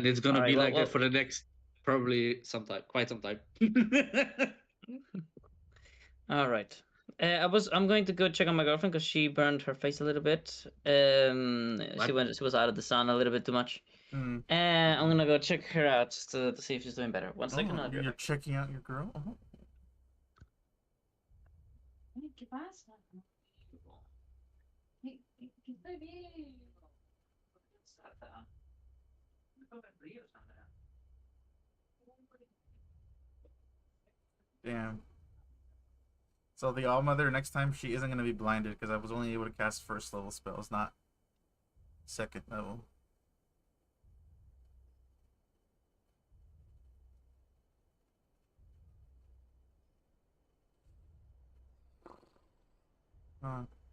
And it's gonna Alright, be like well, that for the next probably quite some time. alright. I'm going to go check on my girlfriend because she burned her face a little bit. What? She was out of the sun a little bit too much. Mm. I'm gonna go check her out just to see if she's doing better. One second, Oh, I'll be right you're back. checking out your girl? Oh. ¿Qué pasa? ¿Qué estoy bien? Damn. So the All Mother next time she isn't gonna be blinded because I was only able to cast first level spells, not second level.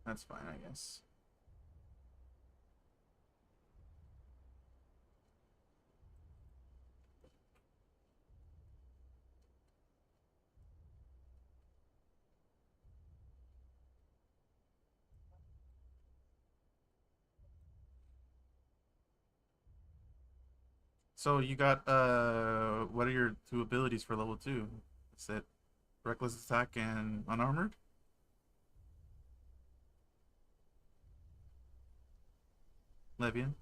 That's fine, I guess. So you got what are your two abilities for level 2? Is it reckless attack and unarmored? Levian.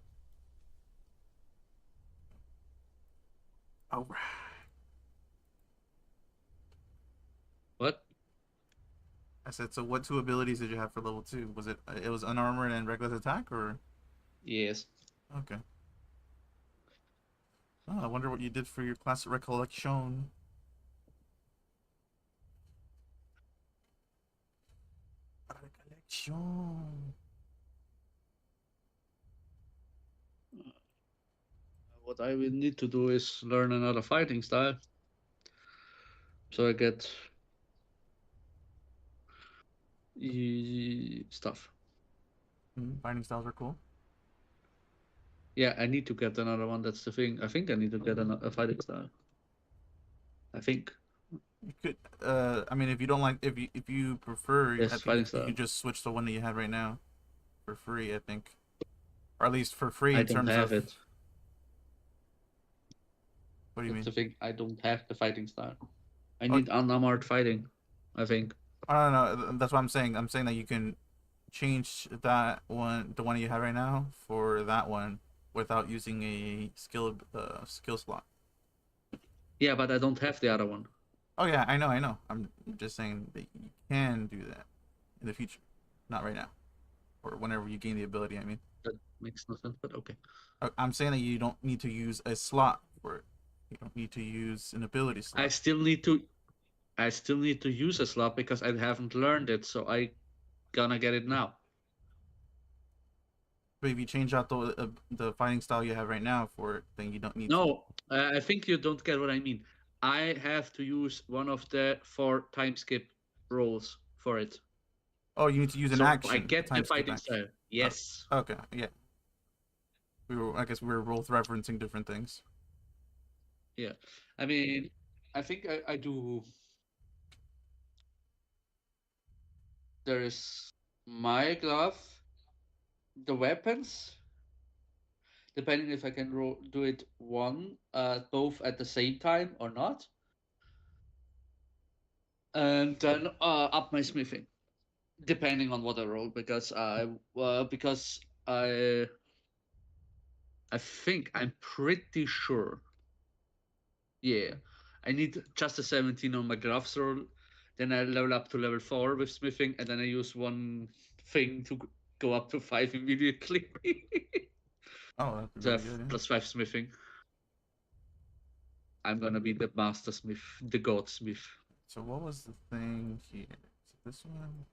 Oh, What? I said, so what two abilities did you have for level 2? Was it was unarmored and reckless attack, or? Yes. Okay. Oh, I wonder what you did for your class recollection. Recollection. What I will need to do is learn another fighting style. So I get stuff. Fighting styles are cool. Yeah, I need to get another one. That's the thing. I think I need to get a fighting style. I think. You could, I mean, if you don't like, if you prefer, I Yes, think fighting you style. could just switch to one that you have right now, for free. I think, or at least for free I in don't terms have of. it. What do you That's the mean? thing. I don't have the fighting style. I Oh, need unarmored fighting, I think. I don't know. That's what I'm saying. I'm saying that you can change that one, the one you have right now, for that one without using a skill slot. Yeah, but I don't have the other one. Oh yeah, I know, I know. I'm just saying that you can do that in the future, not right now, or whenever you gain the ability. I mean, That makes no sense, but okay. I'm saying that you don't need to use a slot for it. You don't need to use an ability I slot. still need to I still need to use a slot because I haven't learned it, so I gonna get it now. But if you change out the fighting style you have right now for it, then you don't need to. No, I think you don't get what I mean. I have to use one of the 4 time skip rolls for it. Oh, you need to use an So I action, a get the time skip fighting action. style. Yes. Okay, yeah. I guess we were both referencing different things. Yeah. I mean, I think I do. There is my glove, the weapons, depending if I can do it both at the same time or not, and then up my smithing, depending on what I roll, because I think I'm pretty sure. Yeah, I need just a 17 on my gloves roll. Then I level up to level 4 with smithing, and then I use one thing to go up to 5 immediately. Oh, that'd be So I really have good. Yeah. +5 smithing. I'm gonna be the master smith, the god smith. So what was the thing here? Is it this one?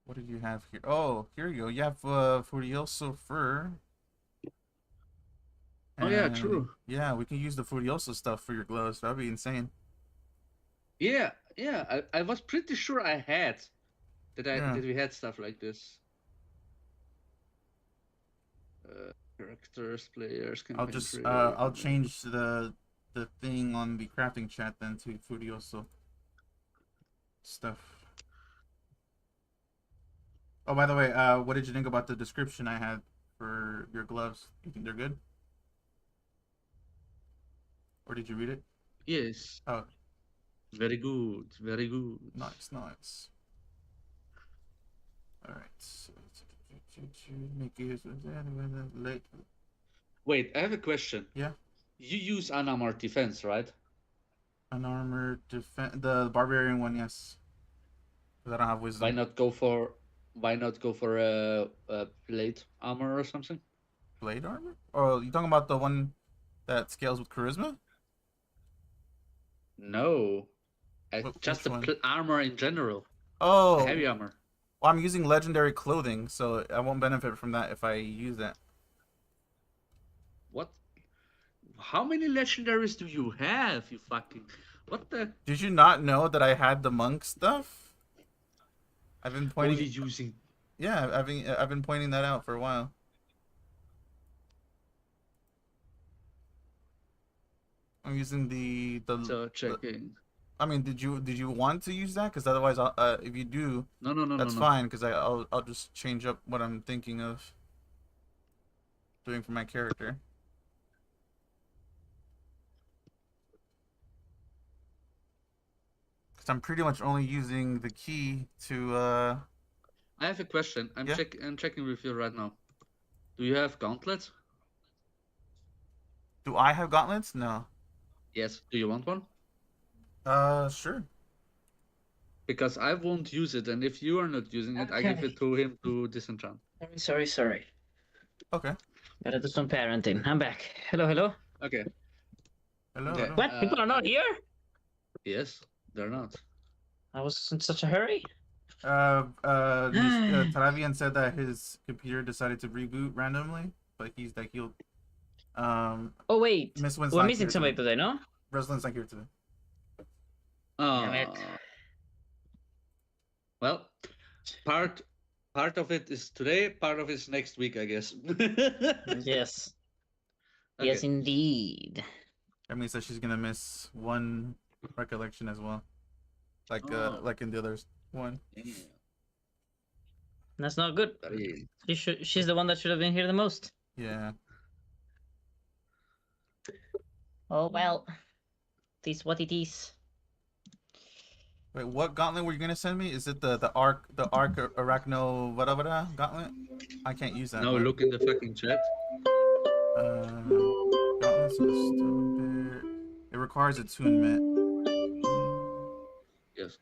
What did you have here? Oh, here you go. You have Furioso fur. Oh yeah, And true. yeah, we can use the Furioso stuff for your gloves. That'd be insane. Yeah, yeah. I was pretty sure I had Yeah. that we had stuff like this. Characters, players, campaign trade. I'll change the thing on the crafting chat then to Furioso stuff. Oh, by the way, what did you think about the description I had for your gloves? You think they're good? Or did you read it? Yes. Oh, Very good. Very good. nice, nice. All right. So, make use of late. Wait, I have a question. Yeah. You use unarmored defense, right? Unarmored defense. The barbarian one, yes. Because I don't have Why wisdom. not go for? Why not go for a plate armor or something? Blade armor? Oh, you talking about the one that scales with charisma? No, just Which the one? armor in general. The heavy Oh, armor. well, I'm using legendary clothing, so I won't benefit from that if I use that. What? How many legendaries do you have? You fucking. What the? Did you not know that I had the monk stuff? I've been Only pointing. using. Yeah, I've been pointing that out for a while. I'm using So the checking. I mean, did you want to use that? Because otherwise, if you do, No. that's fine. Because I'll just change up what I'm thinking of doing for my character. Because I'm pretty much only using the key to I have a question. I'm Yeah. I'm checking with you right now. Do you have gauntlets? Do I have gauntlets? No. Yes. Do you want one? Sure. Because I won't use it, and if you are not using it, I give Okay. it to him to disenchant. Sorry. Okay. Gotta do some parenting. I'm back. Hello. Okay. Hello. Okay. Hello. What? People are not here? Yes, they're not. I was in such a hurry. Travian said that his computer decided to reboot randomly, but he'll Oh wait, Miss Win's we're not missing here somebody today. today, no? Reslin's not here today. Damn it. Well, part of it is today, part of it is next week, I guess. Yes. Okay. Yes, indeed. That means that she's gonna miss one recollection as well, like in the others one. Yeah. That's not good. Very- She's the one that should have been here the most. Yeah. Oh well. It is what it is. Wait, what gauntlet were you gonna send me? Is it the arc arachno whatever gauntlet? I can't use that Now one. look in the fucking chat. Gauntlets of the Stone Bear. It requires attunement. Yes.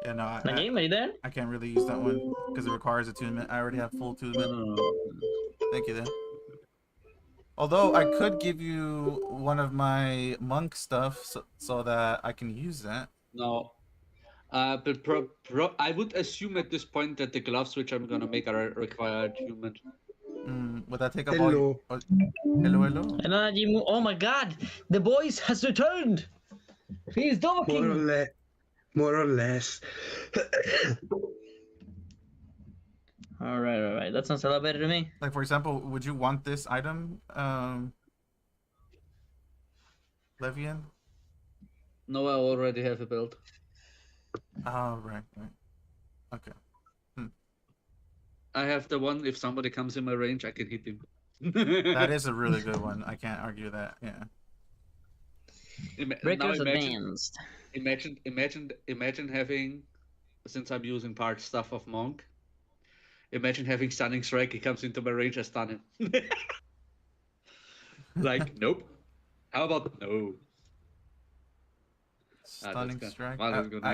Yeah, no, Najim, are you there? I can't really use that one because it requires attunement. I already have full attunement. No. Thank you, then. Although I could give you one of my monk stuff so that I can use that. No. But I would assume at this point that the gloves which I'm gonna make are required human. Would that take up all your... Hello. And Najim, oh my god, the boys has returned. He's talking. More or less. All right. That sounds a lot better to me. Like, for example, would you want this item, Levian? No, I already have a build. Oh, right. Okay. I have the one. If somebody comes in my range, I can hit him. That is a really good one. I can't argue that. Yeah. Breakers Now advanced. Imagine having, since I'm using part stuff of Monk, imagine having Stunning Strike. He comes into my range, I stun him. Like, nope. How about no? Stunning good. Strike. Wow, that's good.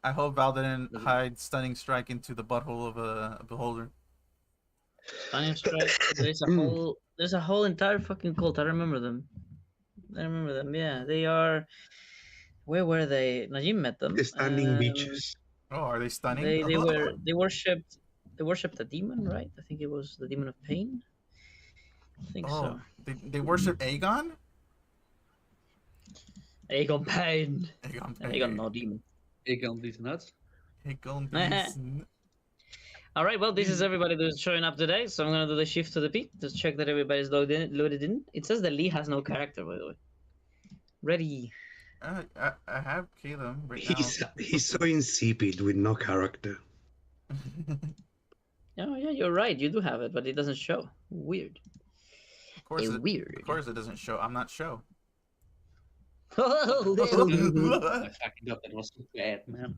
I hope Val didn't hide Stunning Strike into the butthole of a beholder. Stunning Strike. There's a whole entire fucking cult. I remember them. Yeah, they are. Where were they? Najim met them. Stunning beaches. Oh, are they stunning? They worshipped a demon, right? I think it was the demon of pain. I think so. They worship Aegon? Aegon Pain. Aegon, Aegon, no demon. Aegon these nuts. Aegon All right, well, this is everybody who's showing up today, so I'm gonna do the shift to the peak to check that everybody's loaded in. It says that Lee has no character, by the way. Ready. I have Caleb right now. He's so insipid with no character. Oh yeah, you're right. You do have it, but it doesn't show. Weird. weird. Of course, it doesn't show. I'm not show. I fucking up. That was so bad, man.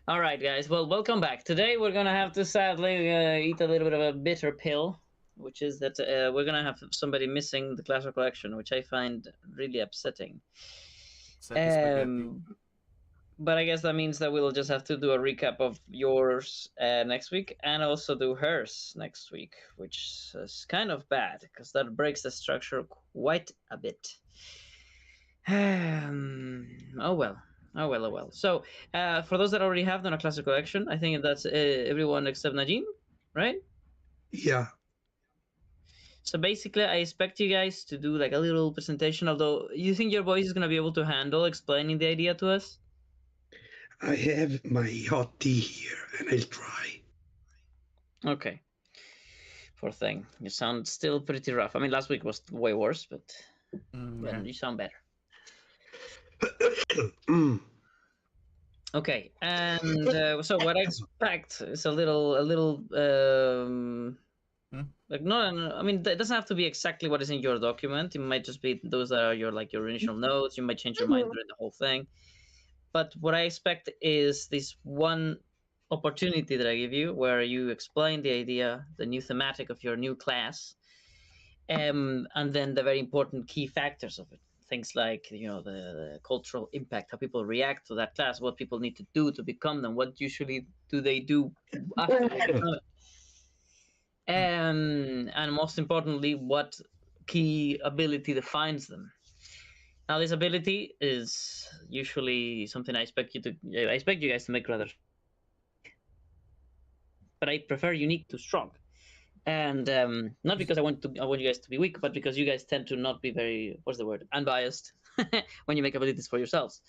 All right, guys. Well, welcome back. Today we're gonna have to sadly eat a little bit of a bitter pill, which is that we're gonna have somebody missing the class recollection, which I find really upsetting. But I guess that means that we'll just have to do a recap of yours next week and also do hers next week, which is kind of bad because that breaks the structure quite a bit. Oh well. Oh well, oh well. So, for those that already have done a class recollection, I think that's everyone except Najim, right? Yeah. So basically, I expect you guys to do like a little presentation, although you think your voice is going to be able to handle explaining the idea to us? I have my hot tea here, and I'll try. Okay. Poor thing. You sound still pretty rough. I mean, last week was way worse, but Yeah. you sound better. Mm. Okay, and so what I expect is a little, like no, I mean, it doesn't have to be exactly what is in your document. It might just be those that are your initial notes. You might change your mind during the whole thing. But what I expect is this one opportunity that I give you, where you explain the idea, the new thematic of your new class, and then the very important key factors of it. Things like the cultural impact, how people react to that class, what people need to do to become them, what usually do they do after they become it, and most importantly, what key ability defines them. Now, this ability is usually something I expect you guys to make rather, but I prefer unique to strong. And not because I want you guys to be weak, but because you guys tend to not be very, unbiased when you make abilities for yourselves.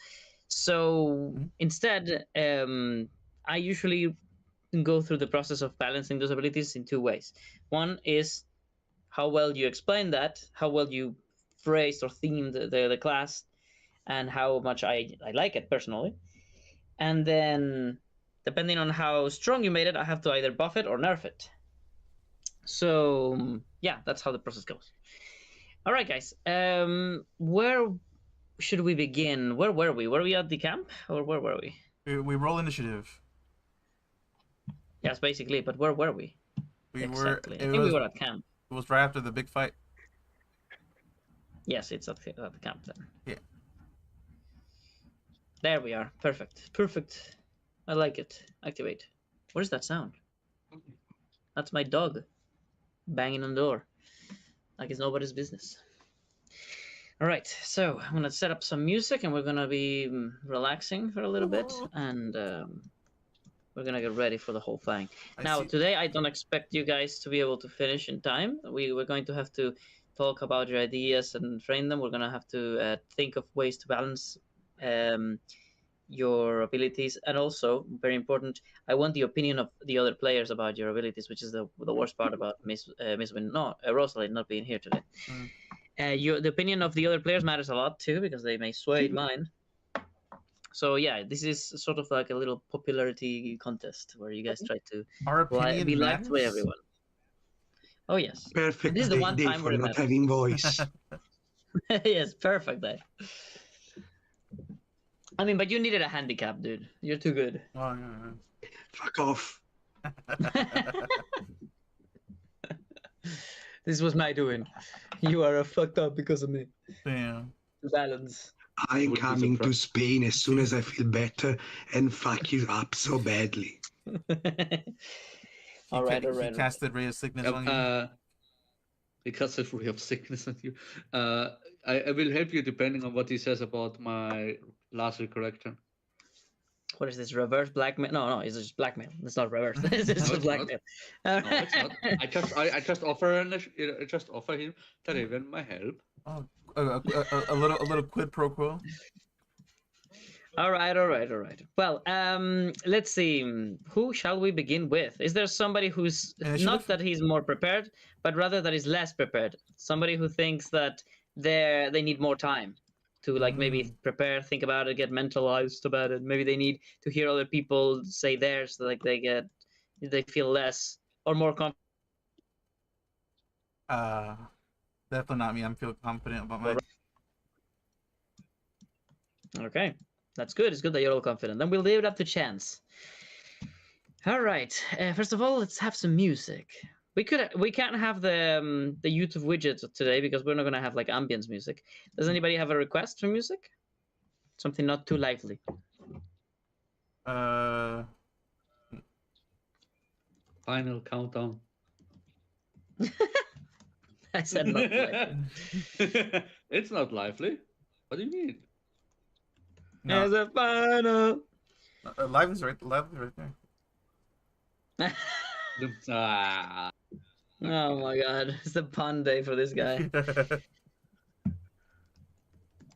So instead, I usually go through the process of balancing those abilities in two ways. One is how well you explain that, how well you phrased or themed the class, and how much I like it personally. And then, depending on how strong you made it, I have to either buff it or nerf it. So yeah, that's how the process goes. All right, guys. Where should we begin? Where were we? Were we at the camp, or where were we? We roll initiative. Yes, basically. But where were we? Exactly. I think we were at camp. It was right after the big fight. Yes, it's at the camp then. Yeah. There we are. Perfect. Perfect. I like it. Activate. What is that sound? That's my dog banging on the door like it's nobody's business. All right, so I'm gonna set up some music and we're gonna be relaxing for a little bit, and we're gonna get ready for the whole thing. Today I don't expect you guys to be able to finish in time. We're going to have to talk about your ideas and frame them. We're gonna have to think of ways to balance your abilities, and also very important, I want the opinion of the other players about your abilities, which is the worst part about Rosalind not being here today. The opinion of the other players matters a lot too, because they may sway mine. So yeah, this is sort of like a little popularity contest where you guys try to be liked by everyone. Oh yes, Perfect this is the one day time for where not having voice. Yes, perfect day. I mean, but you needed a handicap, dude. You're too good. Oh, yeah. Fuck off. This was my doing. You are fucked up because of me. Damn. Balance. I'm coming to Spain as soon as I feel better and fuck you up so badly. All right. He casted Ray of Sickness on you. He casted Ray of Sickness on you. I will help you depending on what he says about my last recollection. What is this, reverse blackmail? No, it's just blackmail. It's not reverse. It's just blackmail. No, it's not. I just offer him Tariven my help. Oh, a little quid pro quo. All right. Well, let's see. Who shall we begin with? Is there somebody who's not that he's more prepared, but rather that is less prepared? Somebody who thinks that they need more time to maybe prepare, think about it, get mentalized about it. Maybe they need to hear other people say theirs, so they feel less or more confident Definitely not me. I'm feeling confident about my. Okay, that's good. It's good that you're all confident. Then we'll leave it up to chance. All right. First of all, let's have some music. We can't have the YouTube widget today because we're not gonna have like ambience music. Does anybody have a request for music? Something not too lively. Final countdown. I said not lively. It's not lively. What do you mean? No, As a final. live is right. Live is right there. Ah. Oh my god, it's the pun day for this guy.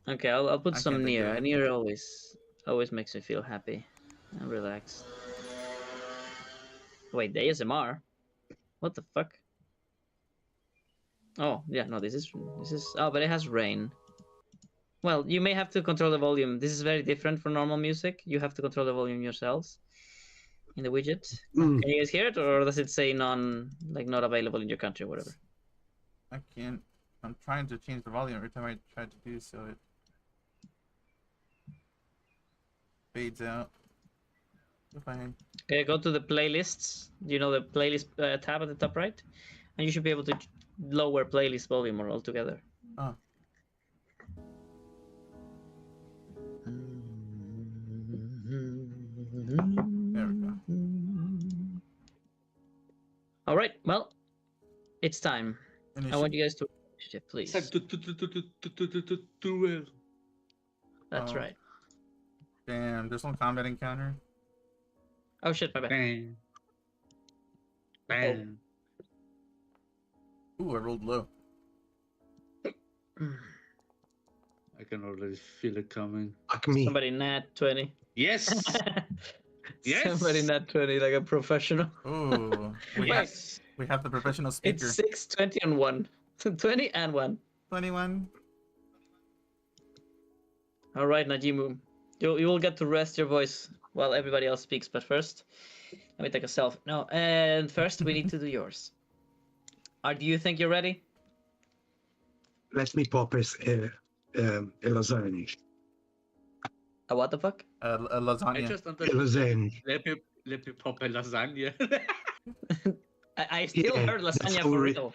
Okay, I'll put I some can't think near. of it. Near always makes me feel happy and relaxed. Wait, the ASMR? What the fuck? Oh yeah, no, this is oh, but it has rain. Well, you may have to control the volume. This is very different from normal music. You have to control the volume yourselves in the widget. Can you guys hear it, or does it say not available in your country or whatever? I can't. I'm trying to change the volume every time I try to do so. It fades out. Fine. Okay, go to the playlists. You know the playlist tab at the top right, and you should be able to lower playlist volume altogether. Oh. There we go. All right, well, it's time. I want you guys to please. It's time to duel. That's right. Damn, there's no combat encounter. Oh shit, my bad. Bang. Bang. Ooh, I rolled low. I can already feel it coming. Fuck me. Somebody nat 20. Yes. Yes. Somebody nat 20 like a professional. Ooh, we have the professional speaker. It's 6, 20, and 1. 20 and 1. 21. All right, Najimu. You will get to rest your voice while everybody else speaks, but first, let me take a selfie. No, and first we need to do yours. Do you think you're ready? Let me pop a lasagna. A what the fuck? A I lasagna. just A understood. lasagna. Let me pop a lasagna. I still Yeah, heard that's lasagna how for we- real.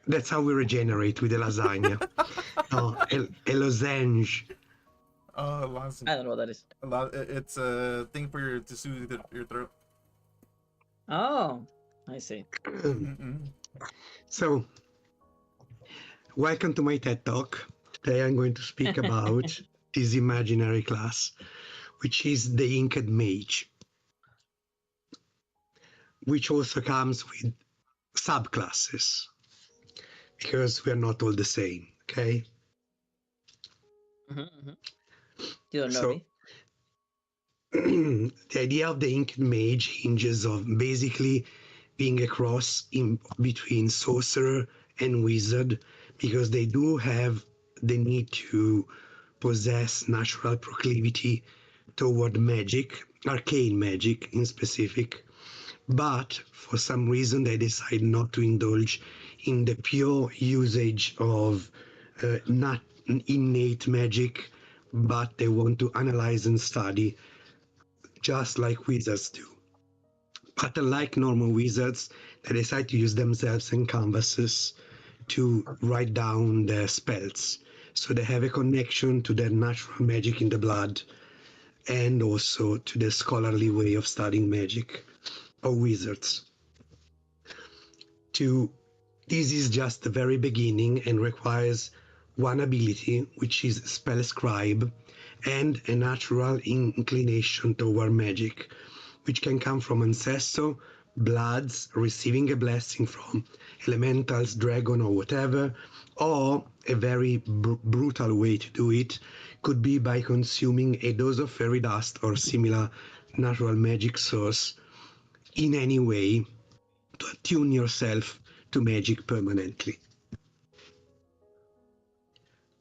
That's how we regenerate with a lasagna. No, a lozenge. Oh, lasagna. I don't know what that is. It's a thing for to soothe your throat. Oh, I see. So, welcome to my TED Talk. Today I'm going to speak about this imaginary class, which is the Inked Mage, which also comes with subclasses, because we are not all the same, okay? You don't know So- me. The idea of the Inked Mage hinges on basically being a cross in between sorcerer and wizard, because they do have the need to possess natural proclivity toward magic, arcane magic in specific, but for some reason they decide not to indulge in the pure usage of not innate magic, but they want to analyze and study just like wizards do. But unlike normal wizards, they decide to use themselves and canvases to write down their spells. So they have a connection to their natural magic in the blood and also to the scholarly way of studying magic of wizards. This is just the very beginning and requires one ability, which is spell scribe, and a natural inclination toward magic, which can come from ancestor, bloods, receiving a blessing from elementals, dragon, or whatever, or a very brutal way to do it could be by consuming a dose of fairy dust or similar natural magic source in any way to attune yourself to magic permanently.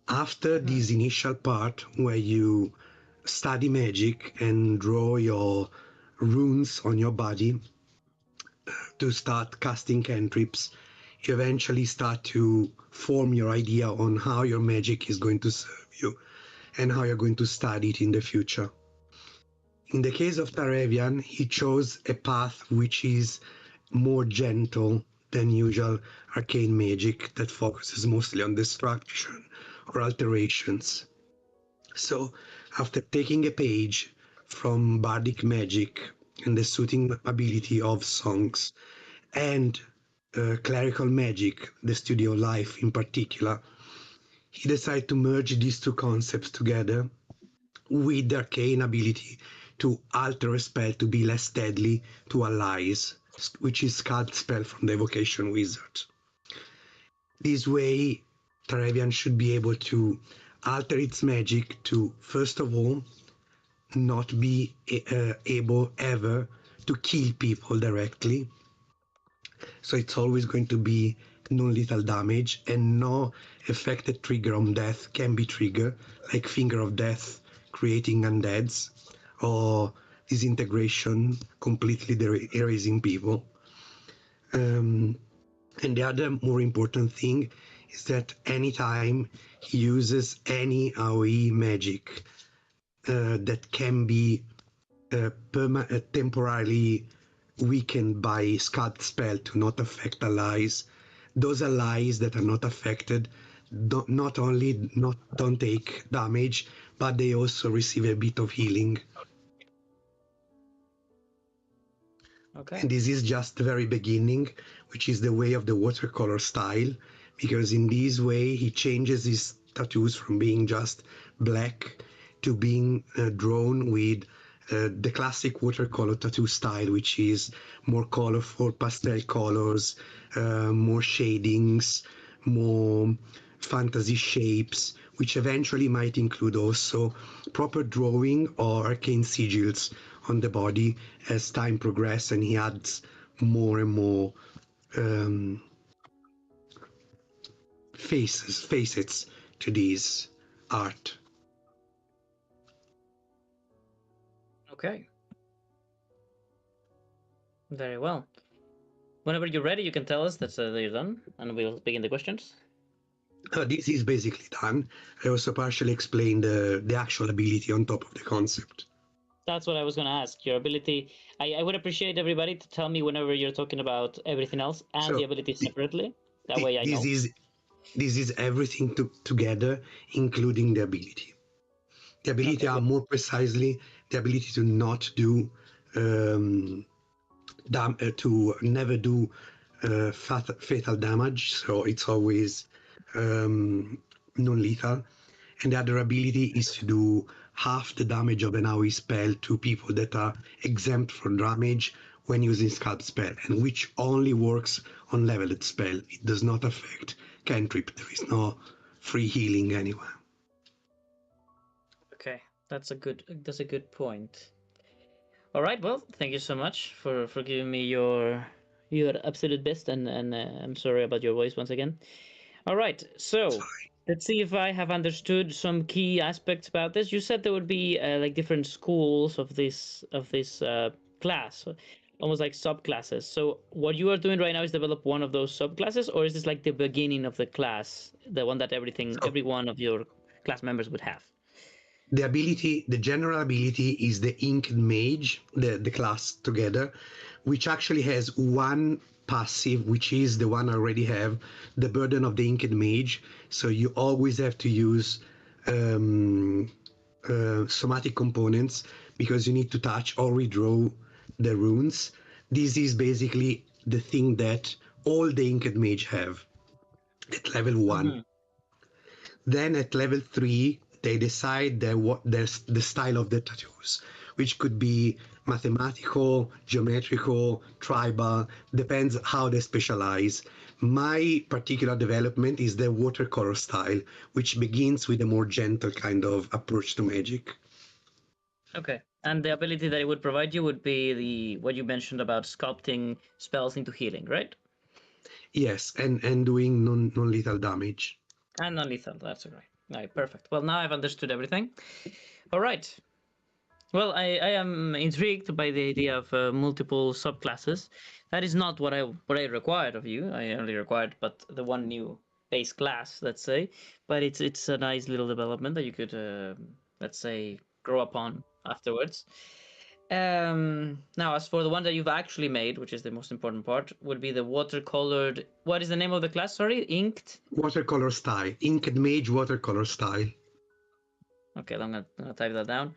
After this initial part where you study magic and draw your runes on your body to start casting cantrips you eventually start to form your idea on how your magic is going to serve you and how you're going to study it in the future. In the case of Taravian, he chose a path which is more gentle than usual arcane magic that focuses mostly on destruction or alterations. So, after taking a page from Bardic Magic and the soothing ability of songs and clerical magic, the studio life in particular, he decided to merge these two concepts together with the arcane ability to alter a spell to be less deadly to allies, which is called spell from the evocation wizard. This way, Taravian should be able to alter its magic to, first of all, not be able ever to kill people directly. So it's always going to be non-lethal damage, and no effected trigger on death can be triggered, like Finger of Death creating undeads, or disintegration completely erasing people. And the other more important thing is that anytime he uses any AoE magic that can be temporarily weakened by sculpt spell to not affect allies, those allies that are not affected not only don't take damage, but they also receive a bit of healing. Okay. And this is just the very beginning, which is the way of the watercolor style, because in this way he changes his tattoos from being just black to being drawn with the classic watercolor tattoo style, which is more colorful pastel colors, more shadings, more fantasy shapes, which eventually might include also proper drawing or arcane sigils on the body as time progresses and he adds more and more facets to this art. Okay. Very well. Whenever you're ready, you can tell us that you're done, and we'll begin the questions. This is basically done. I also partially explained the actual ability on top of the concept. That's what I was going to ask. Your ability. I would appreciate everybody to tell me whenever you're talking about everything else and So, the ability separately. That way I know. This is everything together, including the ability. The ability are more precisely the ability to not do to never do fatal damage, so it's always non-lethal. And the other ability is to do half the damage of an AoE spell to people that are exempt from damage when using sculpt spell, and which only works on leveled spell. It does not affect cantrip. There is no free healing anywhere. Okay, that's a good point. All right, well, thank you so much for giving me your absolute best, and I'm sorry about your voice once again. All right, so let's see if I have understood some key aspects about this. You said there would be like different schools of this class, almost like subclasses. So what you are doing right now is develop one of those subclasses, or is this like the beginning of the class, the one that every one of your class members would have? The general ability is the Inked Mage, the class together, which actually has one passive, which is the one I already have, the Burden of the Inked Mage. So you always have to use somatic components because you need to touch or redraw the runes. This is basically the thing that all the Inked Mage have at level 1. Mm-hmm. Then at level 3, they decide the style of the tattoos, which could be mathematical, geometrical, tribal, depends how they specialize. My particular development is the watercolor style, which begins with a more gentle kind of approach to magic. Okay, and the ability that it would provide you would be what you mentioned about sculpting spells into healing, right? Yes, and doing non-lethal damage. And non-lethal, that's right. All right, perfect. Well, now I've understood everything. All right. Well, I am intrigued by the idea of multiple subclasses. That is not what I required of you. I only required but the one new base class, let's say. But it's a nice little development that you could let's say grow upon afterwards. Now, as for the one that you've actually made, which is the most important part, would be the watercolored. What is the name of the class? Sorry, inked. Watercolor style, Inked Mage watercolor style. Okay, I'm gonna type that down.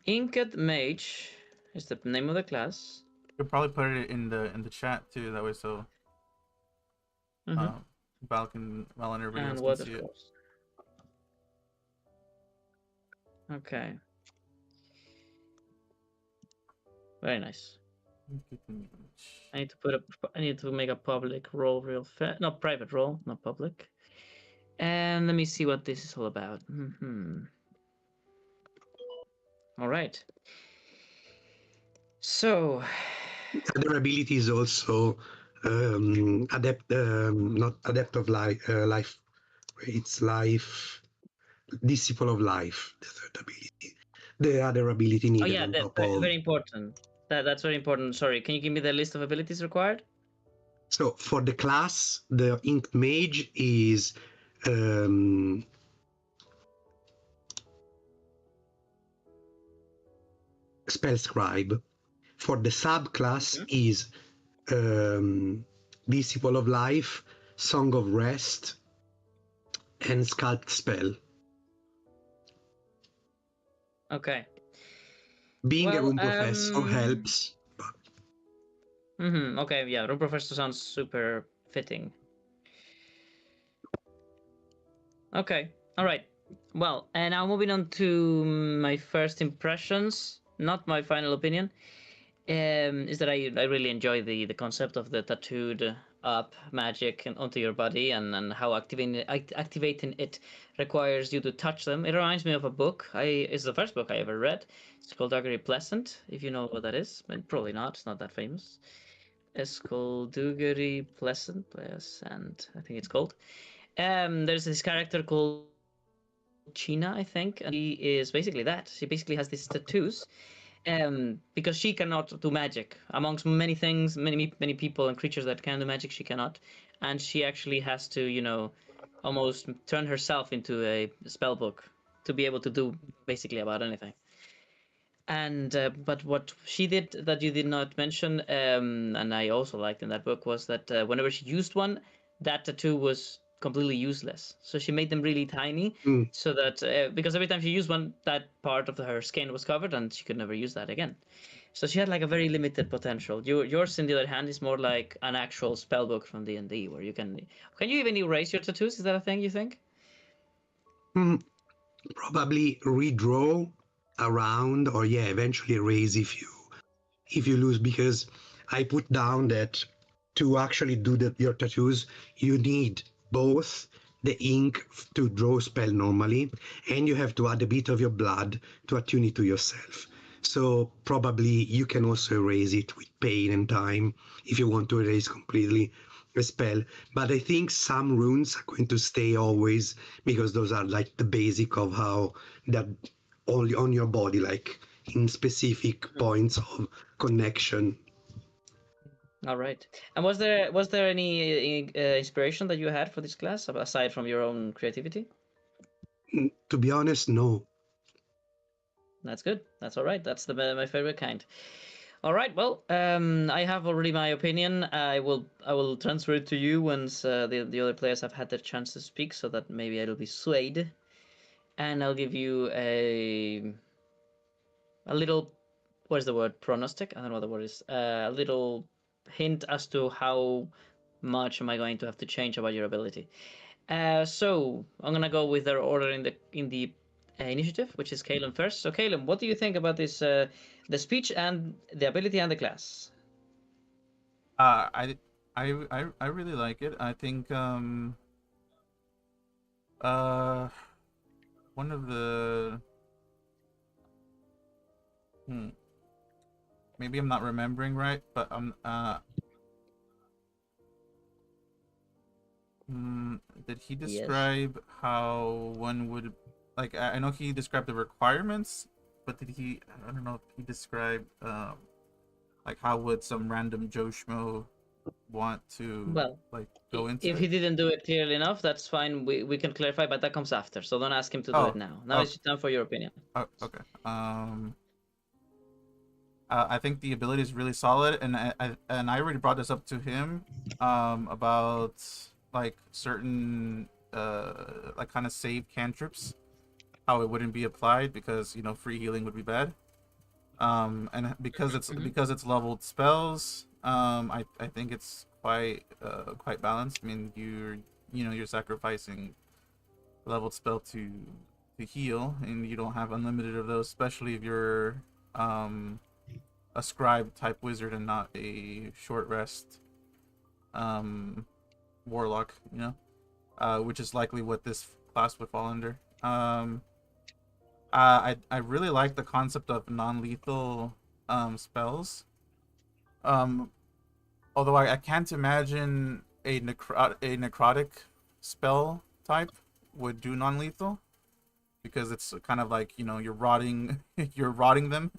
Inked Mage is the name of the class. You could probably put it in the chat too. That way, so Val and everybody And else can see it. watercolors. Okay. Very nice. I need to I need to make a public role real fast. No, private role, not public. And let me see what this is all about. All right. So, Other ability is also not adept of life. It's life, disciple of life. The third ability. The other ability oh needed yeah, on that's top of. very important. That's very important. Sorry, can you give me the list of abilities required? So for the class, the Inked Mage is Spell Scribe. For the subclass is Disciple of Life, Song of Rest, and Sculpt Spell. Okay. Being a Well, room professor helps. Okay, yeah, room professor sounds super fitting. Okay, all right. Well, and now moving on to my first impressions, not my final opinion, is that I really enjoy the concept of the tattooed up magic onto your body and how activating it requires you to touch them. It reminds me of a book. It's the first book I ever read. It's called Skullduggery Pleasant, if you know what that is. But probably not. It's not that famous. Skullduggery Pleasant, I think it's called. There's this character called China, I think, and she is basically that. She basically has these tattoos, because she cannot do magic. Amongst many things, many people and creatures that can do magic, she cannot, and she actually has to, almost turn herself into a spell book to be able to do basically about anything. And but what she did that you did not mention, and I also liked in that book, was that whenever she used one, that tattoo was completely useless. So she made them really tiny, so that because every time she used one, that part of her skin was covered, and she could never use that again. So she had like a very limited potential. Yours, on the other hand, is more like an actual spell book from D&D, where you can you even erase your tattoos? Is that a thing you think? Probably redraw around, or eventually erase if you lose, because I put down that to actually do your tattoos, you need both the ink to draw spell normally, and you have to add a bit of your blood to attune it to yourself. So probably you can also erase it with pain and time if you want to erase completely a spell. But I think some runes are going to stay always, because those are like the basic of how that only on your body, like in specific points of connection. All right. And was there any inspiration that you had for this class aside from your own creativity? To be honest, no. That's good. That's all right. That's my favorite kind. All right. Well, I have already my opinion. I will transfer it to you once the other players have had their chance to speak, so that maybe I'll be swayed, and I'll give you a little, what is the word, pronostic? I don't know what the word is. A little hint as to how much am I going to have to change about your ability. So I'm gonna go with their order in the initiative, which is Caleb first. So Caleb, what do you think about this, the speech and the ability and the class? I really like it. I think one of the maybe I'm not remembering right, but did he describe how one would, like, I know he described the requirements but did he? I don't know if he described like how would some random Joe Schmo want to Well, like go into if it? he didn't do it clearly enough, that's fine. We can clarify, but that comes after. So don't ask him to do it Oh, now. Now oh, it's time for your opinion. oh okay. I think the ability is really solid, and I already brought this up to him, about like certain like kind of save cantrips, how it wouldn't be applied because free healing would be bad. And because it's leveled spells, I think it's quite balanced. I mean, you're sacrificing leveled spell to heal, and you don't have unlimited of those, especially if you're a scribe type wizard and not a short rest warlock, which is likely what this class would fall under. I really like the concept of non-lethal spells. Although I can't imagine a necrotic spell type would do non-lethal, because it's kind of like you're rotting you're rotting them.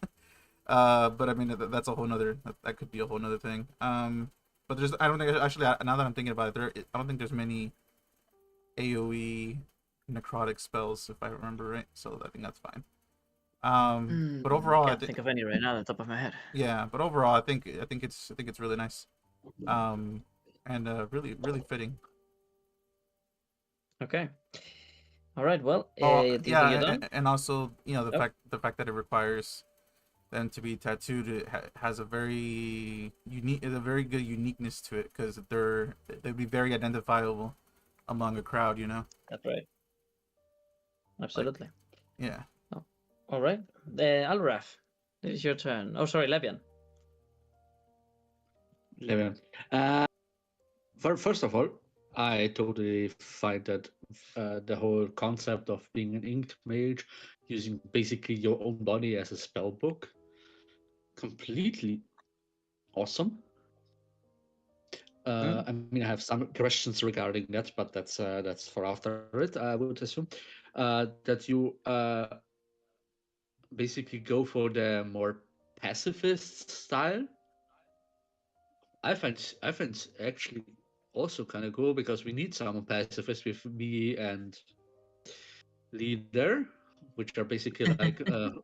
But I mean that's a whole nother that could be a whole nother thing. But I don't think, actually, now that I'm thinking about it, I don't think there's many AoE necrotic spells, if I remember right. So I think that's fine. But overall, Can't think of any right now on the top of my head. yeah. But overall, I think it's really nice, and really really fitting. Okay. All right. Well, Oh do you think yeah, you're done? and also Oh. the fact that it requires them to be tattooed, it has a very good uniqueness to it, because they'd be very identifiable among a crowd. That's right. Absolutely. Yeah. Oh. All right. Alraf, it is your turn. Oh, sorry, Levian. Levian. First of all, I totally find that the whole concept of being an inked mage, using basically your own body as a spell book, completely awesome. I mean, I have some questions regarding that, but that's for after it. I would assume that you basically go for the more pacifist style. I find actually also kind of cool, because we need someone pacifist with me and Leader, which are basically like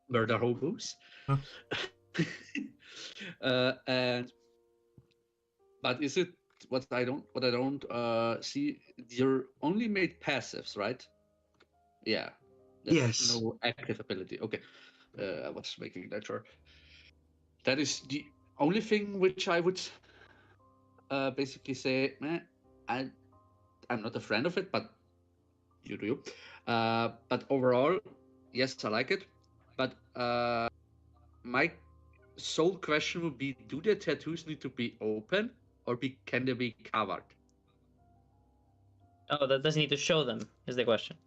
murder hobos. Huh. And but is it what I don't see? You're only made passives, right? Yeah. There's Yes. no active ability. Okay. I was making that sure. That is the only thing which I would basically say, I'm not a friend of it, but you do. But overall, yes, I like it. But my sole question would be: do the tattoos need to be open, or can they be covered? Oh, that doesn't need to show them, is the question.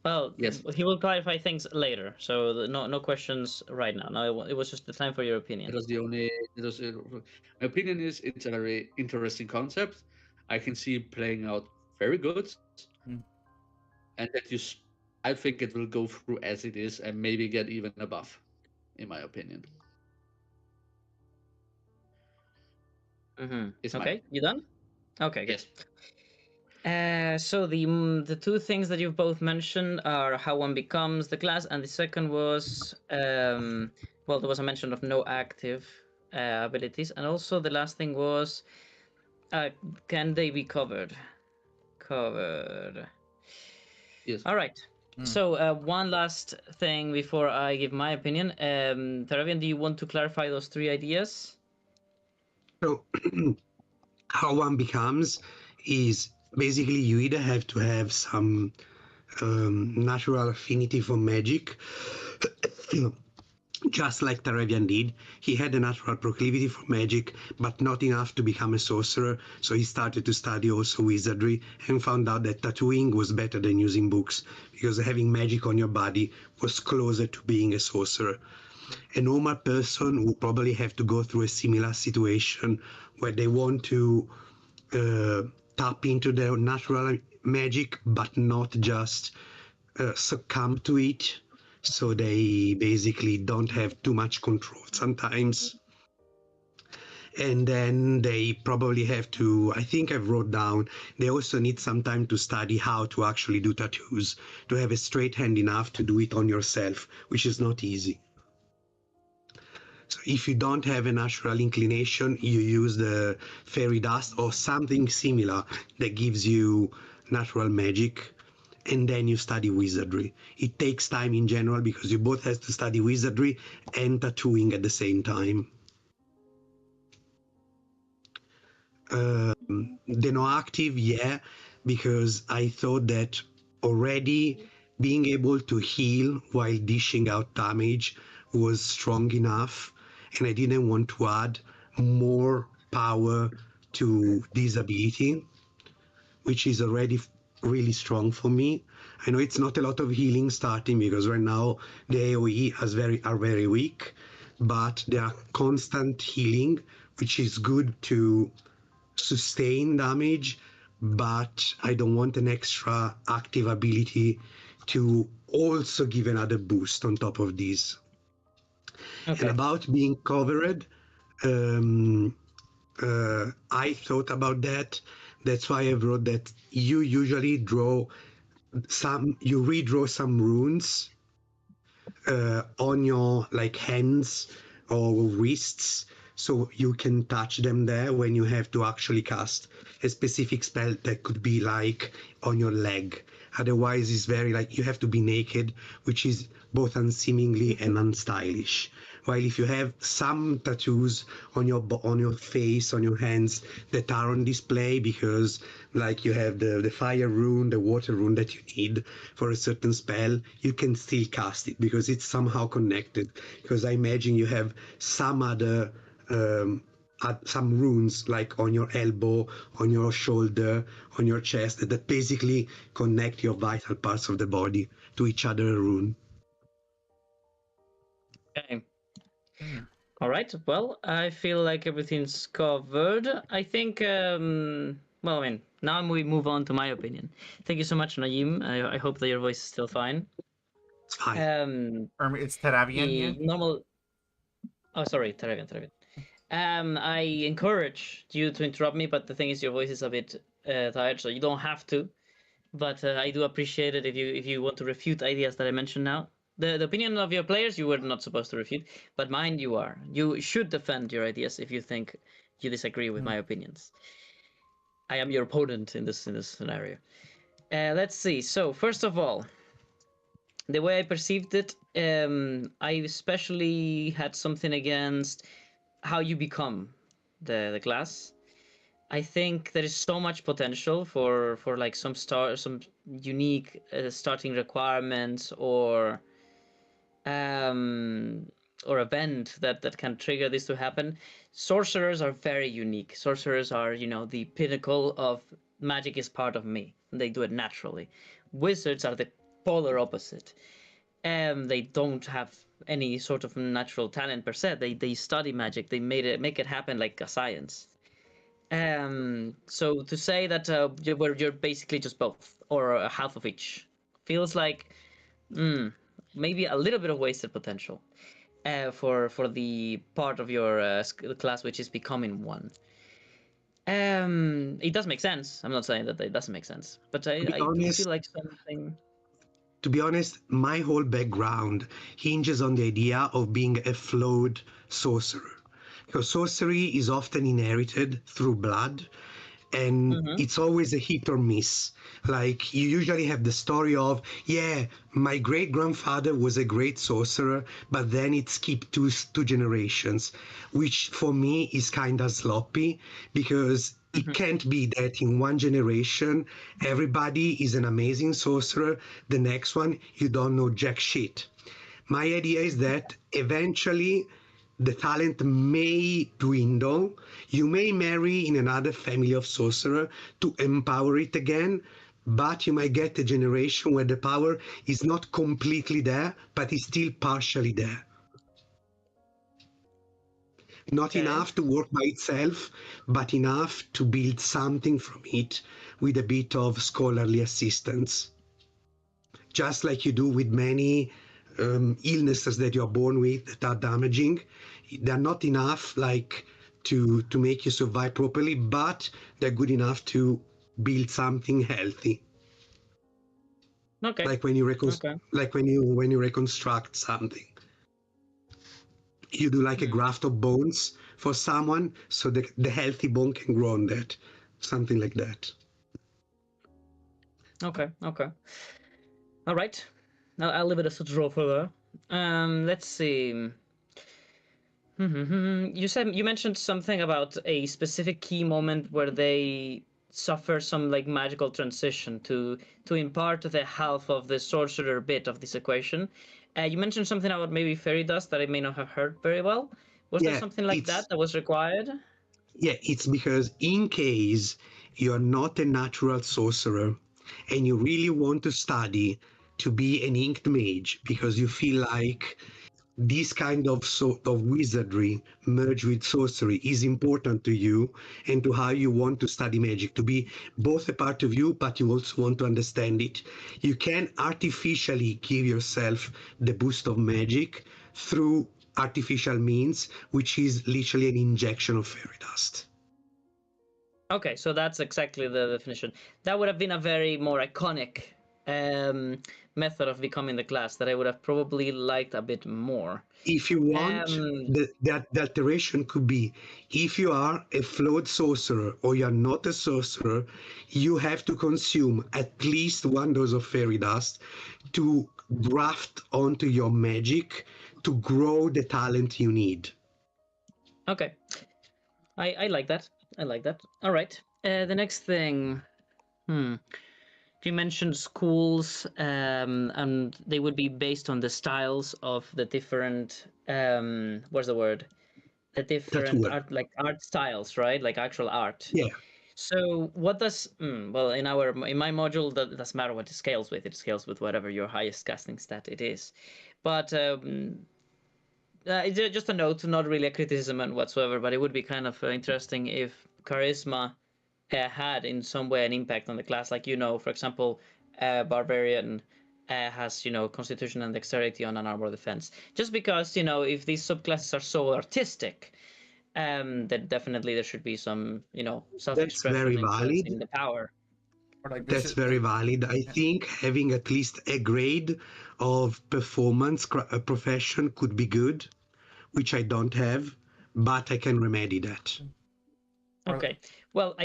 Well, Yes. he will clarify things later, so no questions right now. No, it was just the time for your opinion. That was the only. My opinion is it's a very interesting concept. I can see it playing out very good, Mm. and that I think it will go through as it is, and maybe get even above, in my opinion. Okay, you done? Okay, good. Yes. So the two things that you've both mentioned are how one becomes the class, and the second was well, there was a mention of no active abilities, and also the last thing was can they be covered? Covered. Yes. All right. Mm. So one last thing before I give my opinion. Taravian, do you want to clarify those three ideas? So how one becomes is basically you either have to have some natural affinity for magic, just like Taravian did. He had a natural proclivity for magic, but not enough to become a sorcerer, so he started to study also wizardry and found out that tattooing was better than using books, because having magic on your body was closer to being a sorcerer. A normal person would probably have to go through a similar situation where they want to tap into their natural magic, but not just succumb to it, so they basically don't have too much control sometimes. And then they probably have to, I think I've wrote down, they also need some time to study how to actually do tattoos, to have a straight hand enough to do it on yourself, which is not easy. So if you don't have a natural inclination, you use the fairy dust or something similar that gives you natural magic, and then you study wizardry. It takes time in general because you both have to study wizardry and tattooing at the same time. The no active, yeah, because I thought that already being able to heal while dishing out damage was strong enough, and I didn't want to add more power to this ability, which is already really strong for me. I know it's not a lot of healing starting because right now the AoE are very weak, but they are constant healing, which is good to sustain damage, but I don't want an extra active ability to also give another boost on top of this. Okay. And about being covered, I thought about that. That's why I wrote that you usually you redraw some runes on your like hands or wrists, so you can touch them there when you have to actually cast a specific spell that could be like on your leg. Otherwise it's very like you have to be naked, which is both unseemingly and unstylish. While if you have some tattoos on your face, on your hands that are on display because like you have the fire rune, the water rune that you need for a certain spell, you can still cast it because it's somehow connected. Because I imagine you have some other some runes like on your elbow, on your shoulder, on your chest that basically connect your vital parts of the body to each other rune. Okay. Hmm. All right. Well, I feel like everything's covered. I think. Well, I mean, now we move on to my opinion. Thank you so much, Naeem. I hope that your voice is still fine. It's fine. It's Teravian here. Normal. Oh, sorry, Taravian, Taravian. I encourage you to interrupt me, but the thing is, your voice is a bit tired, so you don't have to. But I do appreciate it if you want to refute ideas that I mentioned now. The opinion of your players you were not supposed to refute, but mine you are. You should defend your ideas if you think you disagree with my opinions. I am your opponent in this scenario. Let's see. So first of all, the way I perceived it, I especially had something against how you become the class. I think there is so much potential for like some unique starting requirements um or event that can trigger this to happen. Sorcerers are very unique. Sorcerers are, the pinnacle of magic is part of me. They do it naturally. Wizards are the polar opposite. They don't have any sort of natural talent per se. They study magic. They make it happen like a science. So to say that you're basically just both or a half of each feels like maybe a little bit of wasted potential for the part of your class which is becoming one. It does make sense. I'm not saying that it doesn't make sense, but To be I do honest, feel like something. my whole background hinges on the idea of being a flawed sorcerer. Because sorcery is often inherited through blood, and Mm-hmm. it's always a hit or miss. Like, you usually have the story of, yeah, my great grandfather was a great sorcerer, but then it skipped two generations, which for me is kind of sloppy because it Mm-hmm. can't be that in one generation everybody is an amazing sorcerer, the next one you don't know jack shit. My idea is that eventually the talent may dwindle. You may marry in another family of sorcerer to empower it again, but you might get a generation where the power is not completely there, but is still partially there. Not Okay. enough to work by itself, but enough to build something from it with a bit of scholarly assistance. Just like you do with many illnesses that you're born with that are damaging. They're not enough like to make you survive properly, but they're good enough to build something healthy. Okay. Like when you Okay. like when you reconstruct something, you do like a graft of bones for someone, so the healthy bone can grow on that, something like that. Okay. Okay. All right. I'll leave it as a draw for that. Let's see. You mentioned something about a specific key moment where they suffer some like magical transition to impart the half of the sorcerer bit of this equation. You mentioned something about maybe fairy dust that I may not have heard very well. Was there Yeah, something like that was required? yeah, it's because in case you're not a natural sorcerer and you really want to study to be an inked mage because you feel like this kind of sort of wizardry merged with sorcery is important to you and to how you want to study magic, to be both a part of you but you also want to understand it, you can artificially give yourself the boost of magic through artificial means, which is literally an injection of fairy dust. Okay, so that's exactly the definition. That would have been a very more iconic method of becoming the class that I would have probably liked a bit more. If you want, the alteration could be if you are a flawed sorcerer or you're not a sorcerer, you have to consume at least one dose of fairy dust to graft onto your magic to grow the talent you need. Okay, I like that. I like that. All right. The next thing. You mentioned schools, and they would be based on the styles of the different. What's the word? The different Tattoo. art styles, right? Like actual art. Yeah. So what does well in my module that doesn't matter what it scales with. It scales with whatever your highest casting stat it is. But it's just a note, not really a criticism and whatsoever. But it would be kind of interesting if charisma had in some way an impact on the class. Like, for example, barbarian has, constitution and dexterity on an armor defense. Just because, if these subclasses are so artistic, then definitely there should be some, That's self-expression very valid. influencing the power. Or like That's very valid. I think having at least a grade of performance profession could be good, which I don't have, but I can remedy that. Okay. Well,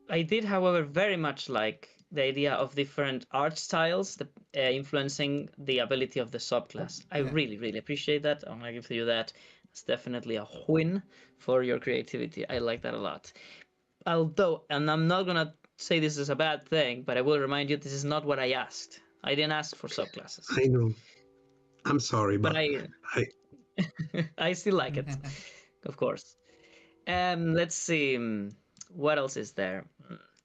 I did, however, very much like the idea of different art styles influencing the ability of the subclass. I really, really appreciate that. I'm gonna give you that. It's definitely a win for your creativity. I like that a lot. Although, and I'm not gonna say this is a bad thing, but I will remind you this is not what I asked. I didn't ask for subclasses. I know. I'm sorry, But but I I still like it, of course. Let's see. What else is there?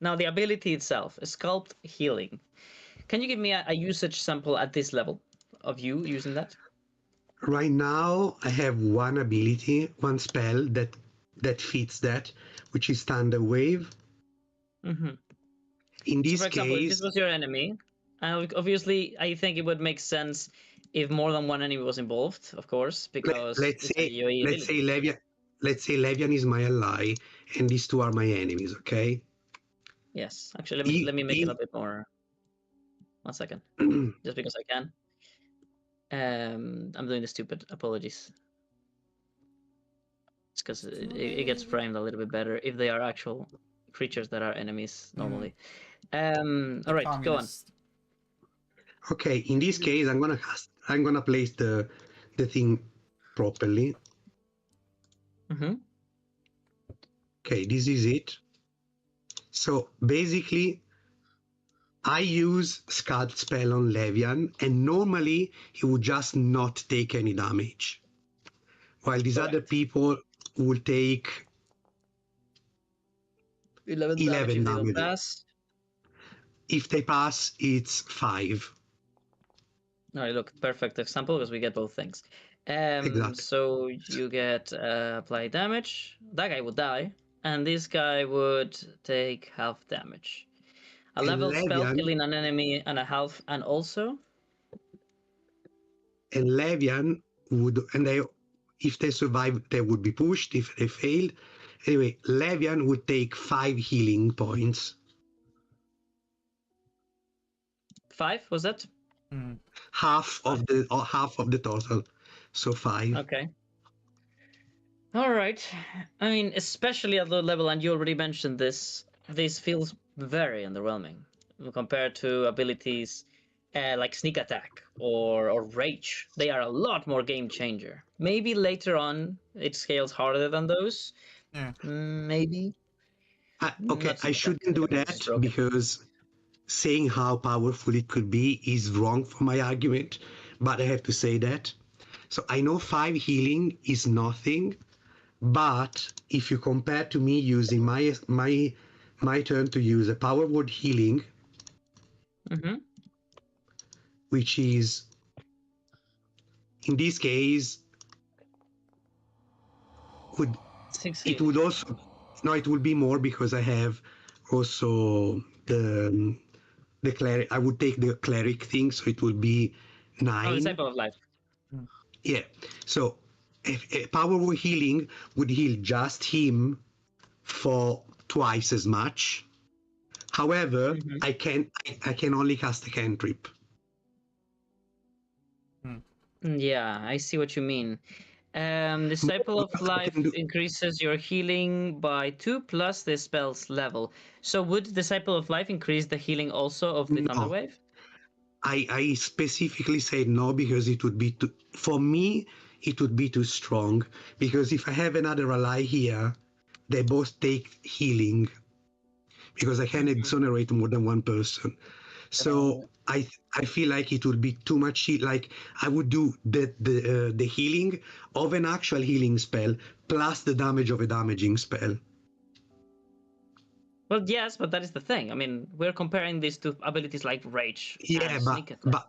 Now, the ability itself, sculpt healing. Can you give me a usage sample at this level of you using that? right now I have one ability, one spell that fits that, which is Thunder Wave. Mm-hmm. In So, this for example, if this case, was your enemy, obviously, I think it would make sense if more than one enemy was involved, of course, because let's it's a say UAE let's say ability. Levian is my ally, and these two are my enemies. Okay. Yes, actually, let me make it a bit more. 1 second, just because I can. I'm doing the stupid. Apologies. It's because it gets framed a little bit better if they are actual creatures that are enemies normally. All right, go on. Okay, in this case, I'm gonna place the thing properly. Mm-hmm. Okay, this is it. So basically, I use Scald spell on Levian, and normally he would just not take any damage, while these other people will take 11 damage 11 if they don't damage. pass. If they pass, it's 5. All right, look, perfect example because we get both things. Exactly. So you get apply damage. That guy would die, and this guy would take half damage. A And level spell Levian, killing an enemy and a half, and also and Levian would, and they, if they survive, they would be pushed. If they failed, anyway, Levian would take 5 healing points. 5 was that? Mm. Half of the total, so 5. Okay. All right. I mean, especially at low level, and you already mentioned this. This feels very underwhelming compared to abilities like sneak attack or rage. They are a lot more game changer. Maybe later on it scales harder than those. Yeah. Maybe. Okay, Not I sneak attack. shouldn't do Sneak attack is that broken. because saying how powerful it could be is wrong for my argument, but I have to say that. So I know 5 healing is nothing, but if you compare to me using my turn to use a power word healing, Mm-hmm. which is in this case would 6 it healing. would also no, it would be more because I have also the cleric. I would take the cleric thing, so it would be Oh, 9. Disciple of Life. Yeah. So a power word healing would heal just him for twice as much. However, Mhm. I can only cast a cantrip. Yeah, I see what you mean. Disciple of What I Life can do, increases your healing by 2 plus the spell's level. So would Disciple of Life increase the healing also of the no, Thunderwave? I specifically said no because it would be too, for me, it would be too strong. Because if I have another ally here, they both take healing because I can exonerate more than one person. So I feel like it would be too much. Like I would do the healing of an actual healing spell plus the damage of a damaging spell. Well, yes, but that is the thing. I mean, we're comparing these to abilities like Rage Yeah, and Sneak Attack.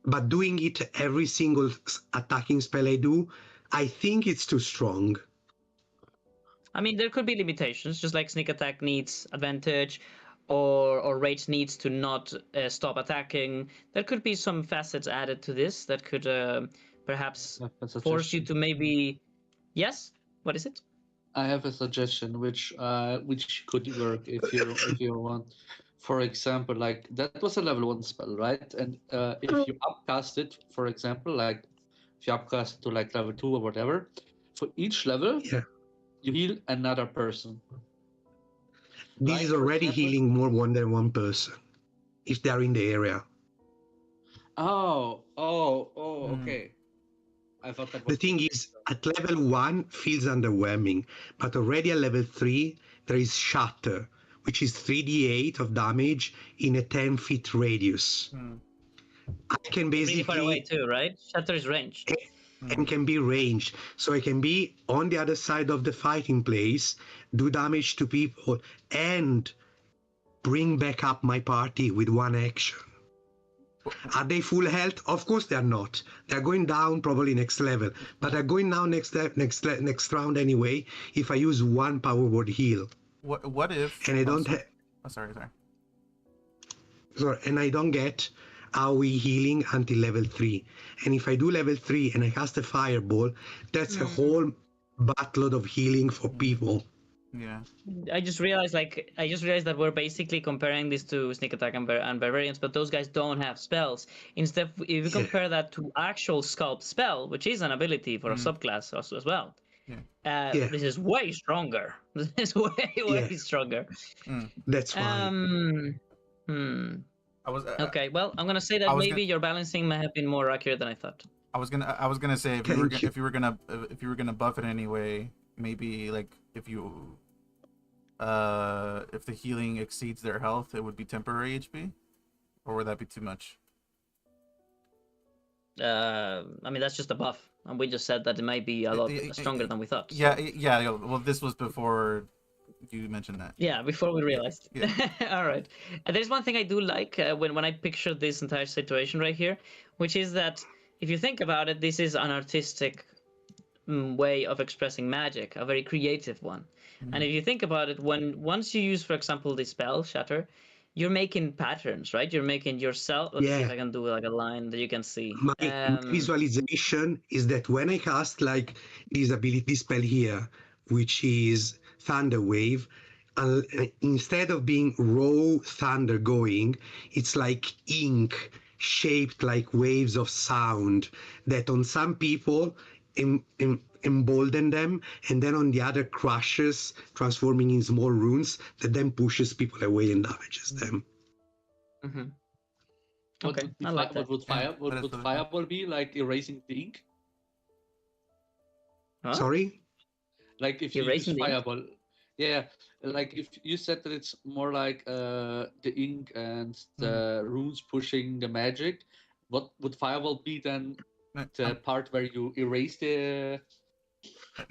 but doing it every single attacking spell I do, I think it's too strong. I mean, there could be limitations, just like Sneak Attack needs advantage, or Rage needs to not stop attacking. There could be some facets added to this that could perhaps I have a force you suggestion. to maybe. Yes. What is it? I have a suggestion which could work if you want. For example, like that was a level 1 spell, right? And if you upcast it, for example, like if you upcast it to like level 2 or whatever, for each level Yeah, you heal another person. this Like is for already example, healing more than one person if they're in the area. okay. I thought that The was thing is, at level 1 feels underwhelming, but already at level 3 there is Shatter, which is 3d8 of damage in a 10-foot radius. I can Really far away basically too, right? Shatter is ranged. and can be ranged, so I can be on the other side of the fighting place, do damage to people, and bring back up my party with one action. Are they full health? Of course they are not. They're going down probably next level, but they're going down next round anyway. If I use one power word heal, What if? and I Oh, don't sorry. have, Sorry. sorry, and I don't get AoE healing until level 3. And if I do level 3 and I cast a fireball, that's a whole buttload of healing for people. Yeah. I just realized that we're basically comparing these to Sneak Attack and Barbarians, but those guys don't have spells. Instead, if you Yeah. compare that to actual Sculpt spell, which is an ability for a subclass as well, Yeah. Yeah. this is way stronger. This is way Yeah. stronger. That's fine. I was. Okay, well, I'm gonna say that I was maybe gonna- your balancing may have been more accurate than I thought. I was gonna say Thank you. if you were gonna buff it anyway, maybe like if the healing exceeds their health, it would be temporary HP, or would that be too much? I mean, that's just a buff, and we just said that it might be a lot stronger than we thought. So. Yeah. Well, this was before you mentioned that. Yeah, before we realized. Yeah. All right. There's one thing I do like when I picture this entire situation right here, which is that if you think about it, this is an artistic way of expressing magic, a very creative one. And if you think about it, once you use, for example, the spell Shatter, you're making patterns, right? You're making yourself. Let's see if Yeah, I can do like a line that you can see. my visualization is that when I cast like this ability spell here, which is Thunder Wave, instead of being raw thunder going, it's like ink shaped like waves of sound that on some people embolden them, and then on the other crushes, transforming in small runes that then pushes people away and damages them. Mhm. What Okay, would be I like that. Yeah, what that is would really cool. fireball be like? Erasing the ink? Huh? Sorry? Like if you use Erasing the ink? fireball, yeah. Like if you said that it's more like the ink and the runes pushing the magic, what would fireball be then? The part where you erase the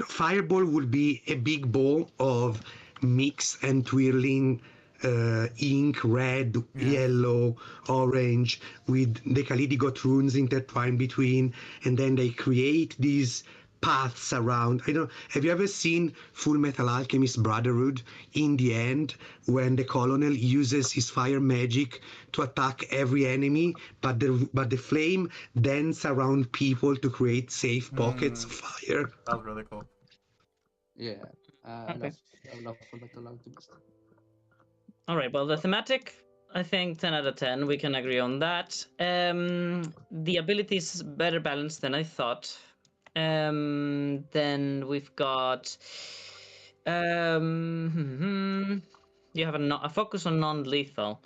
Fireball would be a big ball of mix and twirling ink, red, yellow, orange, with the Kalidigot runes intertwined between, and then they create these paths around. I don't. Have you ever seen Full Metal Alchemist Brotherhood? In the end, when the colonel uses his fire magic to attack every enemy, but the flame dance around people to create safe pockets of fire. That was really cool. yeah. Okay. I love Full Metal Alchemist. All right. Well, the thematic, I think 10 out of 10. We can agree on that. The ability is better balanced than I thought. Then we've got. You have a focus on non-lethal.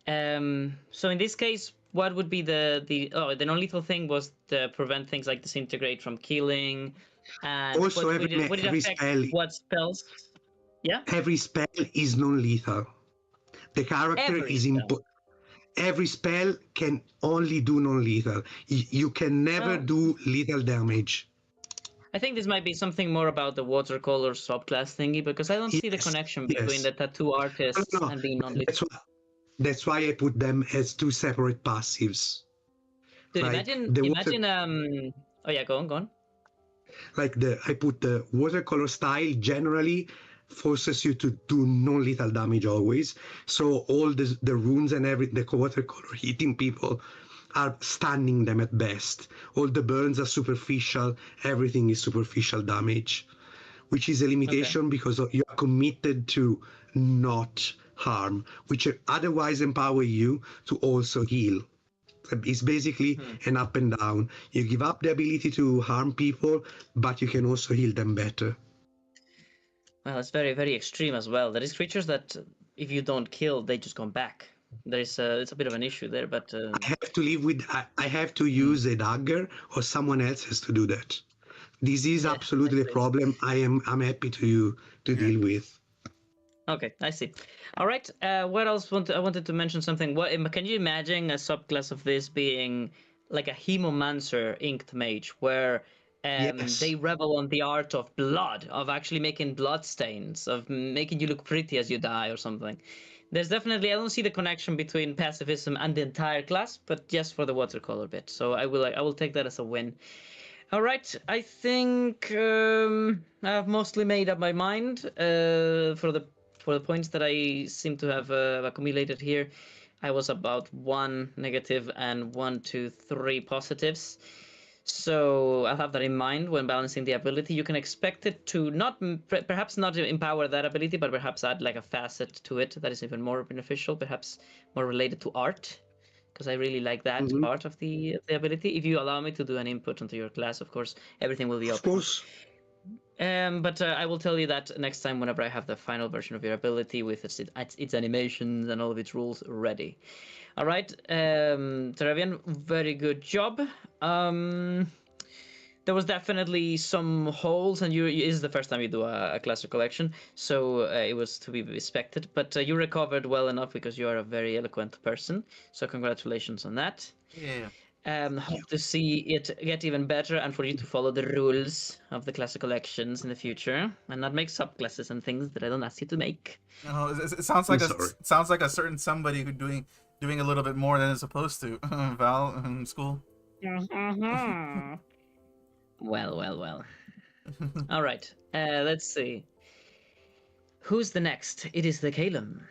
So in this case, what would be the non-lethal thing was to prevent things like disintegrate from killing, and Also, would it affect what spells? Yeah, every spell is non-lethal. The character every is spell. every spell can only do non-lethal. You can never Well, do lethal damage. I think this might be something more about the watercolor subclass thingy, because I don't see the Yes, connection between yes. the tattoo No, artists no, and being non-lethal. that's why I put them as two separate passives. Dude, Like imagine. Oh yeah, go on. I put the watercolor style generally forces you to do non-lethal damage always. So all the runes and the watercolor hitting people are stunning them at best. All the burns are superficial. Everything is superficial damage, which is a limitation because you are committed to not harm, which otherwise empower you to also heal. It's basically an up and down. You give up the ability to harm people, but you can also heal them better. Well, it's very, very extreme as well. There is creatures that if you don't kill, they just come back. It's a bit of an issue there, but I have to live with. I have to use a dagger, or someone else has to do that. This is yeah, I absolutely a see. problem. I'm happy to deal with. Okay, I see. All right. What else? I wanted to mention something. What can you imagine a subclass of this being like a hemomancer inked mage, where Yes. they revel on the art of blood, of actually making blood stains, of making you look pretty as you die or something. There's definitely I don't see the connection between pacifism and the entire class, but just for the watercolor bit. So I will take that as a win. All right, I think I've mostly made up my mind for the points that I seem to have accumulated here. I was about 1 negative and 1, 2, 3 positives. So I'll have that in mind when balancing the ability. You can expect it to perhaps not empower that ability, but perhaps add like a facet to it that is even more beneficial, perhaps more related to art, because I really like that part of the ability. If you allow me to do an input onto your class, of course, everything will be Of open. course. But I will tell you that next time whenever I have the final version of your ability with its animations and all of its rules ready. All right, Teravian, very good job. There was definitely some holes, and it is the first time you do a class collection, so it was to be expected. But you recovered well enough because you are a very eloquent person. So congratulations on that. Yeah. Hope to see it get even better, and for you to follow the rules of the class collections in the future, and not make subclasses and things that I don't ask you to make. No, it sounds like a certain somebody who doing a little bit more than it's supposed to. Val in school. Well. All right. Let's see. Who's the next? It is the Calum.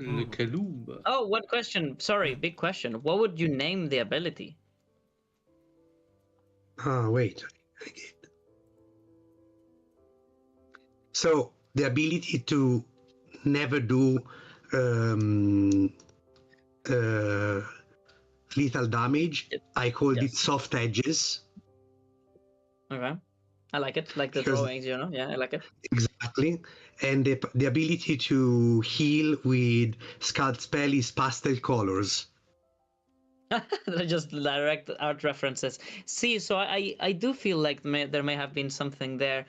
Le Calumba. Oh, one question. Sorry, big question. What would you name the ability? Wait. So the ability to never do um, uh, lethal damage, I called it Yes. soft edges. Okay. I like it. Like the Because- drawings, you know? Yeah, I like it. Exactly. And the ability to heal with Scald Spell is pastel colors. They're just direct art references. See, so I do feel like there may have been something there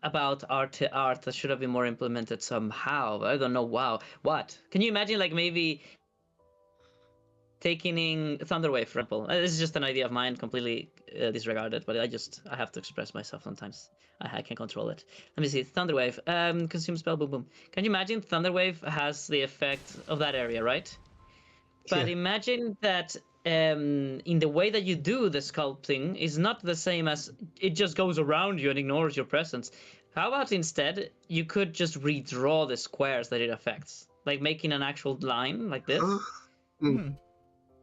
about art that should have been more implemented somehow. I don't know. Wow. What? Can you imagine, like, maybe taking in Thunderwave, for example? This is just an idea of mine, completely disregarded, but I have to express myself sometimes. I can't control it. Let me see. Thunderwave. Consume spell, boom, boom. Can you imagine Thunderwave has the effect of that area, right? But Yeah. imagine that in the way that you do the sculpting is not the same as it just goes around you and ignores your presence. How about instead you could just redraw the squares that it affects, like making an actual line like this,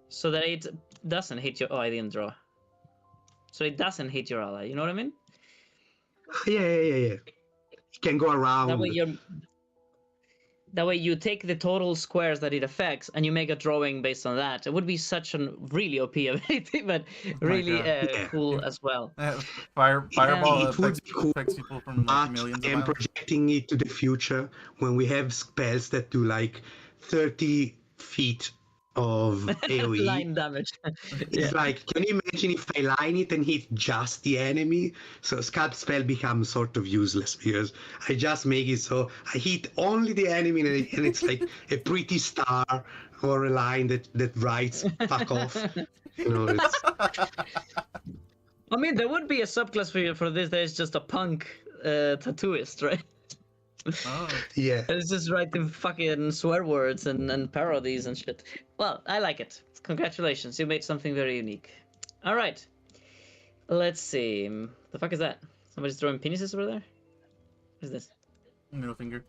so that it doesn't hit your. Oh, I didn't draw. So it doesn't hit your ally. You know what I mean? Yeah. You can go around. That way you take the total squares that it affects and you make a drawing based on that. It would be such a really OP ability, but really Yeah. cool as well. Fireball It would be cool, affects people from like but millions I of am miles. projecting it to the future when we have spells that do like 30 feet of AoE. Line damage. It's like, can you imagine if I line it and hit just the enemy? So Scalp Spell becomes sort of useless because I just make it so I hit only the enemy and it's like a pretty star or a line that writes fuck off. You know, it's I mean, there would be a subclass for this. There's just a punk tattooist, right? Oh, yeah. It's just writing fucking swear words and parodies and shit. Well, I like it. Congratulations, you made something very unique. All right. Let's see. The fuck is that? Somebody's throwing penises over there? What is this? middle finger.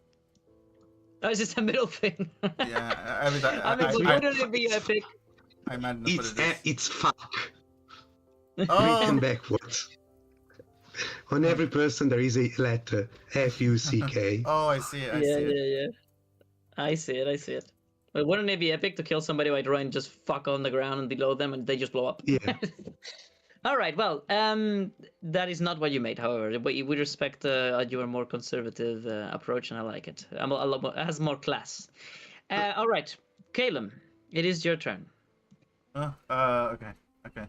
Oh, it's just a middle thing. Yeah, I mean, I mean, wouldn't it be epic? I imagine that's what it is. It's fuck Oh, written backwards. On every person there is a letter F-U-C-K. oh, I see it. I see it. Yeah. I see it. But wouldn't it be epic to kill somebody by drawing just fuck on the ground and below them and they just blow up? Yeah. All right. Well, that is not what you made. However, but with respect, your more conservative approach, and I like it. A lot more, it has more class. All right, Caleb, it is your turn. Okay.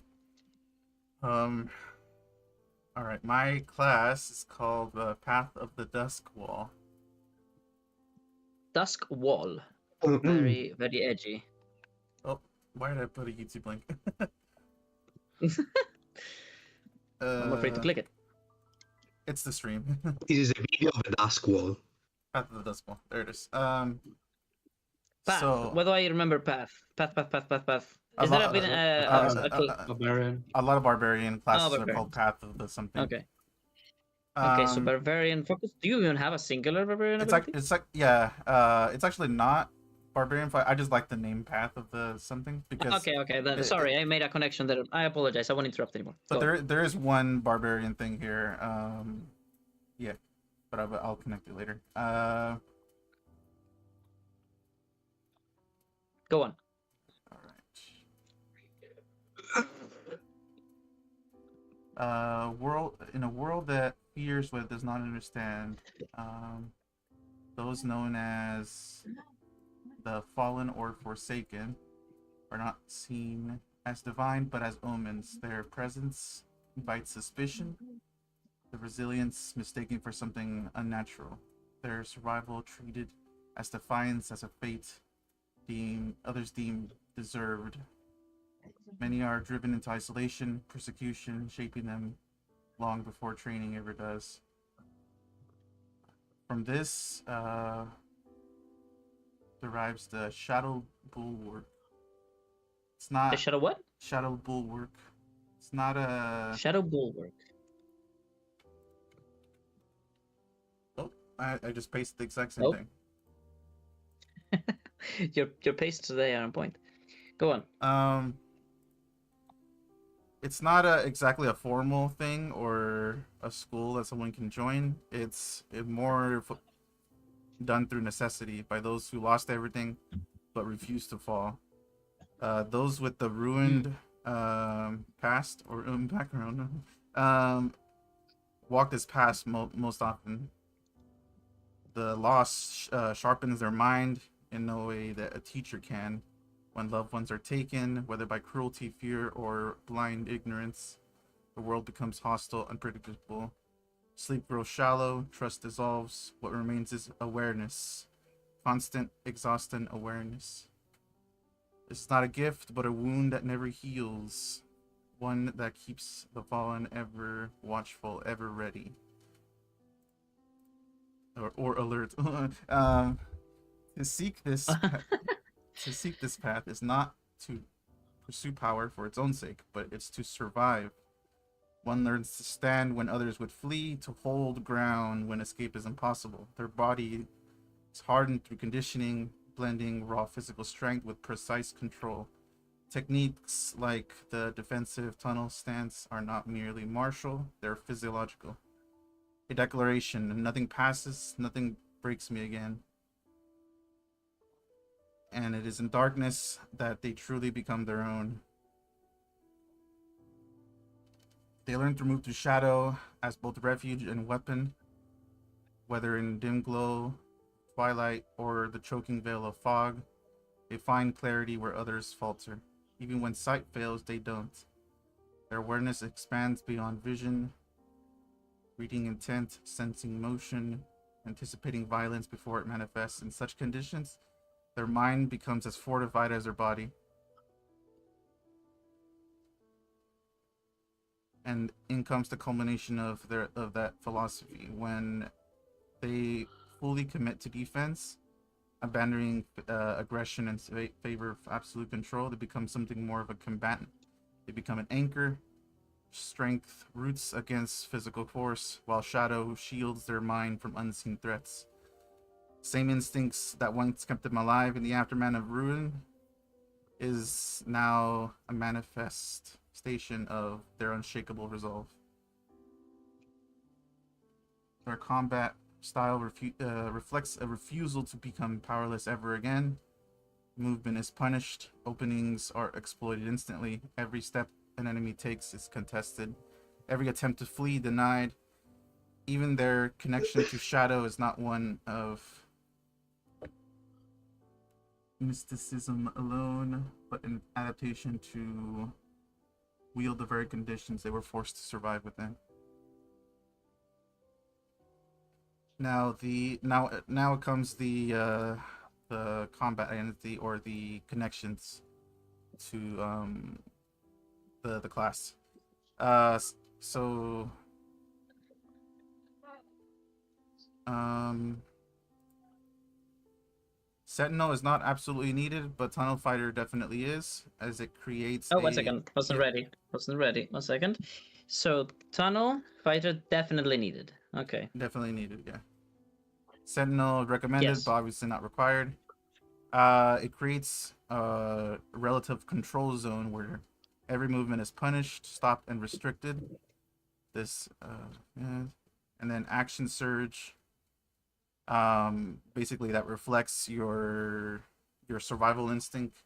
All right. My class is called Path of the Dusk Wall. Dusk Wall. Mm-mm. Very, very edgy. Oh, why did I put a YouTube link? I'm afraid to click it. It's the stream. It is a video of a dusk wall. Path of the Dusk Wall. There it is. Path. So What do I remember? Path. A Is lot- that a bit? Barbarian. a lot of barbarian classes are barbarian. called Path of the something. Okay. Okay, so Um, barbarian focus. Do you even have a singular barbarian ability? it's actually not barbarian fight. I just like the name Path of the something because Okay. Then, sorry, I made a connection there. I apologize. I won't interrupt anymore. but Go. there is one barbarian thing here. Yeah, but I'll connect it later. Go on. All right. World in a world that fears what it does not understand. Those known as the fallen or forsaken are not seen as divine, but as omens. Their presence invites suspicion, the resilience mistaken for something unnatural. Their survival treated as defiance, as a fate others deem deserved. Many are driven into isolation, persecution, shaping them long before training ever does. From this derives the Shadow Bulwark. It's not The shadow what? Shadow Bulwark. It's not a. Shadow bulwark. Oh, I just pasted the exact same Nope. thing. Your pace today are on point. Go on. It's not exactly a formal thing or a school that someone can join. It's more done through necessity by those who lost everything but refused to fall. Those with the ruined past or background walk this path most often. The loss sharpens their mind in no way that a teacher can. When loved ones are taken, whether by cruelty, fear, or blind ignorance, the world becomes hostile, unpredictable. Sleep grows shallow, trust dissolves. What remains is awareness. Constant, exhausting awareness. It's not a gift, but a wound that never heals. One that keeps the fallen ever watchful, ever ready. Or alert. To seek this to seek this path is not to pursue power for its own sake, but it's to survive. One learns to stand when others would flee, to hold ground when escape is impossible. Their body is hardened through conditioning, blending raw physical strength with precise control. Techniques like the defensive tunnel stance are not merely martial, they're physiological. A declaration: nothing passes, nothing breaks me again. And it is in darkness that they truly become their own. They learn to move through shadow as both refuge and weapon, whether in dim glow, twilight, or the choking veil of fog. They find clarity where others falter. Even when sight fails, they don't. Their awareness expands beyond vision, reading intent, sensing motion, anticipating violence before it manifests. In such conditions, their mind becomes as fortified as their body. And in comes the culmination of that philosophy when they fully commit to defense, abandoning aggression in favor of absolute control. They become something more of a combatant. They become an anchor. Strength roots against physical force, while shadow shields their mind from unseen threats. Same instincts that once kept them alive in the aftermath of ruin is now a manifestation of their unshakable resolve. Their combat style reflects a refusal to become powerless ever again. Movement is punished, openings are exploited instantly, every step an enemy takes is contested, every attempt to flee denied. Even their connection to shadow is not one of mysticism alone, but an adaptation to wield the very conditions they were forced to survive within. Now now comes the combat identity or the connections to the class. So Sentinel is not absolutely needed, but Tunnel Fighter definitely is, as it creates Oh, 1 second. Wasn't ready. Wasn't ready. 1 second. So tunnel fighter definitely needed. Okay. Definitely needed, yeah. Sentinel recommended, Yes. but obviously not required. It creates a relative control zone where every movement is punished, stopped, and restricted. This, yeah. And then Action Surge. Basically, that reflects your survival instinct,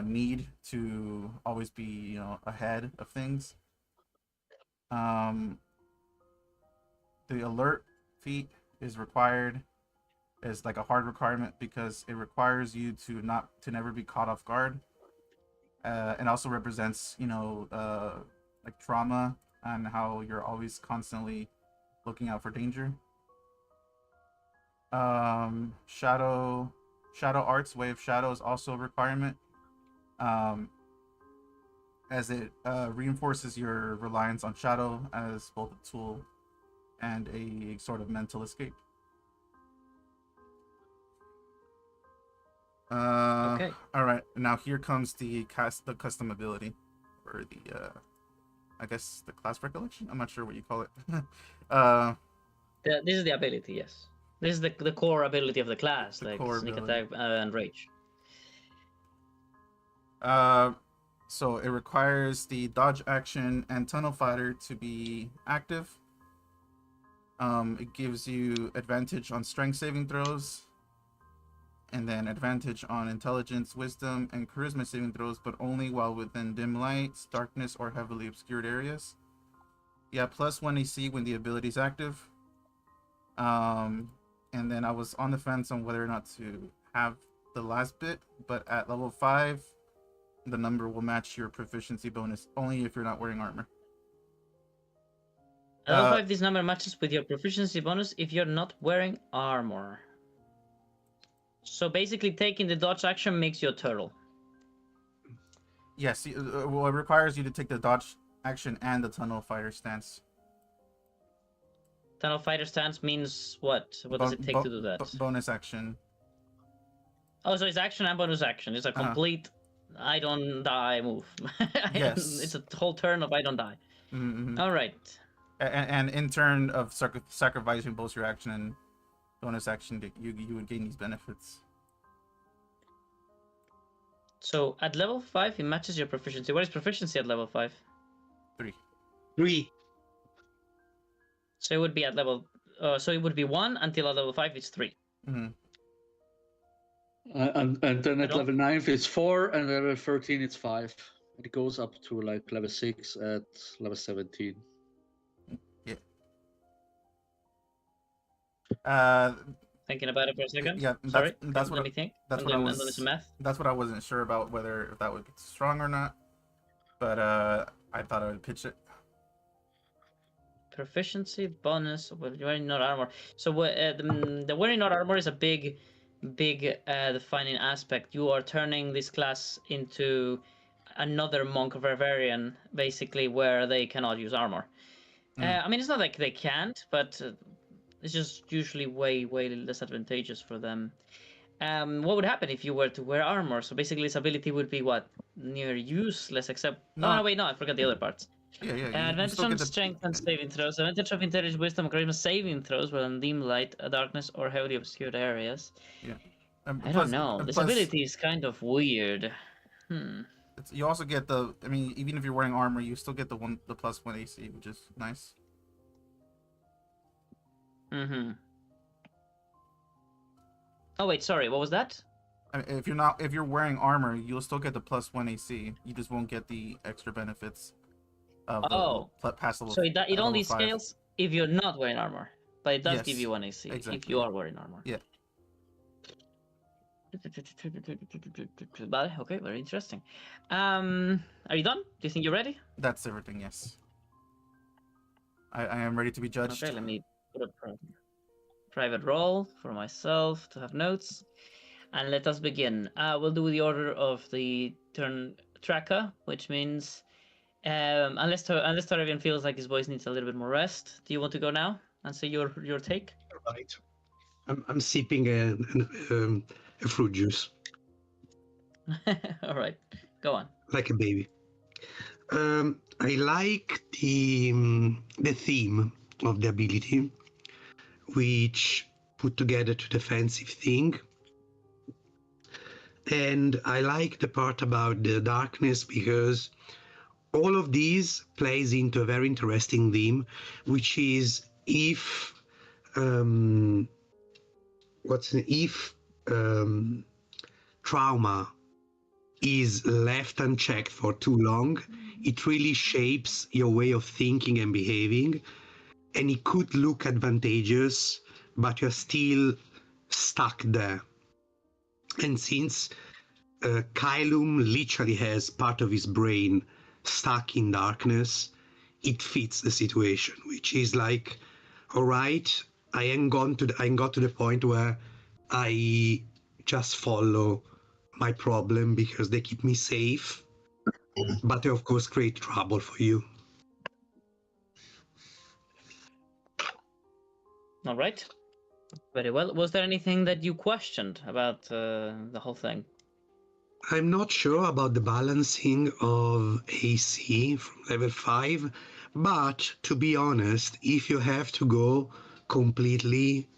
need to always be ahead of things. The alert feat is required, is like a hard requirement because it requires you to never be caught off guard, and also represents like trauma and how you're always constantly looking out for danger. Shadow Arts Way of Shadow is also a requirement, as it reinforces your reliance on shadow as both a tool and a sort of mental escape. Okay. All right. Now here comes the custom ability, or the I guess the class recollection. I'm not sure what you call it. This is the ability. Yes. This is the core ability of the class, The like core sneak ability. attack and rage. So it requires the dodge action and tunnel fighter to be active. It gives you advantage on strength saving throws, and then advantage on intelligence, wisdom, and charisma saving throws, but only while within dim light, darkness, or heavily obscured areas. Yeah, plus 1 AC when the ability is active. And then I was on the fence on whether or not to have the last bit, but at level 5, the number will match your proficiency bonus only if you're not wearing armor. At level 5, this number matches with your proficiency bonus if you're not wearing armor. So basically, taking the dodge action makes you a turtle. Yes, well, it requires you to take the dodge action and the tunnel fighter stance. Tunnel fighter stance means what? What does it take to do that? Bonus action. Oh, so it's action and bonus action. It's a complete I don't die move. Yes. It's a whole turn of I don't die. Mm-hmm. All right. And in turn of sacrificing both your action and bonus action, you would gain these benefits. So at level 5, it matches your proficiency. What is proficiency at level 5? 3. So it would be at level. So it would be 1 until at level 5 it's 3. Mm-hmm. And then at level 9 it's 4, and level 13 it's 5. It goes up to like level 6 at level 17. Yeah. Thinking about it for a second. Yeah, Sorry. That's what. Let me think. That's what I was. Do some math. That's what I wasn't sure about whether if that would be strong or not, but I thought I would pitch it. Proficiency bonus with wearing not armor. So the wearing not armor is a big defining aspect. You are turning this class into another monk barbarian, basically, where they cannot use armor. I mean, it's not like they can't, but it's just usually way less advantageous for them. What would happen if you were to wear armor? So basically, this ability would be what? Near useless, except... No, wait, no, I forgot the other parts. Yeah. Advantage on strength and saving throws. Advantage of intelligence, wisdom, and charisma saving throws when in dim light, darkness, or heavily obscured areas. Yeah. I don't know. This ability is kind of weird. You also get the... I mean, even if you're wearing armor, you still get the plus 1 AC, which is nice. Mm-hmm. Oh wait, sorry. What was that? I mean, if you're wearing armor, you'll still get the plus 1 AC. You just won't get the extra benefits of the past level. So it only scales if you're not wearing armor, but it does give you 1 AC if you are wearing armor. Yeah. Okay, very interesting. Are you done? Do you think you're ready? That's everything. Yes. I am ready to be judged. Okay, let me put a private roll for myself to have notes, and let us begin. We'll do the order of the turn tracker, which means unless Toravian feels like his voice needs a little bit more rest. Do you want to go now and say your take? Right. I'm sipping a fruit juice. All right, go on. Like a baby. I like the theme of the ability, which put together to defensive thing. And I like the part about the darkness because all of these plays into a very interesting theme, which is if trauma is left unchecked for too long, it really shapes your way of thinking and behaving, and it could look advantageous, but you're still stuck there. And since Kylum literally has part of his brain stuck in darkness, it fits the situation, which is like, all right, I ain't got to the point where I just follow my problem because they keep me safe, but they of course create trouble for you. All right, very well. Was there anything that you questioned about the whole thing? I'm not sure about the balancing of AC from level 5, but to be honest, if you have to go completely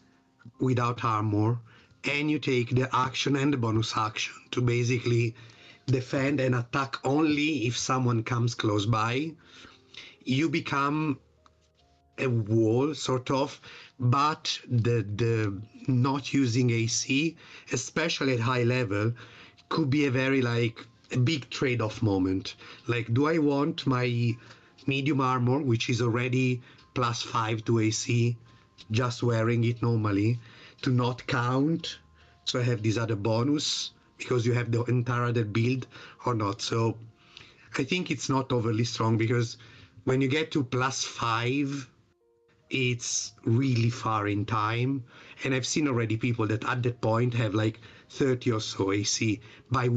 without armor, and you take the action and the bonus action to basically defend and attack only if someone comes close by. You become a wall sort of, but the not using AC, especially at high level, could be a very like a big trade-off moment. Like, do I want my medium armor, which is already +5 to AC, just wearing it normally, to not count, so I have this other bonus because you have the entire other build, or not? So I think it's not overly strong, because when you get to +5, it's really far in time. And I've seen already people that at that point have like 30 or so AC by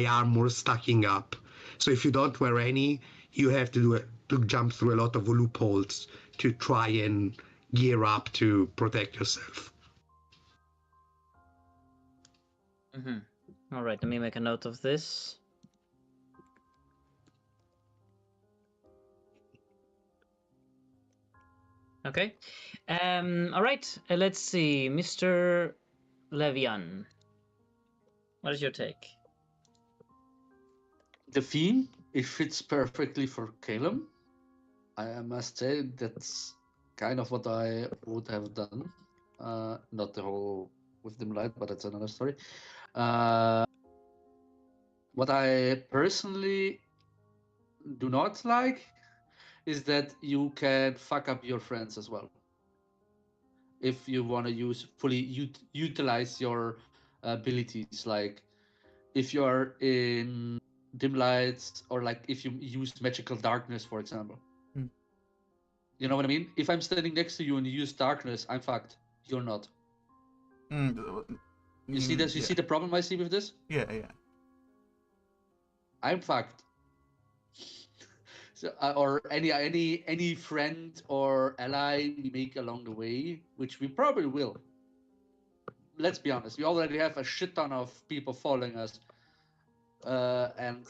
armor stacking up. So if you don't wear any, you have to jump through a lot of loopholes to try and gear up to protect yourself. All right, let me make a note of this. Okay. All right. Let's see, Mr. Levian. What is your take? The theme, it fits perfectly for Calum. I must say that's kind of what I would have done. Not the whole with dim light, but that's another story. What I personally do not like is that you can fuck up your friends as well. If you want to utilize your abilities, like if you are in dim lights, or like if you use magical darkness, for example. You know what I mean? If I'm standing next to you and you use darkness, I'm fucked. You're not. You see this? You see the problem I see with this? Yeah. I'm fucked. So, or any friend or ally we make along the way, which we probably will. Let's be honest. We already have a shit ton of people following us, and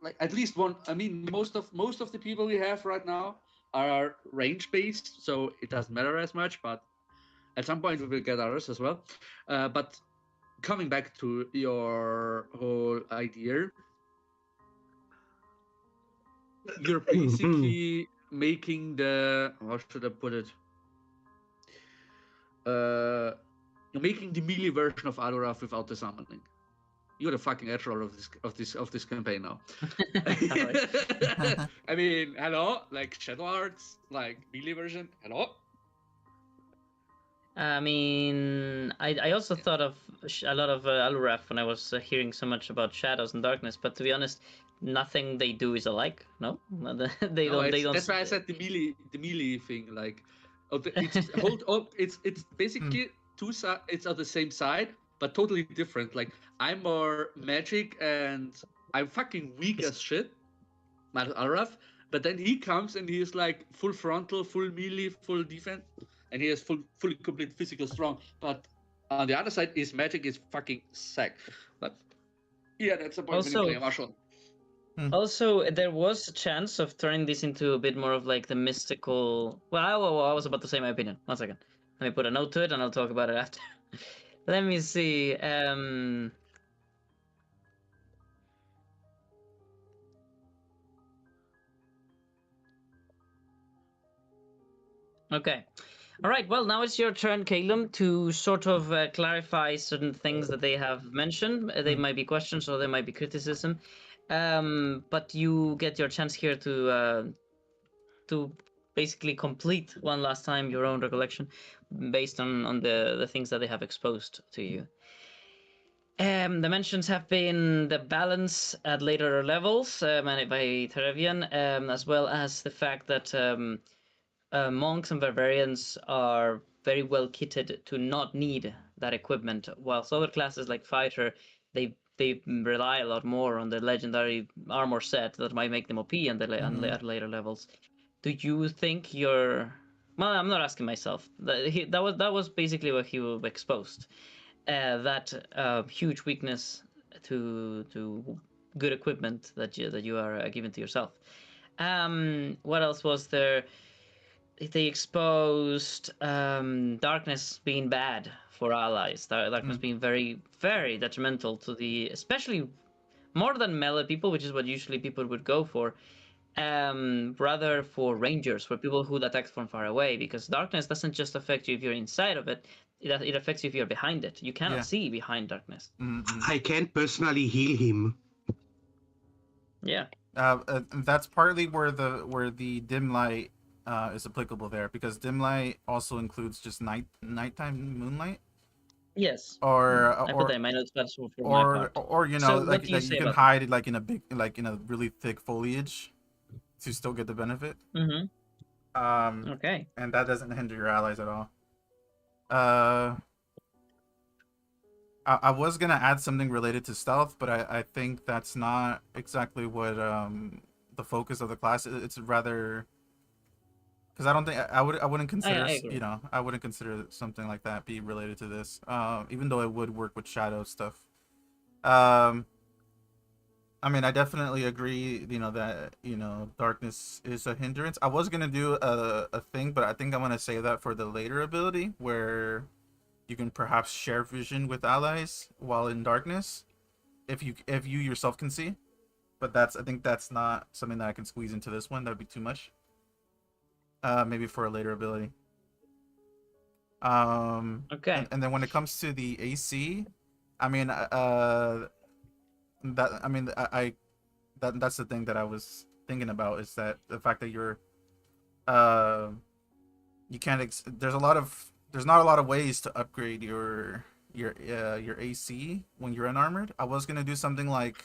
like at least one. I mean, most of the people we have right now are range based, so it doesn't matter as much. But at some point we will get others as well. But coming back to your whole idea, you're basically making the, how should I put it? You're making the melee version of Aloraf without the summoning. You're the fucking edgelord of this campaign now. I mean, hello, like Shadow Arts, like melee version. Hello. I mean, I also thought of a lot of Aluraf when I was hearing so much about shadows and darkness. But to be honest, nothing they do is alike. No, they don't. That's why I said the melee thing. Like, it's basically two sides. It's on the same side, but totally different. Like, I'm more magic and I'm fucking weak as shit, Araf. But then he comes and he's like full frontal, full melee, full defense, and he has fully complete physical strong. But on the other side, his magic is fucking sack. But yeah, that's the point when you play a martial. Also, there was a chance of turning this into a bit more of like the mystical. Well, I was about to say my opinion. 1 second. Let me put a note to it, and I'll talk about it after. Let me see. Okay. All right. Well, now it's your turn, Calum, to sort of clarify certain things that they have mentioned. They might be questions or they might be criticism, but you get your chance here to basically complete one last time your own recollection based on the things that they have exposed to you. The mentions have been the balance at later levels managed by Terevian, as well as the fact that monks and barbarians are very well kitted to not need that equipment, whilst other classes like fighter, they rely a lot more on the legendary armor set that might make them OP at later levels. Do you think you're... Well, I'm not asking myself. That was basically what he exposed. That huge weakness to good equipment that you are giving to yourself. What else was there? they exposed darkness being bad for allies. Darkness being very, very detrimental to the, especially more than melee people, which is what usually people would go for. Rather for rangers, for people who attack from far away, because darkness doesn't just affect you if you're inside of it; it affects you if you're behind it. You cannot Yeah. see behind darkness. I can't personally heal him. Yeah. That's partly where the dim light is applicable there, because dim light also includes just nighttime moonlight, Yes. or I put that in my notes, but for my or part. or you So know, what do you like say you can about hide like in a big, like in a really thick foliage to still get the benefit. that? Okay. And that doesn't hinder your allies at all. Uh, I was gonna add something related to stealth, but I think that's not exactly what the focus of the class is. It's rather, because I don't think I wouldn't consider, I agree. you know, I wouldn't consider something like that be related to this. Even though it would work with shadow stuff. Um, I mean, I definitely agree, you know, that, you know, darkness is a hindrance. I was gonna do a thing, but I think I'm gonna save that for the later ability, where you can perhaps share vision with allies while in darkness, if you yourself can see. But I think that's not something that I can squeeze into this one. That'd be too much. Maybe for a later ability. Okay. And then when it comes to the AC, I mean, I that's the thing that I was thinking about, is that the fact that you're uh you can't there's not a lot of ways to upgrade your AC when you're unarmored. I was gonna do something like,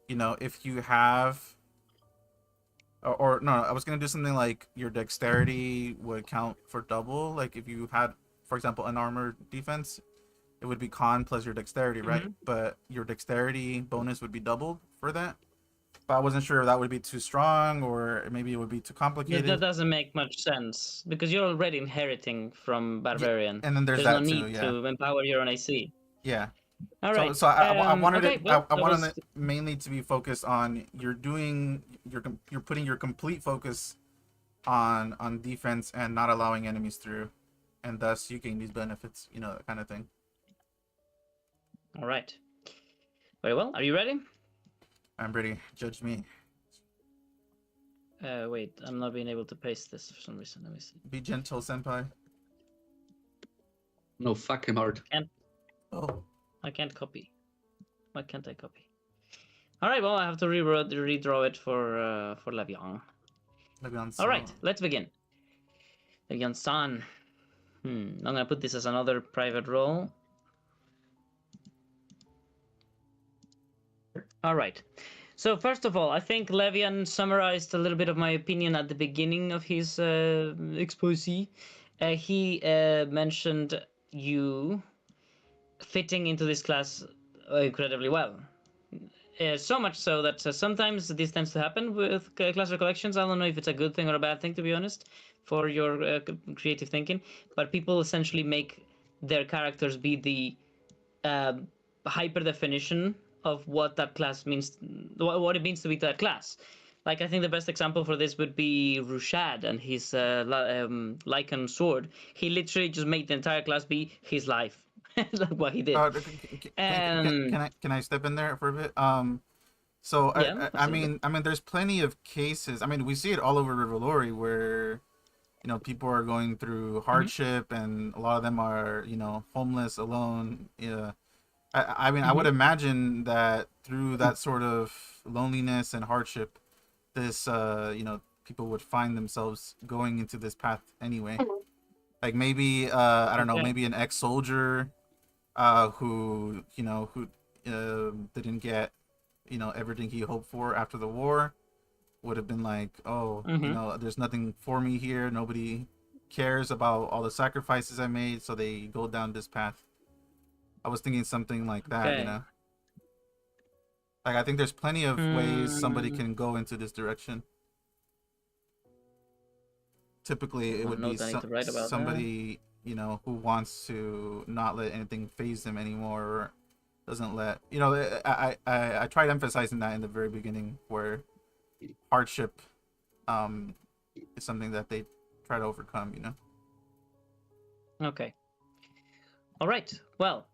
you know, if you have, or no, I was gonna do something like your dexterity would count for double. Like if you had, for example, unarmored defense, it would be con plus your dexterity, right? But your dexterity bonus would be doubled for that. But I wasn't sure if that would be too strong, or maybe it would be too That complicated. doesn't make much sense because you're already inheriting from Yeah, barbarian. and then there's There's no that too. need Yeah, to empower your own AC. yeah. All right. So I wanted Okay. it. Well, I that wanted was it mainly to be focused on you're putting your complete focus on defense and not allowing enemies through, and thus you gain these benefits. You know, that kind of thing. all right. Very well. Are you ready? I'm ready. Judge me. Wait, I'm not being able to paste this for some reason. Let me see. Be gentle, senpai. No, fuck him hard. Oh, I can't copy. Why can't I copy? All right. Well, I have to redraw it for Levian. maybe on. All right. Let's begin. Levian-san. I'm gonna put this as another private role. All right. So first of all, I think Levian summarized a little bit of my opinion at the beginning of his expose. He mentioned you fitting into this class incredibly well. So much so that sometimes this tends to happen with class recollections. I don't know if it's a good thing or a bad thing, to be honest, for your creative thinking. But people essentially make their characters be the hyper definition of what that class means, what it means to be that class. Like, I think the best example for this would be Rushad and his Lycan sword. He literally just made the entire class be his life. That's what he did. Can I step in there for a bit? So Yeah, I absolutely. mean, there's plenty of cases. I mean, we see it all over Rivalry where, you know, people are going through hardship, and a lot of them are, you know, homeless, alone. Yeah. I mean, I would imagine that through that sort of loneliness and hardship, this, you know, people would find themselves going into this path anyway. Like maybe, I don't know, Okay. maybe an ex-soldier, who, you know, who didn't get, you know, everything he hoped for after the war, would have been like, oh, you know, there's nothing for me here. Nobody cares about all the sacrifices I made, so they go down this path. I was thinking something like that, you Okay. know. Like, I think there's plenty of ways somebody can go into this direction. Typically, it would be somebody, you know, who wants to not let anything phase them anymore, or doesn't let, you know, I tried emphasizing that in the very beginning, where hardship is something that they try to overcome. Okay. All right. Well.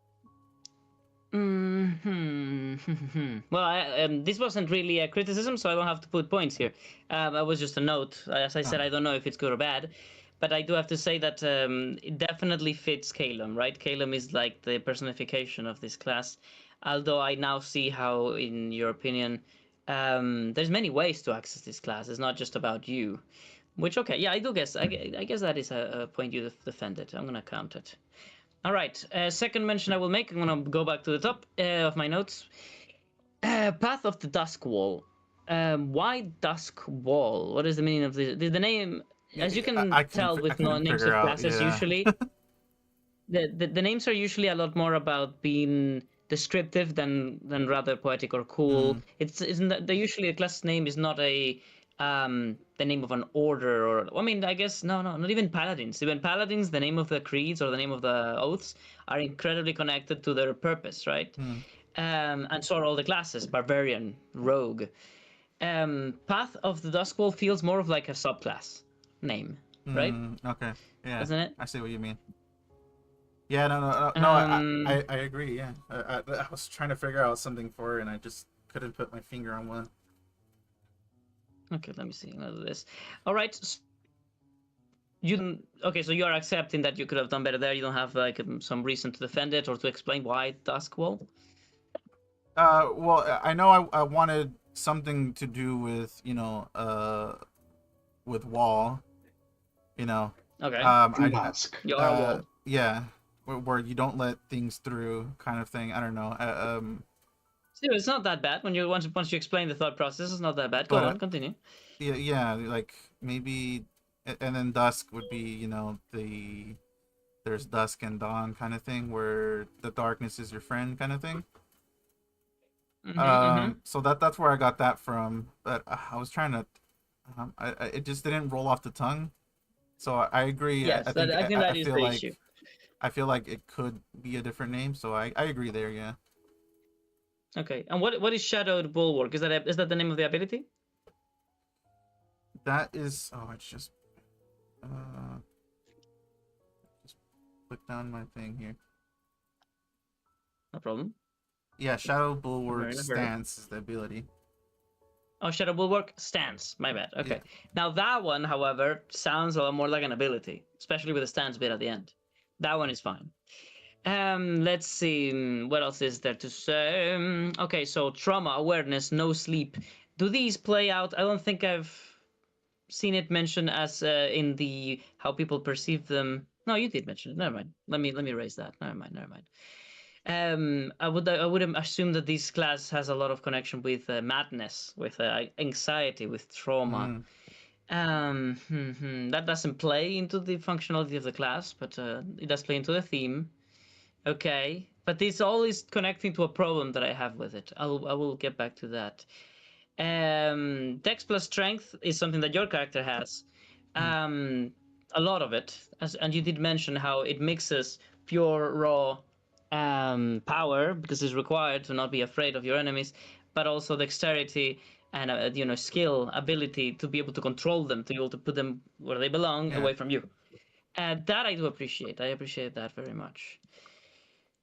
Well, this wasn't really a criticism, so I don't have to put points here. It was just a note. As I said, I don't know if it's good or bad, but I do have to say that it definitely fits Calum, right? Calum is like the personification of this class. Although I now see how, in your opinion, there's many ways to access this class. It's not just about you. Which, okay, yeah, I do guess. I guess that is a point you defended. I'm gonna count it. All right. Second mention I will make. I'm gonna go back to the top of my notes. Path of the Dusk Wall. Why Dusk Wall? What is the meaning of this? The name, as you can tell with couldn't names figure of out, classes, yeah. usually the names are usually a lot more about being descriptive than rather poetic or cool. Isn't that they usually a class name is not a the name of an order, or I mean, I guess no, not even paladins. Even paladins, the name of the creeds or the name of the oaths are incredibly connected to their purpose, right? And so are all the classes: barbarian, rogue. Path of the Duskwall feels more of like a subclass name, right? Okay. Yeah. Doesn't it? I see what you mean. Yeah. No. I agree. Yeah. I was trying to figure out something for it, and I just couldn't put my finger on one. Okay, let me see. I'll do this. All right. Okay, so you are accepting that you could have done better there. You don't have like some reason to defend it or to explain why Duskwall. Well, I know I wanted something to do with with wall. Okay. Dusk. You are a wall. Yeah, where you don't let things through, kind of thing. I don't know. See, it's not that bad when you once you explain the thought process. It's not that bad. Go on, continue. Yeah, like maybe, and then dusk would be there's dusk and dawn kind of thing, where the darkness is your friend kind of thing. So that's where I got that from, but I was trying to, it just didn't roll off the tongue. So I agree. Yes, I think that is the issue. I feel like it could be a different name, so I agree there. Yeah. Okay, and what is Shadowed Bulwark? Is that the name of the ability? That is. Oh, it's just put down my thing here. No problem. Yeah, Shadow Bulwark Stance is the ability. Oh, Shadow Bulwark Stance. My bad. Okay. Yeah. Now that one, however, sounds a lot more like an ability, especially with the stance bit at the end. That one is fine. Let's see. What else is there to say? Okay, so trauma, awareness, no sleep. Do these play out? I don't think I've seen it mentioned as in the how people perceive them. No, you did mention it. Never mind. Let me erase that. Never mind. I would assume that this class has a lot of connection with madness, with anxiety, with trauma. That doesn't play into the functionality of the class, but it does play into the theme. Okay, but this all is connecting to a problem that I have with it. I will get back to that. Dex plus strength is something that your character has. A lot of it, and you did mention how it mixes pure raw power, because it's required to not be afraid of your enemies, but also dexterity and skill, ability to be able to control them, to be able to put them where they belong, away from you. That I do appreciate. I appreciate that very much.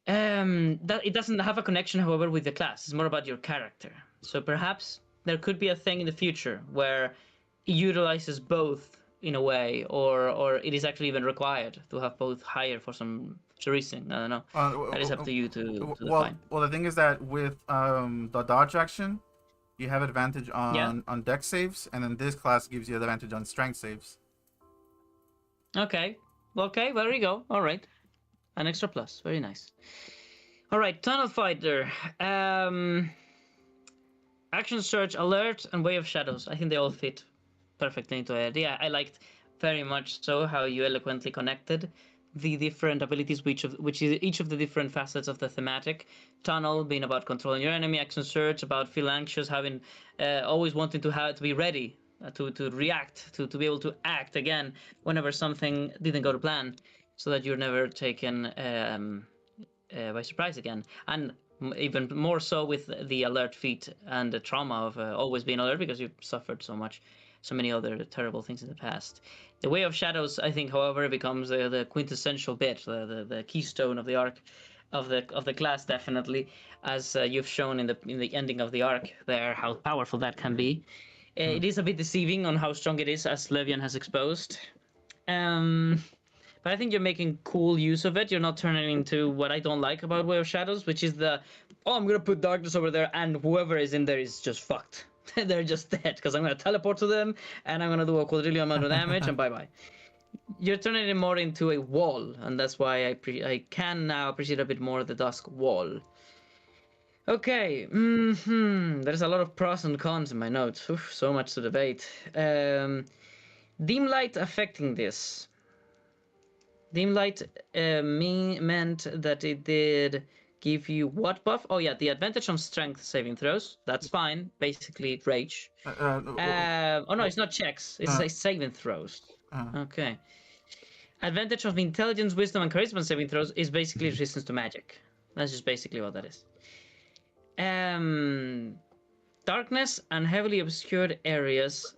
That it doesn't have a connection, however, with the class. It's more about your character. So perhaps there could be a thing in the future where it utilizes both in a way, or it is actually even required to have both higher for some reason. I don't know. That is up to you to define. Well, the thing is that with the dodge action, you have advantage on dex saves, and then this class gives you advantage on strength saves. Okay, there you go. All right. An extra plus. Very nice. All right, Tunnel Fighter. Action Search, Alert, and Way of Shadows. I think they all fit perfectly into it. Yeah, I liked very much so how you eloquently connected the different abilities, which is each of the different facets of the thematic. Tunnel being about controlling your enemy. Action Search about feel anxious, having always wanting to be ready to react, to be able to act again whenever something didn't go to plan, so that you're never taken by surprise again. And even more so with the alert feat and the trauma of always being alert because you've suffered so much. so many other terrible things in the past. The Way of Shadows, I think, however, becomes the quintessential bit, the keystone of the arc, of the class, definitely, as you've shown in the ending of the arc there, how powerful that can be. It is a bit deceiving on how strong it is, as Levian has exposed. But I think you're making cool use of it. You're not turning into what I don't like about Way of Shadows, which is I'm gonna put darkness over there, and whoever is in there is just fucked. They're just dead because I'm gonna teleport to them, and I'm gonna do a quadrillion amount of damage, and bye bye. You're turning it more into a wall, and that's why I can now appreciate a bit more the Dusk Wall. Okay, there's a lot of pros and cons in my notes. Oof, so much to debate. Dim light affecting this. Dim light meant that it did give you what buff? Oh yeah, the advantage on strength saving throws. That's fine. Basically, rage. Oh no, it's not checks. It's saving throws. Okay. Advantage of intelligence, wisdom, and charisma saving throws is basically resistance to magic. That's just basically what that is. Darkness and heavily obscured areas,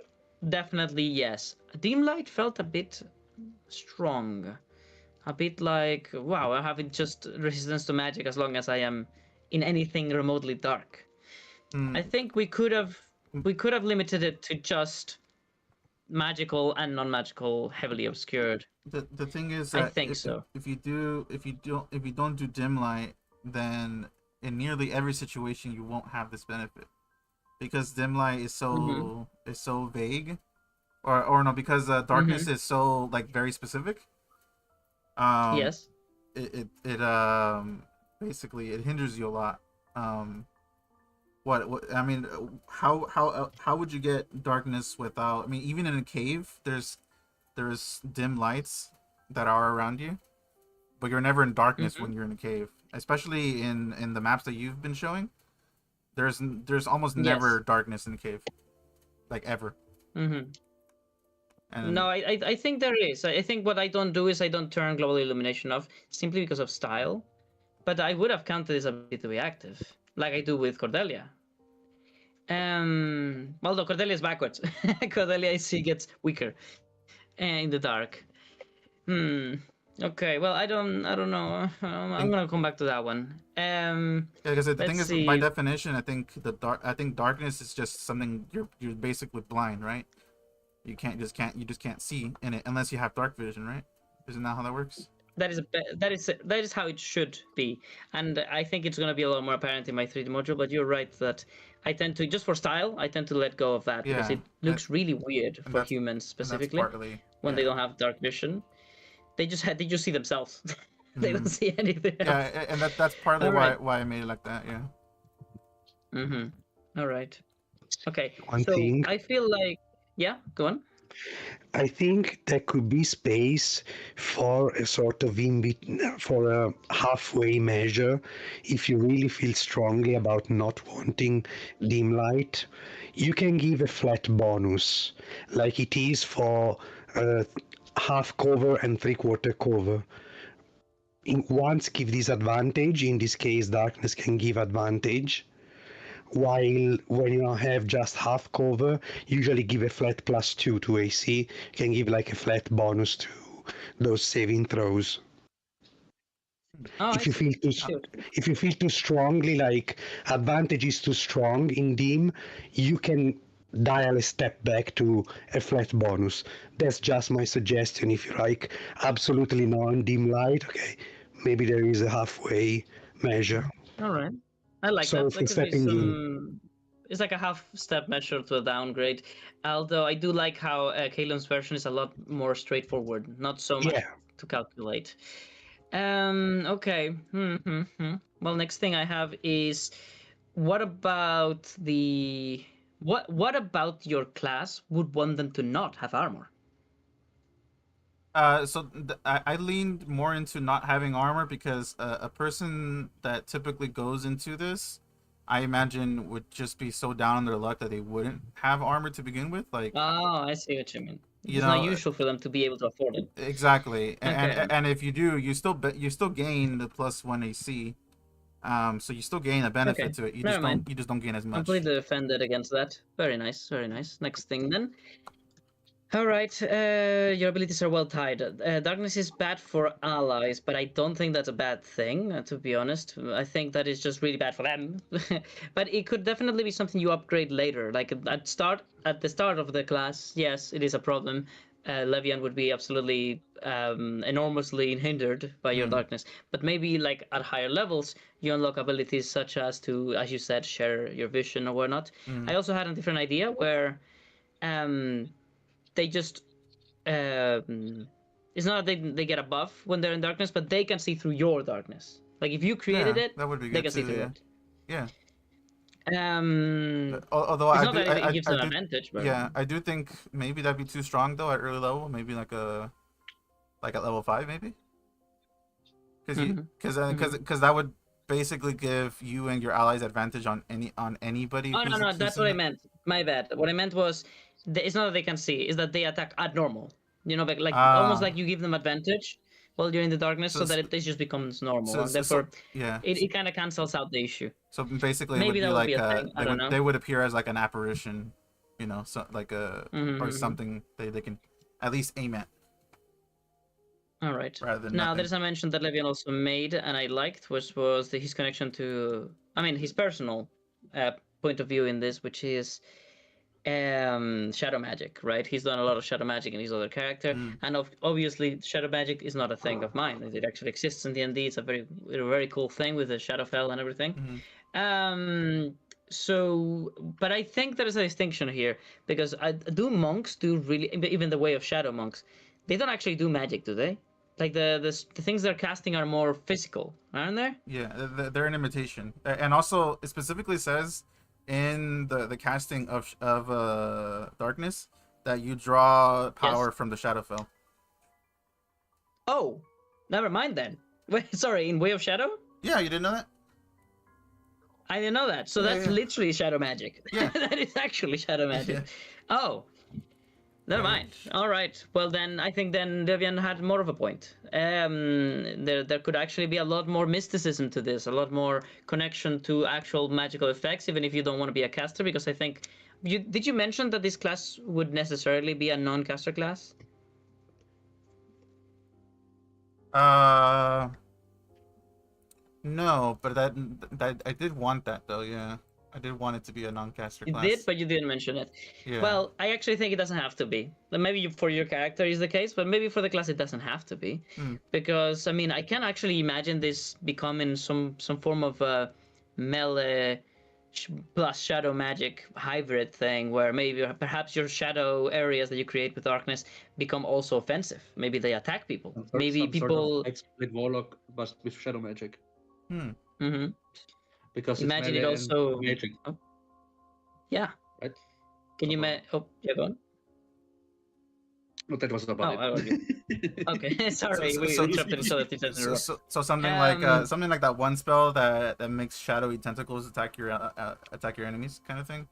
definitely yes. Dim light felt a bit strong. A bit like, wow, I have just resistance to magic as long as I am in anything remotely dark. I think we could have limited it to just magical and non-magical, heavily obscured. The thing is I that think so. if you don't do dim light, then in nearly every situation you won't have this benefit, because dim light is so vague, or no, because darkness is so like very specific. Yes. It basically it hinders you a lot. What I mean, how would you get darkness without? I mean, even in a cave, there's dim lights that are around you, but you're never in darkness when you're in a cave. Especially in the maps that you've been showing, there's almost never darkness in the cave, like ever. And no, I think there is. I think what I don't do is I don't turn global illumination off simply because of style, but I would have counted this ability to be active, like I do with Cordelia. Although Cordelia is backwards. Cordelia I see gets weaker in the dark. Okay, well I don't know. I'm gonna come back to that one. Yeah, because the thing is, by definition, I think darkness is just something you're basically blind, right? You just can't see in it unless you have dark vision, right? Isn't that how that works? That is how it should be, and I think it's gonna be a lot more apparent in my 3D module. But you're right that I tend to, just for style, I tend to let go of that because it looks really weird for humans specifically when they don't have dark vision. They just see themselves. They don't see anything else. Yeah, and that's partly why I made it like that. Yeah. All right. Okay. One thing. I feel like, yeah, go on. I think there could be space for a sort of for a halfway measure. If you really feel strongly about not wanting dim light, you can give a flat bonus, like it is for half cover and 3/4 cover. Once give disadvantage, in this case darkness can give advantage, while when you have just half cover, usually give a flat +2 to AC. You can give like a flat bonus to those saving throws. If you feel too strongly, like advantage is too strong in dim, you can dial a step back to a flat bonus. That's just my suggestion. If you like absolutely non-dim light, okay, maybe there is a halfway measure. All right. I like So that. for stepping It's like a half-step measure to a downgrade. Although I do like how Caelan's version is a lot more straightforward, not so much to calculate. Okay. Well, next thing I have is, what about what about your class would want them to not have armor? I leaned more into not having armor because a person that typically goes into this, I imagine, would just be so down on their luck that they wouldn't have armor to begin with. Like, oh, I see what you mean. It's not usual for them to be able to afford it. Exactly, and if you do, you still gain the +1 AC, So you still gain a benefit Okay, to it. You never just mind. don't gain as much. Completely offended against that. Very nice, very nice. Next thing then. All right, your abilities are well tied. Darkness is bad for allies, but I don't think that's a bad thing, to be honest. I think that is just really bad for them. But it could definitely be something you upgrade later. Like at the start of the class, yes, it is a problem. Levian would be absolutely enormously hindered by your darkness. But maybe like at higher levels, you unlock abilities such as to, as you said, share your vision or whatnot. I also had a different idea where they just it's not that they get a buff when they're in darkness, but they can see through your darkness. Like if you created Yeah, it, that would be they good can see too. through Yeah. it. Yeah. Although It's I not do, that it I gives I an do, advantage, but yeah, I do think maybe that'd be too strong though at early level. Maybe like at level 5 maybe. Because that would basically give you and your allies advantage on anybody oh no, who's that's in what I it. meant. My bad. What I meant was, it's not that they can see; it's that they attack at normal. You know, like almost like you give them advantage while you're in the darkness, so So that it just becomes normal, and so therefore yeah. it kind of cancels out the issue. So basically, it would Maybe be that would be like a thing. I don't know. they would appear as like an apparition, you know, so like a or Mm-hmm. something they can at least aim at All right. rather than Now, nothing. there's a mention that Levian also made, and I liked, which was his connection to, I mean, his personal point of view in this, which is shadow magic, right? He's done a lot of shadow magic in his other character, and obviously, shadow magic is not a thing of mine. It actually exists in D&D. It's a very cool thing with the Shadowfell and everything. So, but I think there is a distinction here because do monks do really, even the way of shadow monks, they don't actually do magic, do they? Like the things they're casting are more physical, aren't they? Yeah, they're an imitation, and also it specifically says in the casting of darkness that you draw power Yes. from the Shadowfell. Oh, never mind then. Wait, sorry, in Way of Shadow? Yeah, you didn't know that? I didn't know that. So that's yeah. literally shadow magic. Yeah. That is actually shadow magic. Yeah. Oh, never mind. All right. Well, then I think then Devian had more of a point. There could actually be a lot more mysticism to this, a lot more connection to actual magical effects, even if you don't want to be a caster. Because I think did you mention that this class would necessarily be a non-caster class? No, but that I did want that though. Yeah, I did want it to be a non-caster You class. did, but you didn't mention it. Yeah. Well, I actually think it doesn't have to be. Maybe for your character is the case, but maybe for the class it doesn't have to be. Because I mean, I can actually imagine this becoming some form of melee plus shadow magic hybrid thing, where maybe perhaps your shadow areas that you create with darkness become also offensive. Maybe they attack people. Maybe some people. sort of like warlock, but with shadow magic. Mm-hmm. Because Imagine it's it melee also. and magic. Oh. Yeah. Right? Can you Oh, yeah, go on. No, that was about it. Okay, sorry, we interrupted each other. So something like that one spell that makes shadowy tentacles attack your enemies, kind of thing.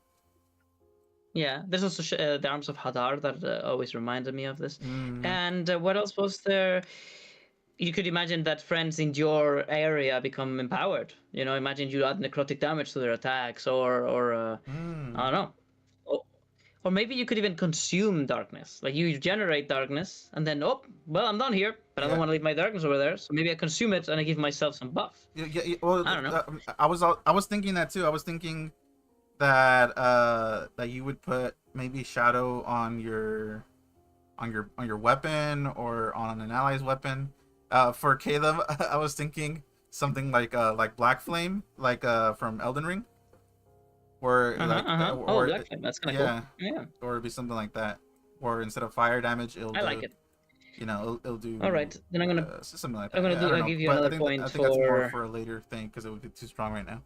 Yeah, there's also the Arms of Hadar that always reminded me of this. And what else was there? You could imagine that friends in your area become empowered. You know, imagine you add necrotic damage to their attacks, or I don't know. Or maybe you could even consume darkness. Like you generate darkness, and then I'm done here, but I don't want to leave my darkness over there. So maybe I consume it and I give myself some buff. Yeah. Well, I don't know. I was thinking that too. I was thinking that that you would put maybe shadow on your weapon or on an ally's weapon. For Caleb, I was thinking something like Black Flame, like from Elden Ring. Or or Black Flame, that's kind of cool. Yeah. Or it'd be something like that. Or instead of fire damage, I like it. You know, it'll do. All right, then I'm gonna something like that. I'm gonna give you another point I think that's more for a later thing because it would be too strong right now.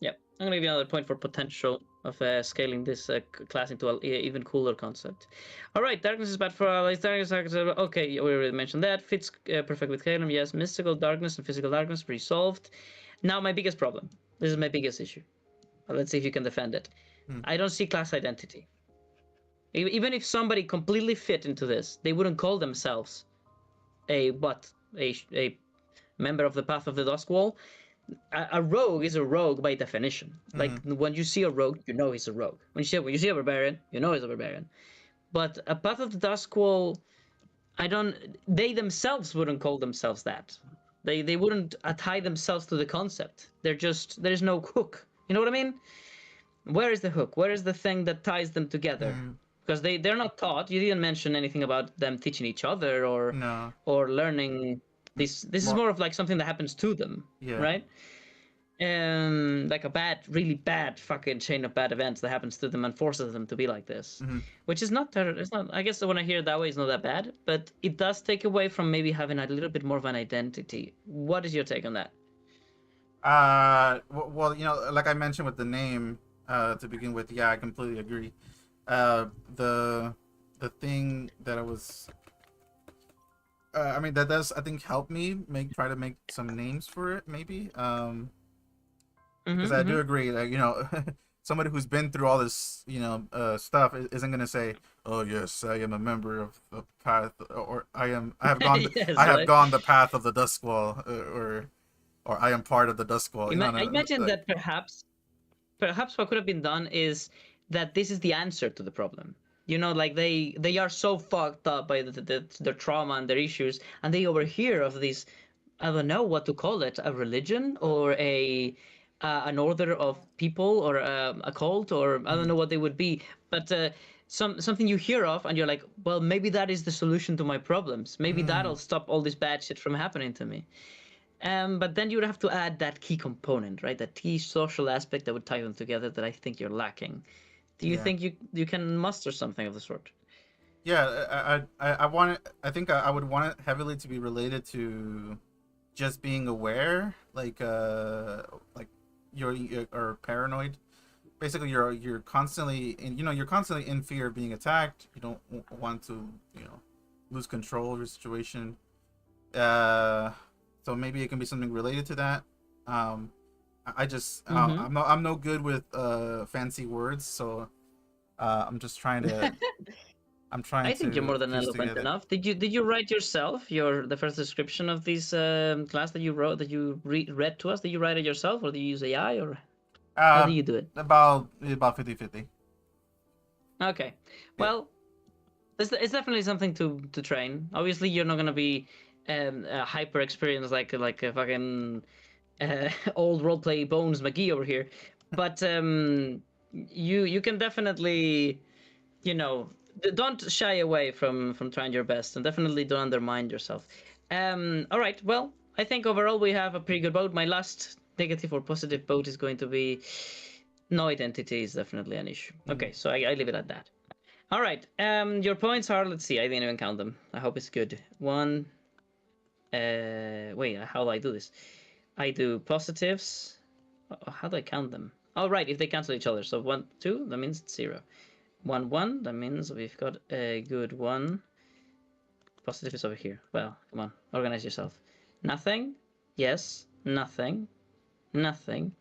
Yep, I'm gonna give you another point for potential of scaling this class into an even cooler concept. All right, darkness is bad for allies. Darkness, okay, we already mentioned that. Fits perfect with Caleb. Yes, mystical darkness and physical darkness resolved. Now, my biggest problem. This is my biggest issue. Let's see if you can defend it. I don't see class identity. Even if somebody completely fit into this, they wouldn't call themselves a member of the Path of the Dusk Wall. a rogue is a rogue by definition. Like when you see a rogue, you know he's a rogue. When you see a barbarian, you know he's a barbarian. But a Path of the Duskwall, they themselves wouldn't call themselves that. They wouldn't tie themselves to the concept. There's no hook. You know what I mean? Where is the hook? Where is the thing that ties them together? Because they're not taught. You didn't mention anything about them teaching each other No. or learning. This is more of like something that happens to them, Yeah. right? Like a really bad fucking chain of bad events that happens to them and forces them to be like this, which is not. It's not. I guess when I hear it that way, it's not that bad, but it does take away from maybe having a little bit more of an identity. What is your take on that? Well, you know, like I mentioned with the name, to begin with, yeah, I completely agree. The thing that I was, I mean, that does, I think, help me try to make some names for it, maybe. Because I do agree that, you know, somebody who's been through all this, you know, stuff isn't gonna say, "Oh yes, I am a member of the path," or I have gone, Yes, I have right? gone the path of the Duskwall, or I am part of the Duskwall. I imagine that perhaps what could have been done is that this is the answer to the problem. You know, like they are so fucked up by their trauma and their issues, and they overhear of this. I don't know what to call it, a religion or an order of people or a cult, or I don't know what they would be, but something you hear of and you're like, well, maybe that is the solution to my problems. Maybe that'll stop all this bad shit from happening to me. But then you would have to add that key component, right? That key social aspect that would tie them together that I think you're lacking. Do you think you can muster something of the sort? Yeah, I want it. I think I would want it heavily to be related to just being aware, like you're or paranoid. Basically, you're constantly in, you know, you're constantly in fear of being attacked. You don't want to, you know, lose control of your situation. So maybe it can be something related to that. I just I'm no good with fancy words, so I'm just trying to I think you're more than piece eloquent together. enough. Did you write yourself the first description of this class that you wrote that you read to us? Did you write it yourself, or did you use AI, or how do you do it? About 50-50. Okay, Yeah. well, it's definitely something to train. Obviously, you're not gonna be hyper experienced like a fucking old roleplay Bones McGee over here, but you can definitely, you know, don't shy away from trying your best, and definitely don't undermine yourself. All right, well, I think overall we have a pretty good vote. My last negative or positive vote is going to be no identity is definitely an issue. Okay, so I leave it at that. All right, your points are, let's see, I didn't even count them. I hope it's good. One, wait, how do I do this? I do positives. How do I count them? Oh, right, if they cancel each other. So 1, 2, that means 0. 1, 1, that means we've got a good one. Positive is over here. Well, come on, organize yourself. Nothing, yes, nothing, nothing,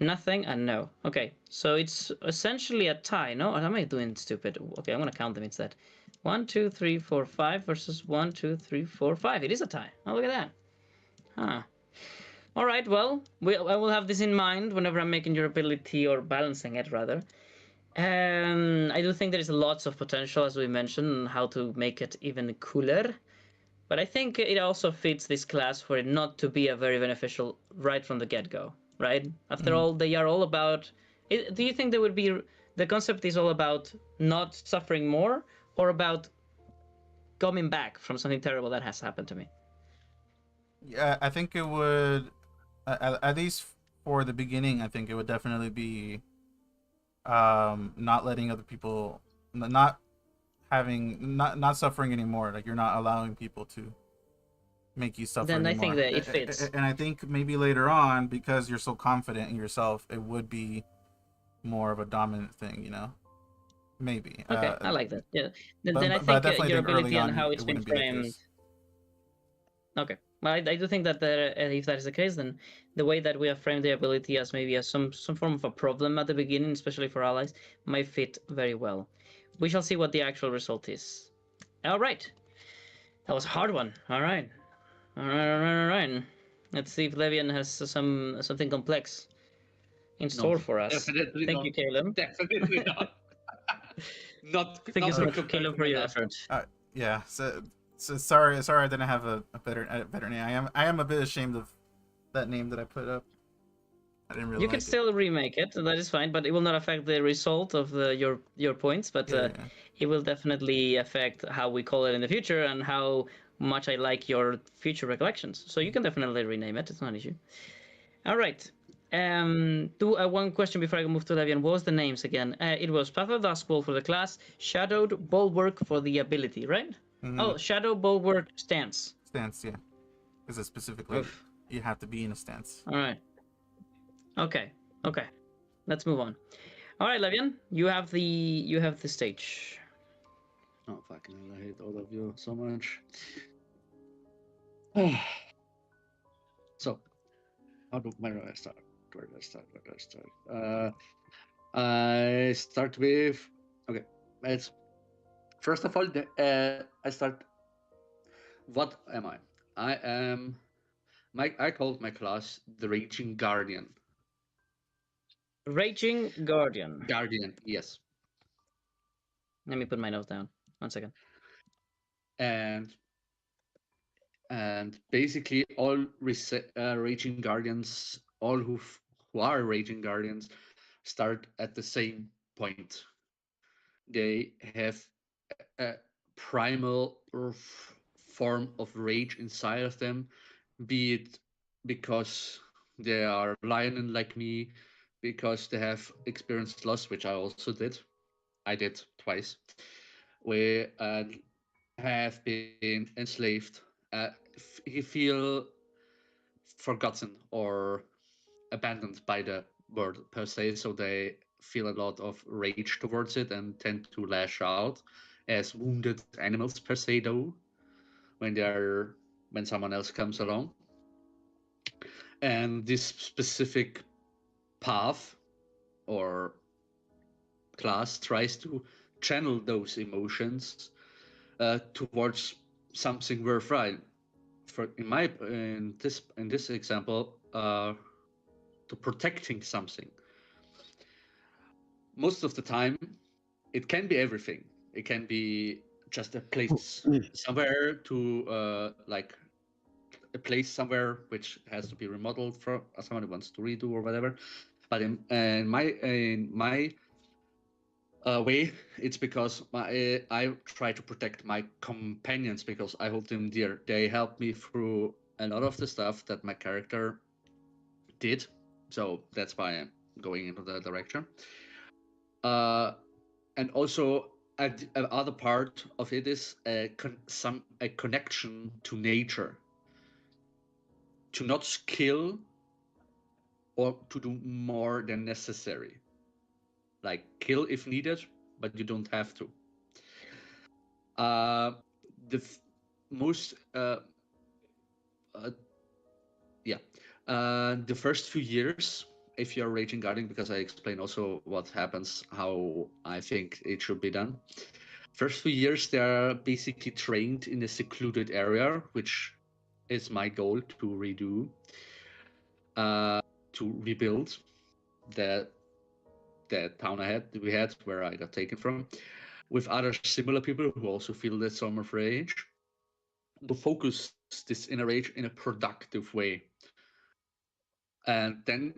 nothing, and no. Okay, so it's essentially a tie. No, am I doing stupid? Okay, I'm gonna count them instead. 1, 2, 3, 4, 5 versus 1, 2, 3, 4, 5. It is a tie. Oh, look at that. Huh. All right, well, I will have this in mind whenever I'm making your ability, or balancing it rather. I do think there is lots of potential, as we mentioned, how to make it even cooler. But I think it also fits this class for it not to be a very beneficial right from the get-go, right? After all, they are all about... Do you think there would be... The concept is all about not suffering more, or about coming back from something terrible that has happened to me? Yeah, I think it would, at least for the beginning, I think it would definitely be not letting other people, not not suffering anymore. Like, you're not allowing people to make you suffer Then I anymore. think that it fits. And I think maybe later on, because you're so confident in yourself, it would be more of a dominant thing, you know? Maybe. Okay, I like that. Yeah. Then But, I but I think definitely your think early ability and on how it it's been wouldn't be the framed. case. Okay, well, I do think that if that is the case, then the way that we have framed the ability as maybe as some form of a problem at the beginning, especially for allies, might fit very well. We shall see what the actual result is. All right, that was a hard one. All right. Let's see if Levian has something complex in No, store for us. definitely Thank not. you, Caleb. Definitely not. Thank you Not so much, recommended Caleb, for your enough. effort. Yeah. So sorry I didn't have a better name. I am a bit ashamed of that name that I put up. I didn't really You like can it. still remake it, and that is fine, but it will not affect the result of your points. But Yeah. it will definitely affect how we call it in the future and how much I like your future recollections. So you can definitely rename it. It's not an issue. All right. One question before I move to Levian. What was the names again? It was Path of Duskwall for the class, Shadowed Bulwark for the ability, right? Oh, Shadow Bulwark stance. Stance, yeah. Because it's specifically Oof. you have to be in a stance. All right. Okay. Let's move on. All right, Levian, you have the stage. Oh fucking hell! I hate all of you so much. So, where do I start? Where do I start? I start with okay. It's first of all, I start. What am I? I am. I called my class the Raging Guardian. Raging Guardian. Guardian, yes. Let me put my notes down. 1 second. And basically all Raging Guardians, all who are Raging Guardians, start at the same point. They have a primal form of rage inside of them, be it because they are lion like me, because they have experienced loss, which I also did. I did twice. We have been enslaved. You feel forgotten or abandoned by the world per se, so they feel a lot of rage towards it and tend to lash out as wounded animals per se, though, when someone else comes along. And this specific path or class tries to channel those emotions towards something worthwhile. In this example, to protecting something. Most of the time, it can be everything. It can be just a place somewhere to like a place somewhere which has to be remodeled for someone who wants to redo or whatever. But in my way, it's because I try to protect my companions because I hold them dear. They help me through a lot of the stuff that my character did, so that's why I'm going into that direction. And also, other part of it is a connection to nature, to not kill or to do more than necessary, like kill if needed, but you don't have to. The most yeah the first few years, if you're raging guarding, because I explain also what happens, how I think it should be done. First few years, they are basically trained in a secluded area, which is my goal to redo, to rebuild the town we had where I got taken from, with other similar people who also feel that sort of rage, to focus this inner rage in a productive way. And then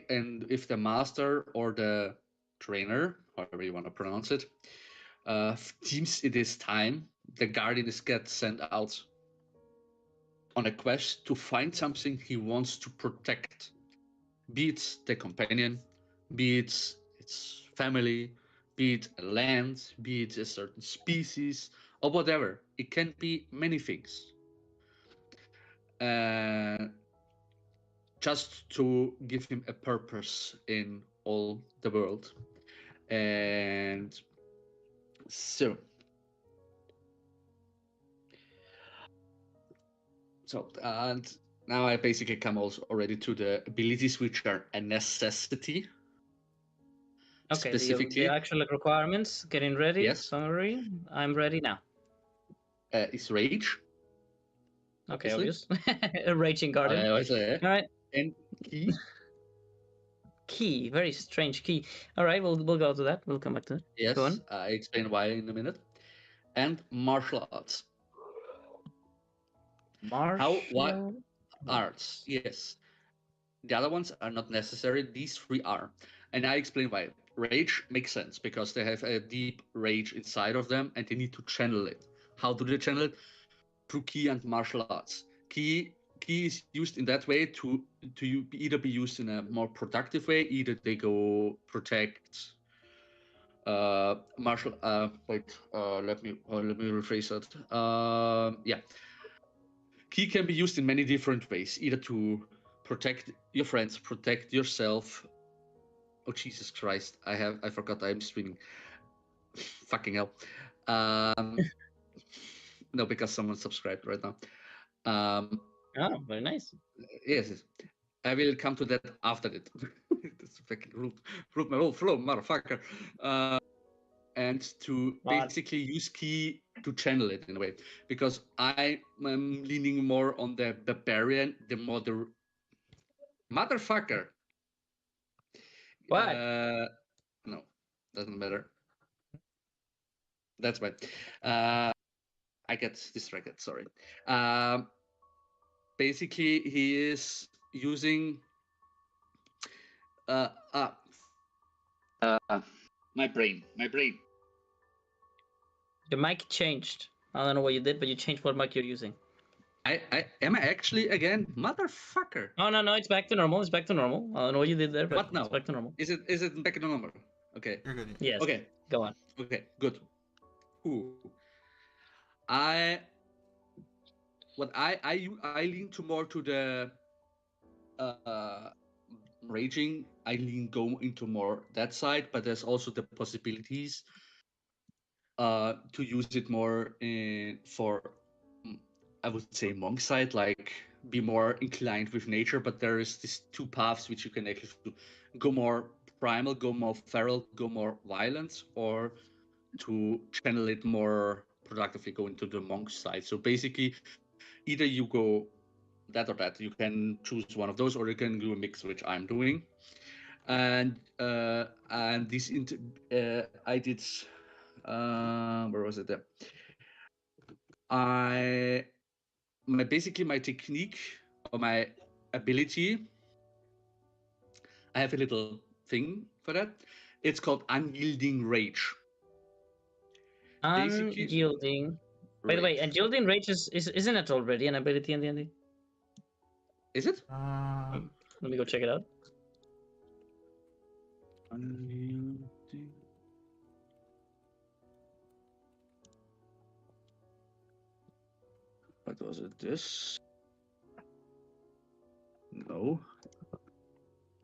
and if the master or the trainer, however you want to pronounce it, deems it is time, the guardian gets sent out on a quest to find something he wants to protect, be it the companion, be it its family, be it a land, be it a certain species, or whatever. It can be many things. Just to give him a purpose in all the world. And so and now I basically come also already to the abilities which are a necessity. Okay, Specifically, the actual requirements. Getting ready. yes, Summary. I'm ready now. is rage. Okay, obviously. obvious. A raging guardian. I always say, All right. and key. Key, very strange key. All right, we'll go to that. We'll come back to it. Yes, Go on. I explain why in a minute. And martial arts. What Martial. arts? Yes. The other ones are not necessary. These three are. And I explain why. Rage makes sense because they have a deep rage inside of them and they need to channel it. How do they channel it? Through ki and martial arts. Ki is used in that way to either be used in a more productive way, either they go protect martial let me rephrase that. Yeah, key can be used in many different ways, either to protect your friends, protect yourself. Oh Jesus Christ, I forgot I'm streaming. Fucking hell. No, because someone subscribed right now. Oh, very nice. Yes, I will come to that after that. That's fucking rude my whole flow, motherfucker. And to What? basically use key to channel it in a way, because I am leaning more on the barbarian, the motherfucker. What? No, doesn't matter. That's why. I get distracted. Sorry. Basically, he is using uh, uh, my brain. Your mic changed. I don't know what you did, but you changed what mic you're using. I am I actually again, motherfucker. Oh no, it's back to normal. It's back to normal. I don't know what you did there, but What now? it's back to normal. Is it back to normal? Okay. You're good. Yes. Okay. Go on. Okay. Good. Ooh. I lean to more to the uh raging. I lean go into more that side, but there's also the possibilities to use it more for I would say monk side, like be more inclined with nature. But there is these two paths which you can actually go more primal, go more feral, go more violent, or to channel it more productively, go into the monk side. So basically, either you go that or that. You can choose one of those, or you can do a mix, which I'm doing. And this I did. Where was it? There. I basically my technique or my ability. I have a little thing for that. It's called unyielding rage. Basically, Unyielding. By the way, unyielding rage isn't it already an ability in the ending? Is it? Let me go check it out. Unyielding. What was it? This? No.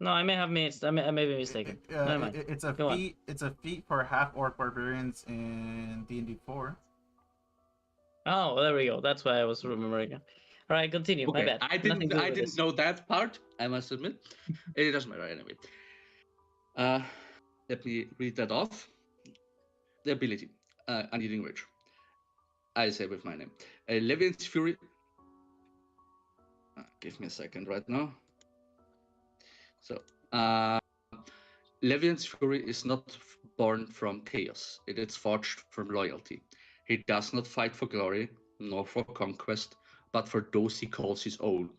No, I may have missed. I may be mistaken. Never mind. It's a Go feat. It's a feat for half orc barbarians in D&D 4. Oh, well, there we go. That's why I was remembering. All right, continue. Okay, My bad. I didn't know that part. I must admit, it doesn't matter anyway. Let me read that off. The ability, unyielding rage. I say with my name, Levian's Fury. Give me a second right now. So, Levian's Fury is not born from chaos. It is forged from loyalty. He does not fight for glory, nor for conquest, but for those he calls his own.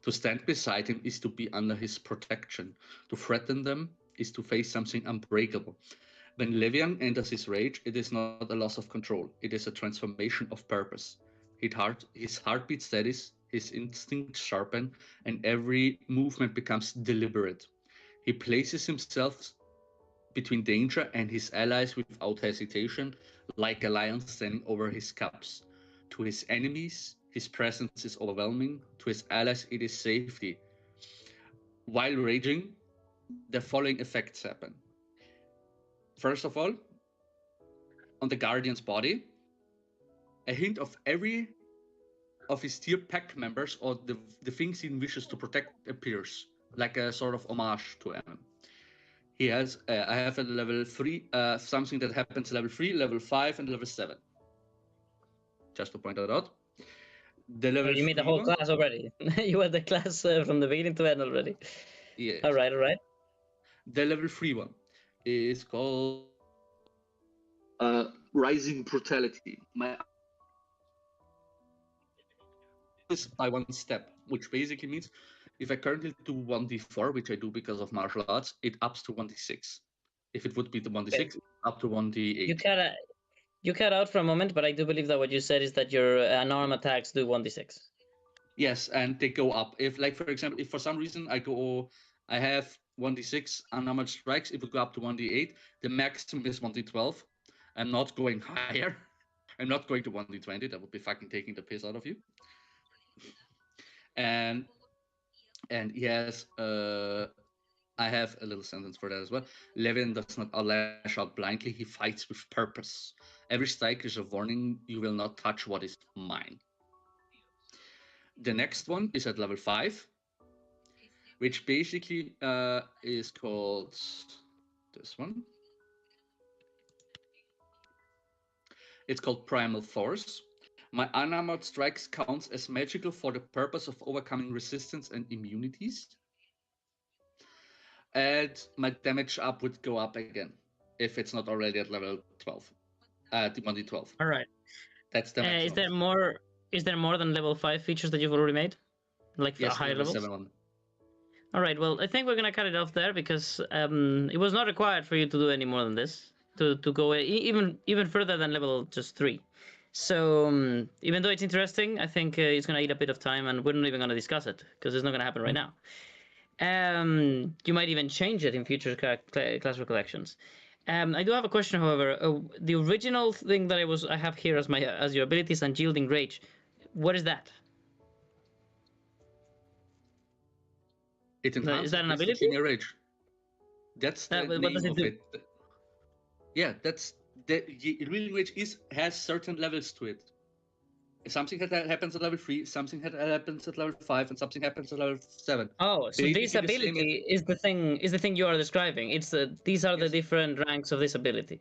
To stand beside him is to be under his protection. To threaten them is to face something unbreakable. When Levian enters his rage, it is not a loss of control. It is a transformation of purpose. His heartbeat steadies, his instincts sharpen, and every movement becomes deliberate. He places himself between danger and his allies without hesitation, like a lion standing over his cubs. To his enemies, his presence is overwhelming. To his allies, it is safety. While raging, the following effects happen. First of all, on the Guardian's body, a hint of every of his tier pack members or the things he wishes to protect appears, like a sort of homage to him. He has, I have a level 3, something that happens level 3, level 5, and level 7. Just to point that out. The level You made the 3 whole one, class already. You had the class from the beginning to end already. yes. All right, all right. The level 3 one is called Rising Brutality. My is by one step, which basically means if I currently do 1d4, which I do because of martial arts, it ups to 1d6. If it would be the 1d6, up to You 1d8. cut out, you cut out for a moment, but I do believe that what you said is that your unarmed attacks do 1d6. Yes, and they go up. If, like, for example, if for some reason I have 1d6 unarmored strikes, it would go up to 1d8. The maximum is 1d12. I'm not going higher. I'm not going to 1d20. That would be fucking taking the piss out of you. And yes, I have a little sentence for that as well. Levin does not lash out blindly. He fights with purpose. Every strike is a warning. You will not touch what is mine. The next one is at level 5, which basically is called this one. It's called Primal Force. My unarmored strikes counts as magical for the purpose of overcoming resistance and immunities. And my damage up would go up again if it's not already at level 12. The 1d12. All right. That's the maximum. Is there more than level 5 features that you've already made? Like Yes, higher level levels? 7 one. All right. Well, I think we're gonna cut it off there because it was not required for you to do any more than this to go even further than level just 3. So even though it's interesting, I think it's gonna eat a bit of time, and we're not even gonna discuss it because it's not gonna happen right now. You might even change it in future class recollections. I do have a question, however. The original thing that I have here as your abilities and yielding rage. What is that? It enhances Is that an basically ability? my rage. That's the What name does it of do? it. Yeah, that's the real rage has certain levels to it. Something that happens at level 3, something that happens at level 5, and something happens at level 7. Oh, so Basically this the same ability is the thing you are describing. These are the Yes. different ranks of this ability.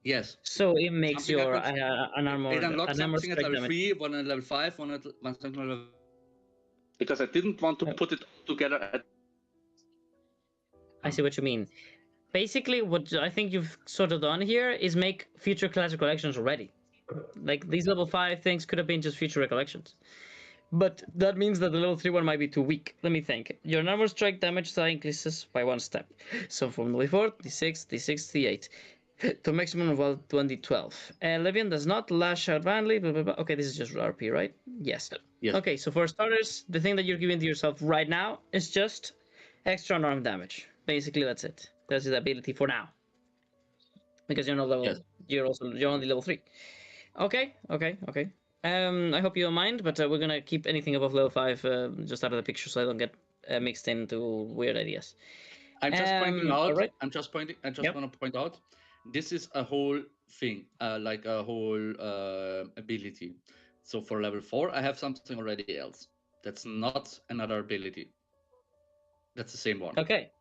Yes. So it makes Something your happens. It unlocks an armor something at strike level damage. 3, one at level 5, one at level. Because I didn't want to put it together at. I see what you mean. Basically, what I think you've sort of done here is make future class recollections already. Like these level 5 things could have been just future recollections. But that means that the level 3 one might be too weak. Let me think. Your normal strike damage increases by 1 step. So from d4, d6, d6, d8. To a maximum of 1d12. Levian does not lash out violently. Blah, blah, blah. Okay, this is just RP, right? Yes. Yes. Okay, so for starters, the thing that you're giving to yourself right now is just extra unarmed damage. Basically, that's it. That's his ability for now. Because you're not level. Yes. You're only level 3. Okay. I hope you don't mind, but we're gonna keep anything above level 5 just out of the picture, so I don't get mixed into weird ideas. I'm just pointing out. All right. I'm just pointing. I just Yep. want to point out. This is a whole thing, like a whole ability. So for level 4, I have something already else. That's not another ability. That's the same one. Okay.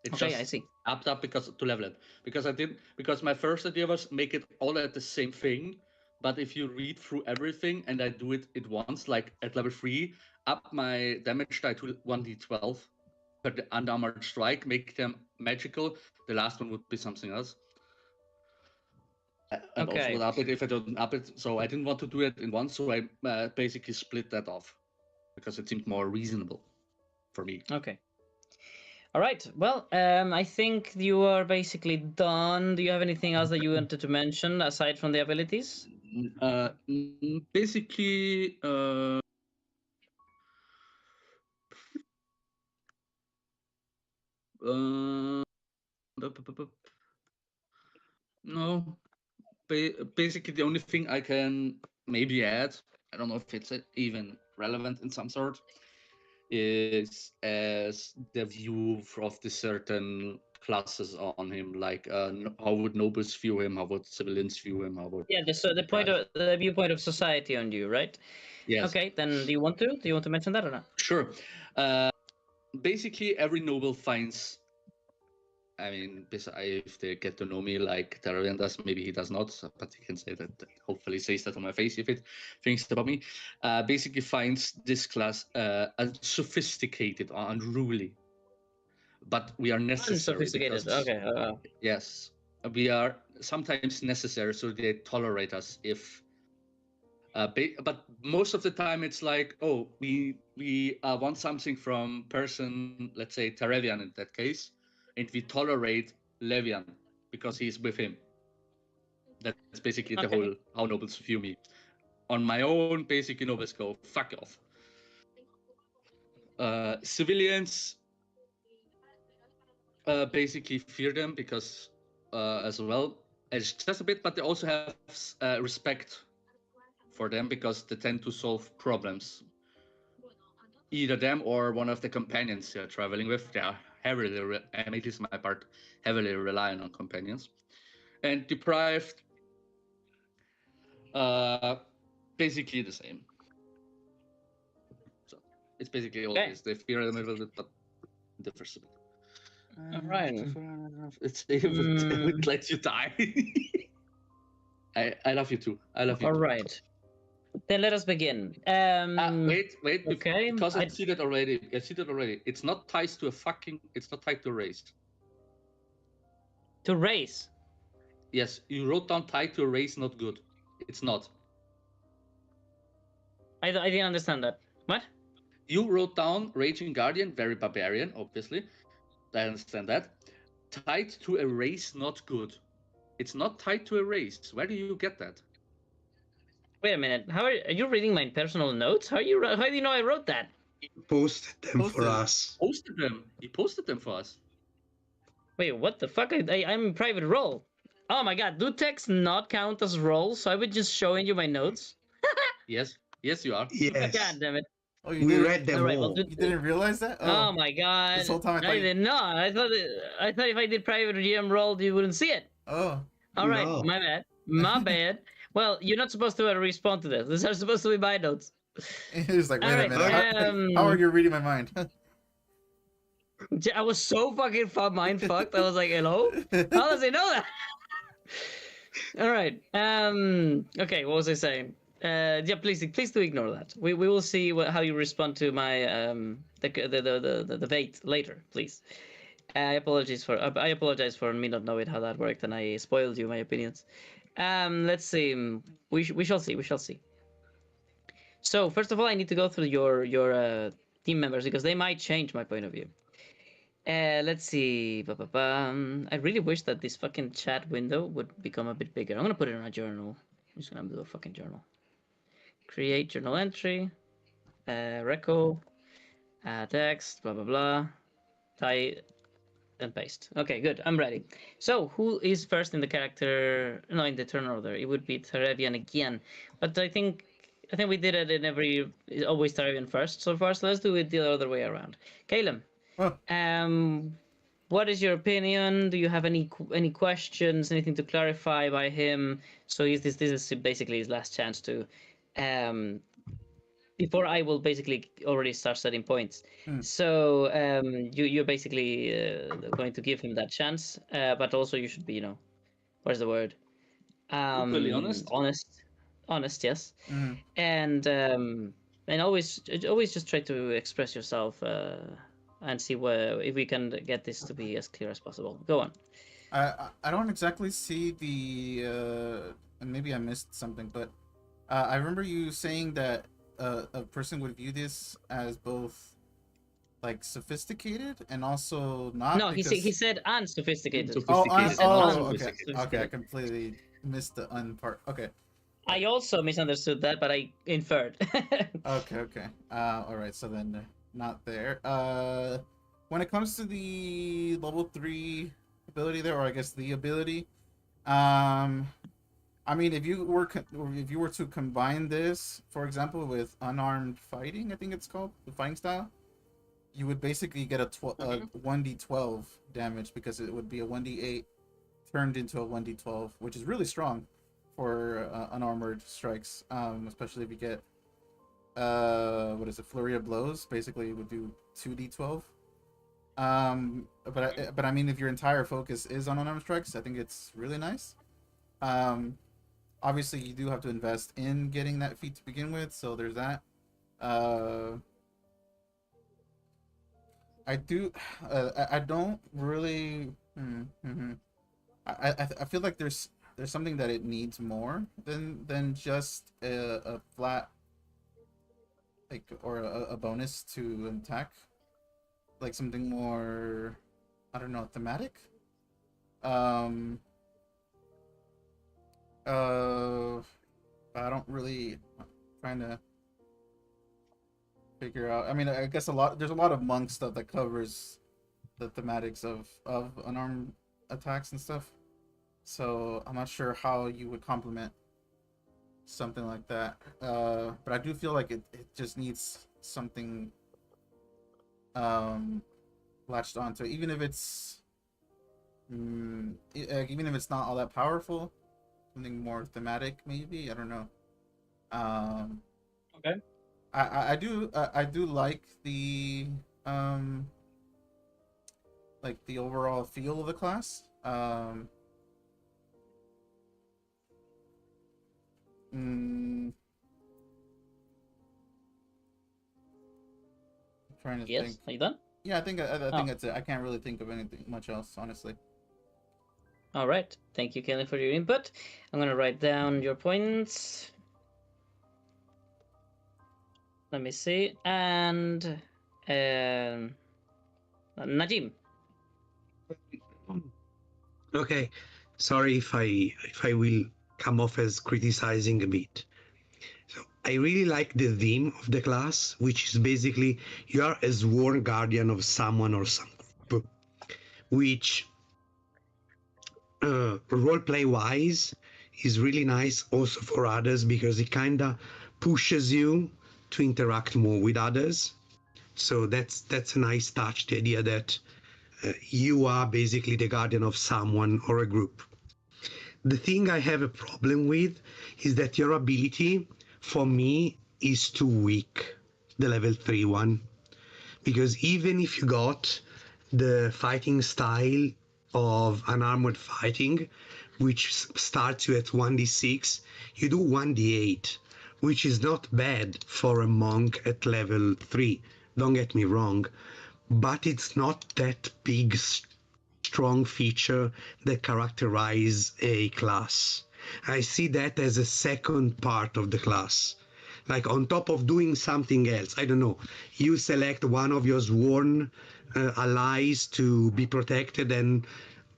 It's Okay, just I see. upped up because to level it. Because my first idea was make it all at the same thing. But if you read through everything and I do it at once, like at level 3, up my damage die to 1d12 per the unarmored strike, make them magical. The last one would be something else. And also would up it if I don't up it. So I didn't want to do it in one, so I basically split that off because it seemed more reasonable for me. Okay. All right. Well, I think you are basically done. Do you have anything else that you wanted to mention aside from the abilities? Basically, no. Basically, the only thing I can maybe add, I don't know if it's even relevant in some sort, is as the view of the certain classes on him, like how would nobles view him, how would civilians view him, how would The viewpoint of society on you, right? yes. Okay, then do you want to mention that or not? Sure. Basically, every noble finds I mean, if they get to know me like Taravian does, maybe he does not, but he can say that. Hopefully, says that on my face if it thinks about me. Basically, finds this class sophisticated, unruly, but we are necessary Unsophisticated. because Okay. yes, we are sometimes necessary, so they tolerate us if. But most of the time, it's like, oh, we want something from person, let's say Taravian in that case, and we tolerate Levian because he's with him. That's basically the whole Okay. how nobles view me. On my own, basically nobles go fuck off. Civilians basically fear them because as well, it's just a bit, but they also have respect for them because they tend to solve problems. Either them or one of the companions you're traveling with. They are heavily, at least my part, heavily relying on companions. And deprived, uh, basically the same. So it's basically all Okay. this. They fear them a little bit, but differs a bit. All right. It would let you die. I love you too. I love you All too. right. Then let us begin. Wait, Okay. because I see that already. I see that already. It's not tied to a fucking. It's not tied to a race. To race. Yes, you wrote down tied to a race, not good. It's not. I didn't understand that. What? You wrote down Raging Guardian, very barbarian, obviously. I understand that. Tied to a race, not good. It's not tied to a race. Where do you get that? Wait a minute. Are you reading my personal notes? How do you know I wrote that? Posted them for Posted. us. Posted them. He posted them for us. Wait, what the fuck? I'm in private role. Oh my god, do texts not count as roles? So I would just showing you my notes? Yes, yes, you are. Yes. God damn it. Oh, you We didn't. read them All right, all. well, You didn't realize that? Oh my god. This whole time I thought I you- did not. I thought if I did private GM role, you wouldn't see it. Oh. All right, No. my bad. My bad. Well, you're not supposed to respond to this. These are supposed to be my notes. He was like, wait a Alright, minute. How are you reading my mind? I was so fucking mind fucked. I was like, hello? How does he know that? All right. Okay. What was I saying? Yeah. Please do ignore that. We will see how you respond to my the bait later. Please. I apologize for me not knowing how that worked, and I spoiled you my opinions. Let's see. We shall see. We shall see. So first of all, I need to go through your team members because they might change my point of view. Let's see. I really wish that this fucking chat window would become a bit bigger. I'm gonna put it in a journal. I'm just gonna do a fucking journal. Create journal entry. Reco. Text. Blah blah blah. Type and paste. Okay, good. I'm ready. So who is first in the character? No, in the turn order. It would be Taravian again. But I think we did it in every. Always Taravian first so far. So let's do it the other way around. Caleb. Oh. What is your opinion? Do you have any questions? Anything to clarify by him? So this is basically his last chance to, before I will basically already start setting points. So you're basically going to give him that chance, but also you should be where's the word? Brutally honest. Honest, yes. Mm-hmm. And always just try to express yourself. And see if we can get this to be as clear as possible. Go on. I don't exactly see the and maybe I missed something, but I remember you saying that a person would view this as both like sophisticated and also not. No, he said unsophisticated. Okay. Okay, I completely missed the un part. Okay. I also misunderstood that, but I inferred. Okay. All right. So then. Not there. When it comes to the level 3 ability there, or I guess the ability, I mean, if you were to combine this, for example, with unarmed fighting, I think it's called the fighting style, you would basically get a 1d12 damage because it would be a 1d8 turned into a 1d12, which is really strong for unarmored strikes, especially if you get. What is it? Flurry of blows. Basically, it would do 2d12. But I mean, if your entire focus is on unarmed strikes, I think it's really nice. Um, Obviously, you do have to invest in getting that feat to begin with, so there's that. Uh, I do. I don't really. I feel like there's something that it needs more than just a flat like or a bonus to an attack, like something more, I don't know, thematic. Um. Uh. I don't really trying to figure out. I mean, I guess there's a lot of monk stuff that covers the thematics of unarmed attacks and stuff. So I'm not sure how you would complement something like that. But I do feel like it just needs something um latched onto, even if it's even if it's not all that powerful. Something more thematic, maybe. I don't know. Um, Okay. I do um like the overall feel of the class. Mm, Trying to think. Yes. Are you done? Yeah, I Oh, think that's it. I can't really think of anything much else, honestly. all right. Thank you, Kelly, for your input. I'm gonna write down your points. Let me see. And Najim. Okay, sorry if I will come off as criticizing a bit. So I really like the theme of the class, which is basically you are a sworn guardian of someone or some group, which roleplay wise is really nice also for others because it kind of pushes you to interact more with others. So that's a nice touch, the idea that you are basically the guardian of someone or a group. The thing I have a problem with is that your ability for me is too weak, the level 3 one, because even if you got the fighting style of unarmored fighting, which starts you at 1d6, you do 1d8, which is not bad for a monk at level 3. Don't get me wrong, but it's not that big strong feature that characterize a class. I see that as a second part of the class. Like on top of doing something else, I don't know, you select one of your sworn allies to be protected, and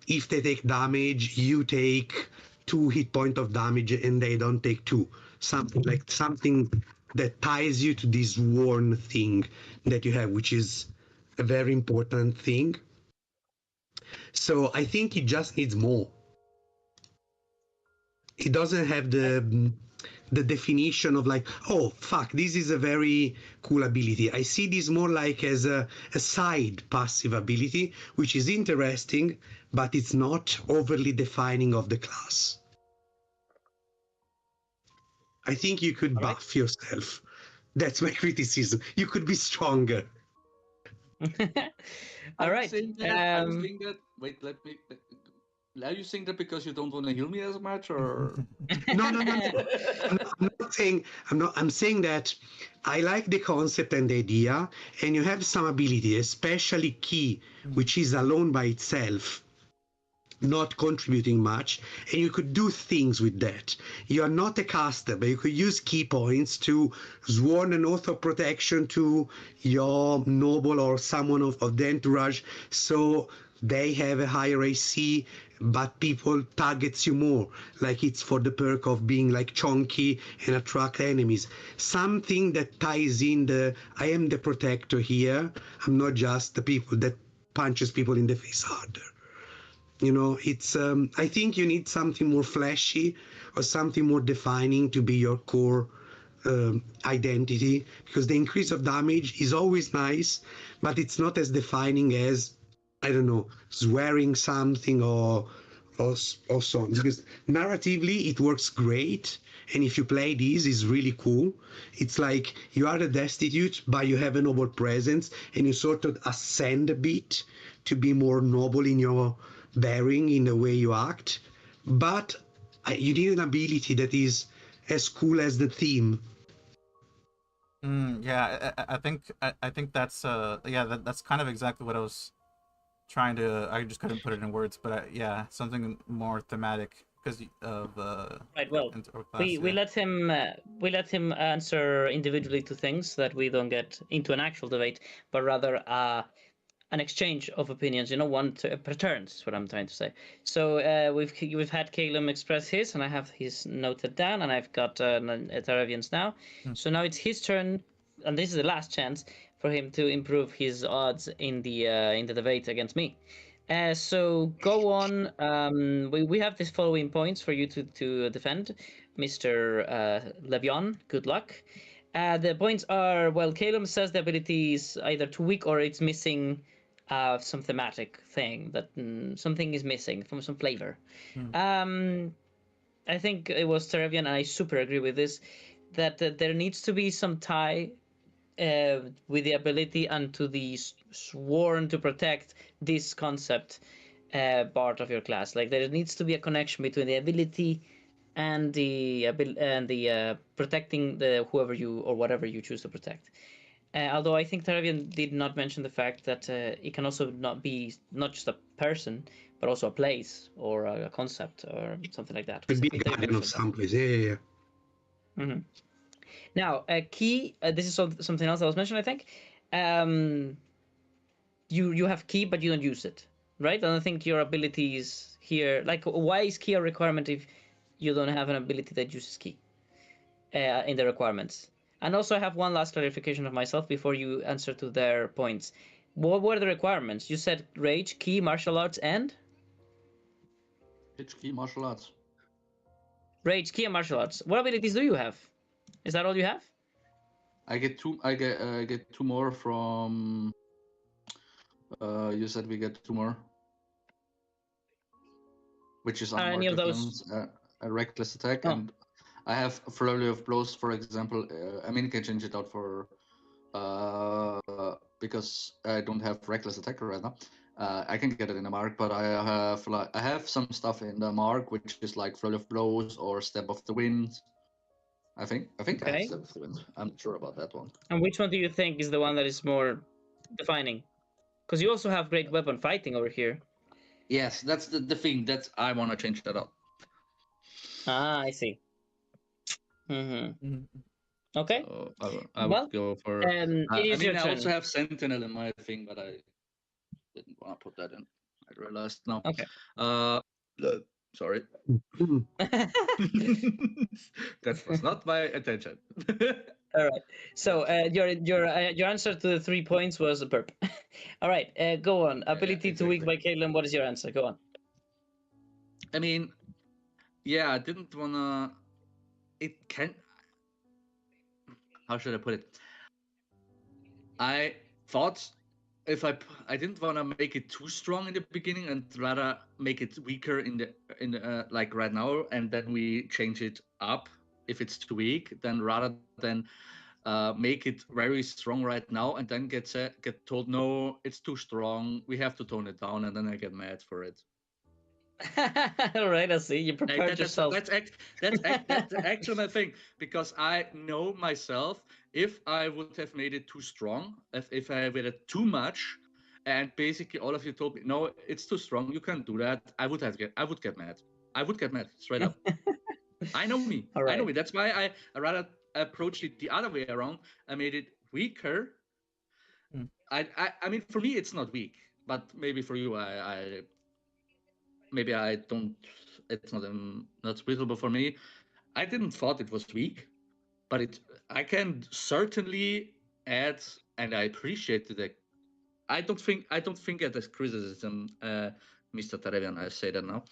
if they take damage, you take 2 hit points of damage and they don't take two. Something that ties you to this sworn thing that you have, which is a very important thing. So I think it just needs more. It doesn't have the definition of like, oh fuck, this is a very cool ability. I see this more like as a side passive ability, which is interesting, but it's not overly defining of the class. I think you could All right. buff yourself. That's my criticism. You could be stronger. All Are you right. saying that? Are you saying that? Wait, let me. Are you saying that because you don't want to heal me as much, or? No. I'm not saying I'm saying that I like the concept and the idea, and you have some ability, especially key, which is alone by itself, not contributing much, and you could do things with that. You are not a caster, but you could use key points to sworn an oath of protection to your noble or someone of the entourage, so they have a higher AC, but people targets you more, like it's for the perk of being like chunky and attract enemies. Something that ties in the I am the protector here, I'm not just the people that punches people in the face harder. It's I think you need something more flashy or something more defining to be your core identity, because the increase of damage is always nice, but it's not as defining as, I don't know, swearing something, also because narratively it works great, and if you play this, it's really cool. It's like you are a destitute, but you have a noble presence, and you sort of ascend a bit to be more noble in your bearing, in the way you act. But you need an ability that is as cool as the theme. Yeah, I think that's yeah, that's kind of exactly what I was trying to. I just couldn't put it in words, but yeah, something more thematic because of Right. Well, or we class. we Yeah. let him answer individually to things that we don't get into an actual debate, but rather an exchange of opinions. One per turns is what I'm trying to say. So we've had Caleb express his, and I have his noted down, and I've got Taravian's now. Hmm. So now it's his turn, and this is the last chance for him to improve his odds in the debate against me. So go on. We have these following points for you to defend, Mr. Levion. Good luck. The points are, well, Caleb says the ability is either too weak or it's missing some thematic thing, that something is missing from some flavor. I think it was Terevian, and I super agree with this, that there needs to be some tie with the ability and to the sworn to protect this concept part of your class. Like there needs to be a connection between the ability and the protecting the whoever you or whatever you choose to protect. Although I think Taravian did not mention the fact that it can also not be not just a person, but also a place or a concept or something like that. Could be I a think David guardian of mentioned that. someplace. Yeah. Now, key. This is something else that was mentioned. I think you have key, but you don't use it, right? And I think your abilities here, like, why is key a requirement if you don't have an ability that uses key in the requirements? And also, I have one last clarification of myself before you answer to their points. What were the requirements? You said rage, key, martial arts, and Pitch key martial arts. rage, key, and martial arts. What abilities do you have? Is that all you have? I get two. I get two more from. You said we get two more, which is Are any of those? a reckless attack, Oh. and I have flurry of blows, for example. I mean, you can change it out for because I don't have reckless attack right now. I can get it in the mark, but I have some stuff in the mark which is like flurry of blows or step of the wind. I think I have Okay. step of the wind. I'm not sure about that one. And which one do you think is the one that is more defining? Because you also have great weapon fighting over here. Yes, that's the thing that I want to change that out. Ah, I see. Okay. So I Well, would go for. it I is your mean, I turn. also have Sentinel in my thing, but I didn't want to put that in. I realized now. Okay. Sorry. That was not my intention. All right. So your answer to the 3 points was a burp. All right. Go on. Ability to weak by Caitlin. What is your answer? Go on. I mean, yeah, I didn't wanna. It can. How should I put it? I thought if I didn't want to make it too strong in the beginning and rather make it weaker in the like right now, and then we change it up if it's too weak. Then rather than make it very strong right now and then get told no, it's too strong. We have to tone it down, and then I get mad for it. All right. I see. You prepared yourself. That's actually my thing, because I know myself. If I would have made it too strong, if I made it too much, and basically all of you told me no, it's too strong, you can't do that, I would get mad. I would get mad straight up. I know me. All I know right. me. That's why I rather approached it the other way around. I made it weaker. I mean, for me, it's not weak, but maybe for you, maybe I don't. It's not suitable for me. I didn't thought it was weak, but I can certainly add, and I appreciate it. I don't think it as criticism, Mr. Terevian. I say that now.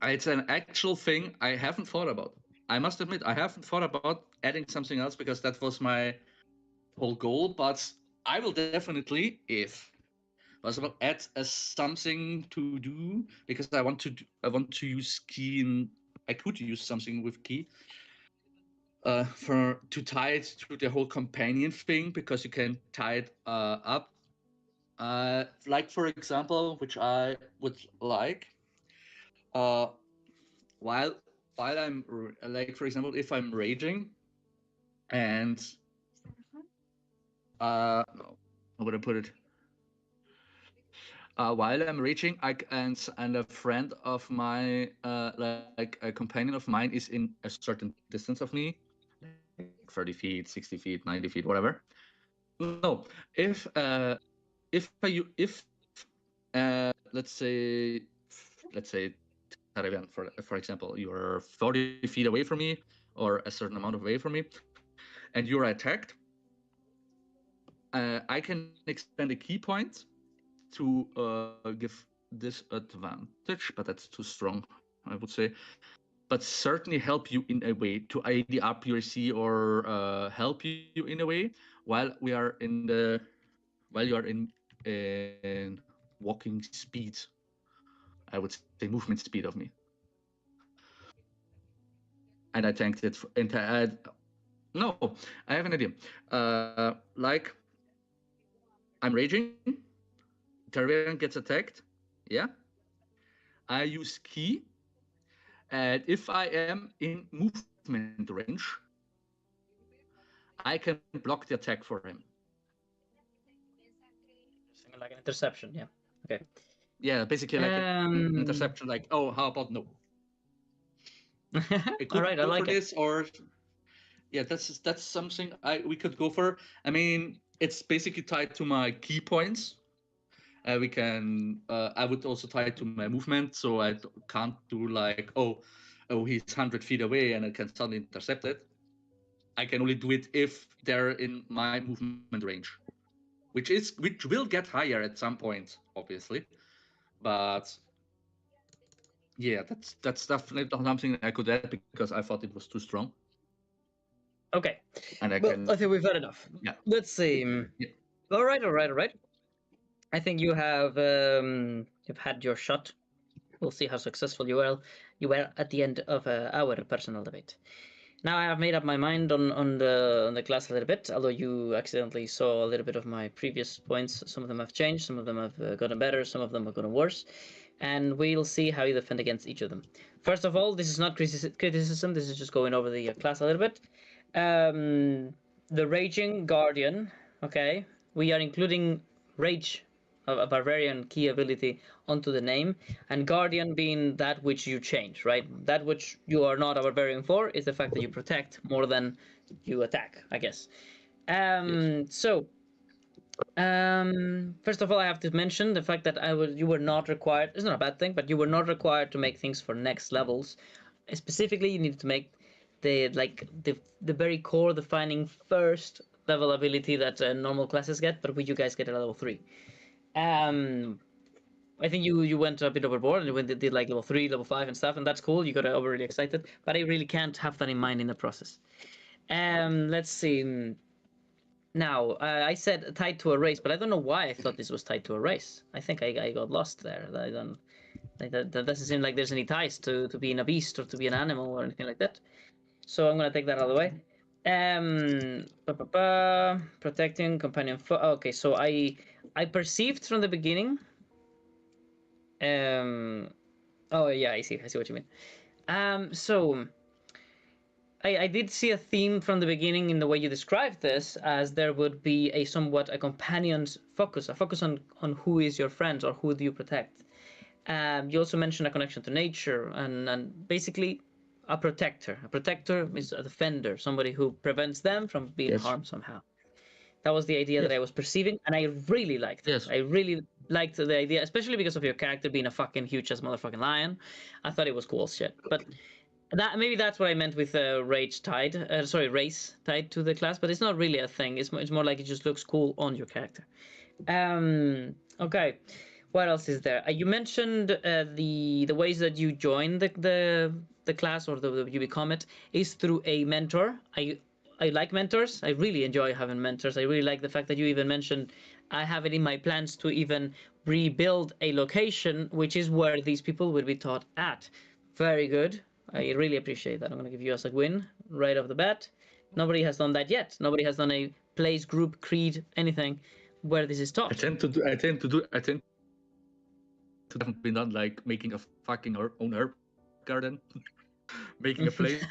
It's an actual thing I haven't thought about. I must admit, I haven't thought about adding something else because that was my whole goal. But I will definitely, if possible add as something to do because I want to use key and I could use something with key for to tie it to the whole companion thing because you can tie it up. Like for example, which I would like, uh, while like for example, if I'm raging and no, how would I put it? While I'm reaching, and a friend of my, like a companion of mine, is in a certain distance of me, like 30 feet, 60 feet, 90 feet, whatever. No, if let's say Tarabian, for example, you're 40 feet away from me or a certain amount away from me, and you're attacked, I can expend a key point to give disadvantage, but that's too strong, I would say. But certainly help you in a way to ID up your C or help you in a way while we are in the while you are in walking speed. I would say movement speed of me. And I think that no, I have an idea. Like I'm raging, Terrarian gets attacked. Yeah, I use key, and if I am in movement range, I can block the attack for him. Like an interception, yeah. Okay. Yeah, basically like an interception. Like, oh, how about no? It could All right, go I like for it. this, or yeah, that's something we could go for. I mean, it's basically tied to my key points. We can. I would also tie it to my movement, so I can't do like, oh, he's 100 feet away, and I can suddenly intercept it. I can only do it if they're in my movement range, which will get higher at some point, obviously. But yeah, that's definitely something I could add because I thought it was too strong. Okay. And I Well, can. I think we've had enough. Yeah. Let's see. Yeah. All right. I think you've had your shot. We'll see how successful you were at the end of our personal debate. Now I have made up my mind on the class a little bit. Although you accidentally saw a little bit of my previous points, some of them have changed, some of them have gotten better, some of them have gotten worse, and we'll see how you defend against each of them. First of all, this is not criticism. This is just going over the class a little bit. The Raging Guardian. Okay, we are including Rage, a barbarian key ability, onto the name, and Guardian being that which you change, right? That which you are not a barbarian for is the fact that you protect more than you attack, I guess. Yes. So, first of all, I have to mention the fact that you were not required. It's not a bad thing, but you were not required to make things for next levels. Specifically, you needed to make the very core defining first level ability that normal classes get, but you guys get at level 3. I think you went a bit overboard and you did like level 3, level 5 and stuff, and that's cool. You got overly excited, but I really can't have that in mind in the process. Let's see. Now, I said tied to a race, but I don't know why I thought this was tied to a race. I think I got lost there. I don't. That doesn't seem like there's any ties to being a beast or to be an animal or anything like that. So I'm gonna take that out of the way. Protecting companion. Okay, so I perceived from the beginning. Oh yeah, I see what you mean. So I did see a theme from the beginning in the way you described this, as there would be a somewhat a companion's focus, a focus on who is your friends or who do you protect. You also mentioned a connection to nature and basically a protector. A protector is a defender, somebody who prevents them from being harmed somehow. That was the idea that I was perceiving, and I really liked it. Yes. I really liked the idea, especially because of your character being a fucking huge ass motherfucking lion. I thought it was cool as shit. But maybe that's what I meant with race tied to the class, but it's not really a thing. It's more like it just looks cool on your character. Okay, what else is there? You mentioned the ways that you join the class or you become it is through a mentor. I like mentors. I really enjoy having mentors. I really like the fact that you even mentioned I have it in my plans to even rebuild a location, which is where these people will be taught at. Very good. I really appreciate that. I'm going to give you as a win right off the bat. Nobody has done that yet. Nobody has done a place, group, creed, anything where this is taught. I tend to haven't been done like making a fucking own herb garden, making a place.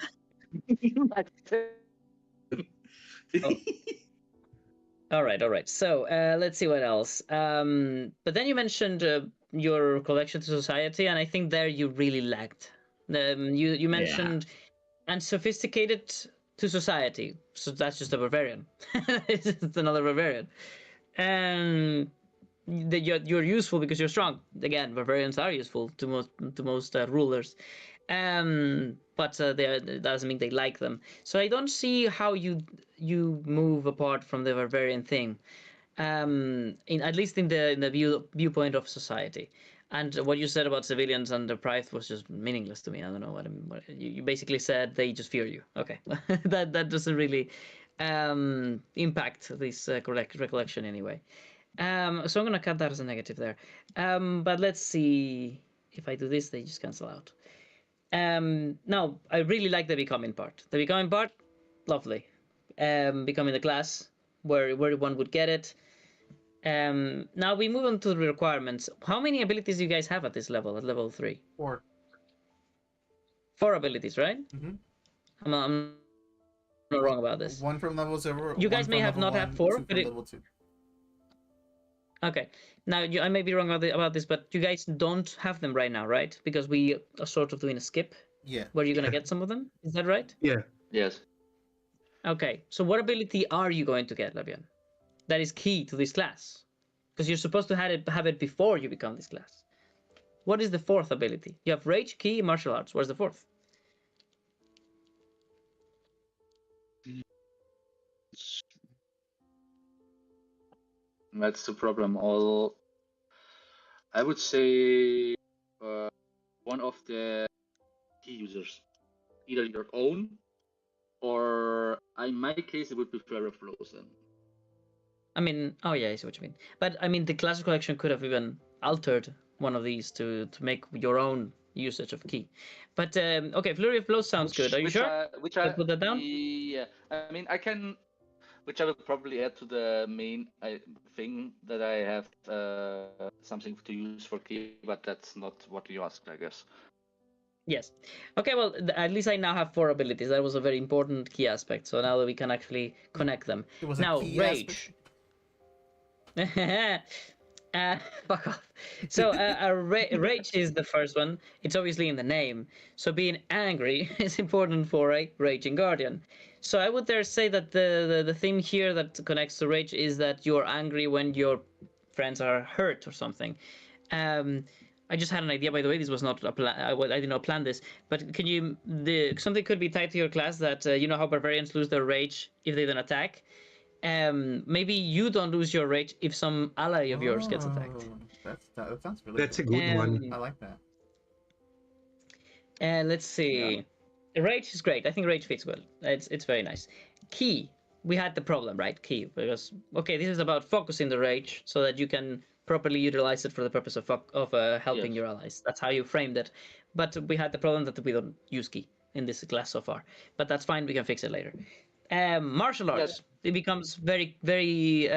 Oh. All right. So let's see what else. But then you mentioned your collection to society, and I think there you really lagged. You mentioned unsophisticated to society, so that's just a barbarian. It's another barbarian, and you're useful because you're strong. Again, barbarians are useful to most rulers, but that doesn't mean they like them. So I don't see how you move apart from the barbarian thing, in at least in the viewpoint of society. And what you said about civilians and the price was just meaningless to me. I don't know what you basically said. They just fear you. Okay, that doesn't really impact this recollection anyway. So I'm gonna cut that as a negative there. But let's see if I do this, they just cancel out. Now I really like the becoming part. The becoming part, lovely. Becoming the class where one would get it. Now we move on to the requirements. How many abilities do you guys have at this level, at level 3? 4. 4 abilities, right? Mm-hmm. I'm not wrong about this. 1 from level 0. You guys may have not have 4, 2 but from level 2. Okay. Now I may be wrong about this, but you guys don't have them right now, right? Because we are sort of doing a skip. Yeah. Where you're gonna get some of them. Is that right? Yeah. Yes. Okay. So what ability are you going to get, Labian? That is key to this class, because you're supposed to have it before you become this class. What is the 4th ability? You have Rage, Key, Martial Arts. Where's the 4th? That's the problem. I would say one of the key users, either your own, or in my case, it would be Flare Flows. Then. I mean, oh yeah, I see what you mean. But I mean, the class collection could have even altered one of these to make your own usage of key. But okay, Flurry of Blows sounds good. Are you sure? Should I put that down? Yeah, I mean, I can, which I will probably add to the main thing that I have something to use for key, but that's not what you asked, I guess. Yes. Okay, well, at least I now have 4 abilities. That was a very important key aspect. So now that we can actually connect them. It was now, a key Rage. Fuck off. So rage is the first one. It's obviously in the name. So being angry is important for a raging guardian. So I would dare say that the theme here that connects to rage is that you're angry when your friends are hurt or something. I just had an idea, by the way. This was not a plan. I did not plan this. But can you something could be tied to your class that you know how barbarians lose their rage if they don't attack. Maybe you don't lose your rage if some ally of yours gets attacked. That sounds really That's a cool. good one. I like that. Let's see. Rage is great. I think rage fits well. It's very nice. Key. We had the problem, right? Key. Because, okay, this is about focusing the rage so that you can properly utilize it for the purpose of helping your allies. That's how you framed it. But we had the problem that we don't use key in this class so far. But that's fine. We can fix it later. Martial arts. It becomes very, very,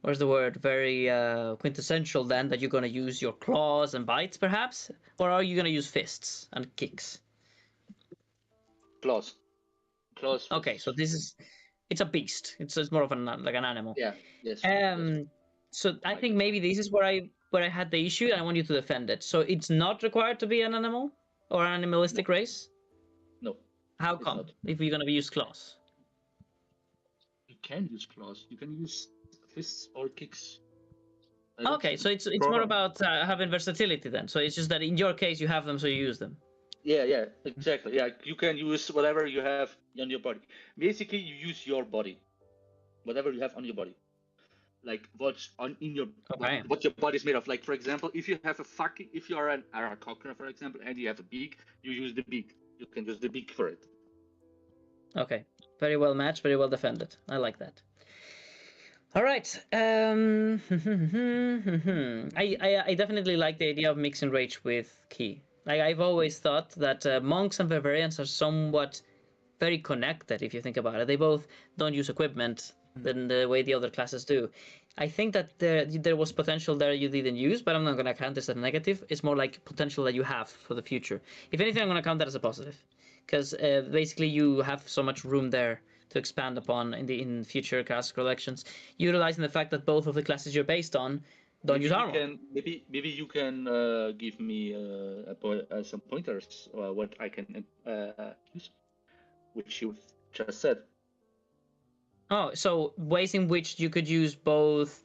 what's the word? Very quintessential then that you're going to use your claws and bites, perhaps? Or are you going to use fists and kicks? Claws. Okay, so it's a beast. It's more of like an animal. Yeah. Yes. So I think maybe this is where I had the issue, and I want you to defend it. So it's not required to be an animal or an animalistic race? No. How come? If you're going to use claws? You can use claws. You can use fists or kicks. Okay, so it's more about having versatility then. So it's just that in your case you have them, so you use them. Yeah, exactly. Yeah, you can use whatever you have on your body. Basically, you use your body, whatever you have on your body, like what's in your what your body is made of. Like for example, if you have if you are an Arakocra, for example, and you have a beak, you use the beak. You can use the beak for it. Okay, very well matched, very well defended. I like that. All right. I definitely like the idea of mixing rage with key. I've always thought that monks and barbarians are somewhat very connected if you think about it. They both don't use equipment in the way the other classes do. I think that there was potential there you didn't use, but I'm not going to count this as a negative. It's more like potential that you have for the future. If anything, I'm going to count that as a positive, because basically you have so much room there to expand upon in future class collections, utilizing the fact that both of the classes you're based on don't Maybe use you armor. can maybe you can give me some pointers what I can use, which you just said. Oh, so ways in which you could use both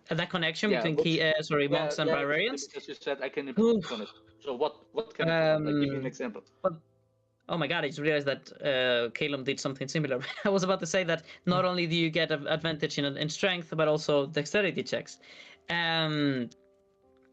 that connection Yeah, between which monks and barbarians. because you said I can Oof. improve on it. So what can improve on? Like, give me an Um, example. but oh my god, I just realized that Caleb did something similar. I was about to say that not only do you get an advantage in strength, but also dexterity checks.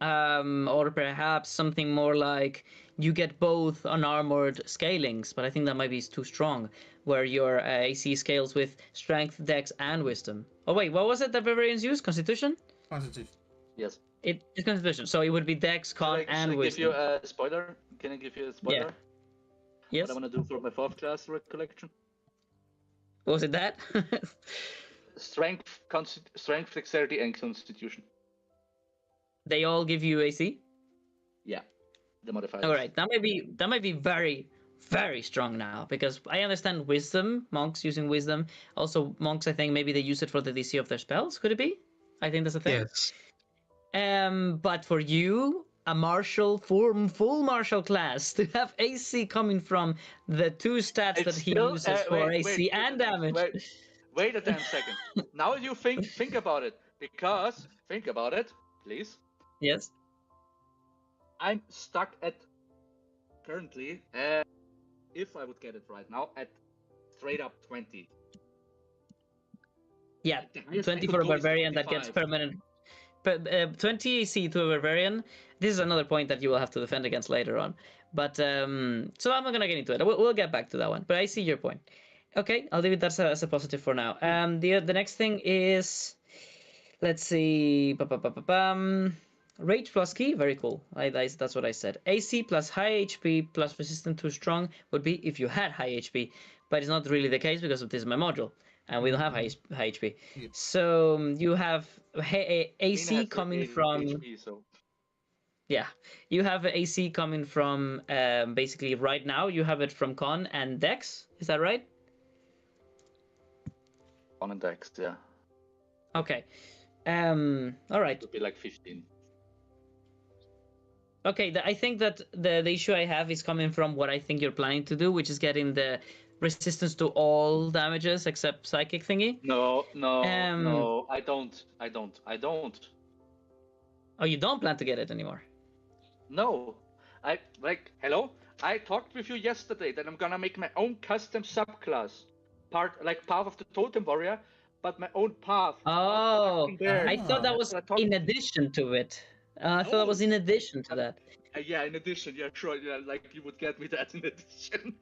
Um, or perhaps something more like you get both unarmored scalings, but I think that might be too strong, where your AC scales with strength, dex, and wisdom. Oh wait, what was it that barbarians use? Constitution? Constitution. Yes. It's Constitution, so it would be dex, con, Should and I give you wisdom. a spoiler? Can I give you a spoiler? Yeah. What I Yes. want to do for my fourth class recollection? Was it that? Strength, strength, dexterity, and constitution. They all give you AC. Yeah, the modifiers. All right, that might be very very strong now, because I understand wisdom, monks using wisdom. Also, monks, I think maybe they use it for the DC of their spells. Could it be? I think that's a thing. Yes. But for you, a martial full martial class, to have AC coming from the two stats It's that he still uses for AC and damage. Wait a damn second. Now you think about it, because think about it, please. Yes. I'm stuck at currently, if I would get it right now, at straight up 20. Yeah, The highest I 20 could for a go is barbarian that gets 25. permanent. But 20 AC to a barbarian. This is another point that you will have to defend against later on. But so I'm not gonna get into it. We'll get back to that one. But I see your point. Okay, I'll leave it as a positive for now. The next thing is, let's see, rage plus key, very cool. That's what I said. AC plus high HP plus resistant to strong would be if you had high HP, but it's not really the case because of this is my module, and we don't have high HP. Yep. So you have AC Mina has coming 80 from HP, so yeah, you have AC coming from basically right now. You have it from con and dex. Is that right? on and dex, yeah. Okay. All right. It would be like 15. Okay, I think that the issue I have is coming from what I think you're planning to do, which is getting the resistance to all damages except psychic thingy. No, Um, I don't. Oh, you don't plan to get it anymore. No, hello. I talked with you yesterday that I'm gonna make my own custom subclass, part of the totem warrior, but my own path. Oh, I thought that was That's what I talked in to you. addition to it. I thought that was in addition to that. Yeah, in addition, yeah, sure, yeah, like you would get me that in addition.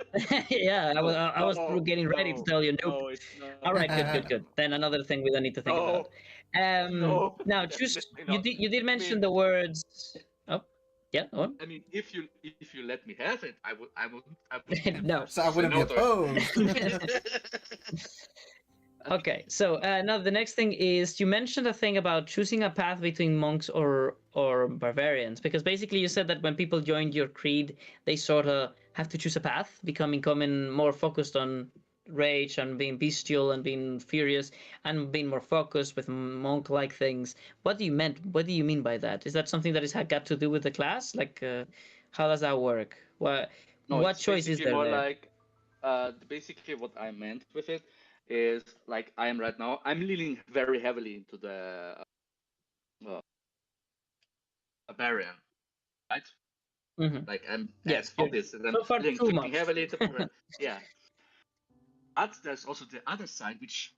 Yeah, I was getting ready to tell you nope. No, it's not. All right, good. Then another thing we don't need to think No. about. No, Now, choose. definitely not. You did mention mean- the words. Oh, yeah. On. I mean, if you let me have it, I would No. So I wouldn't be No, opposed. Okay, so now the next thing is you mentioned a thing about choosing a path between monks or barbarians, because basically you said that when people joined your creed, they sort of have to choose a path, becoming more focused on rage and being bestial and being furious and being more focused with monk-like things. What do you mean by that? Is that something that is got to do with the class? Like, how does that work? What it's choice is basically there? more There? like, basically what I meant with it is like I am right now. I'm leaning very heavily into the barbarian, right? Mm-hmm. Like I'm Yes, obvious, and I'm so far too much. heavily into barbarian. Yeah, but there's also the other side, which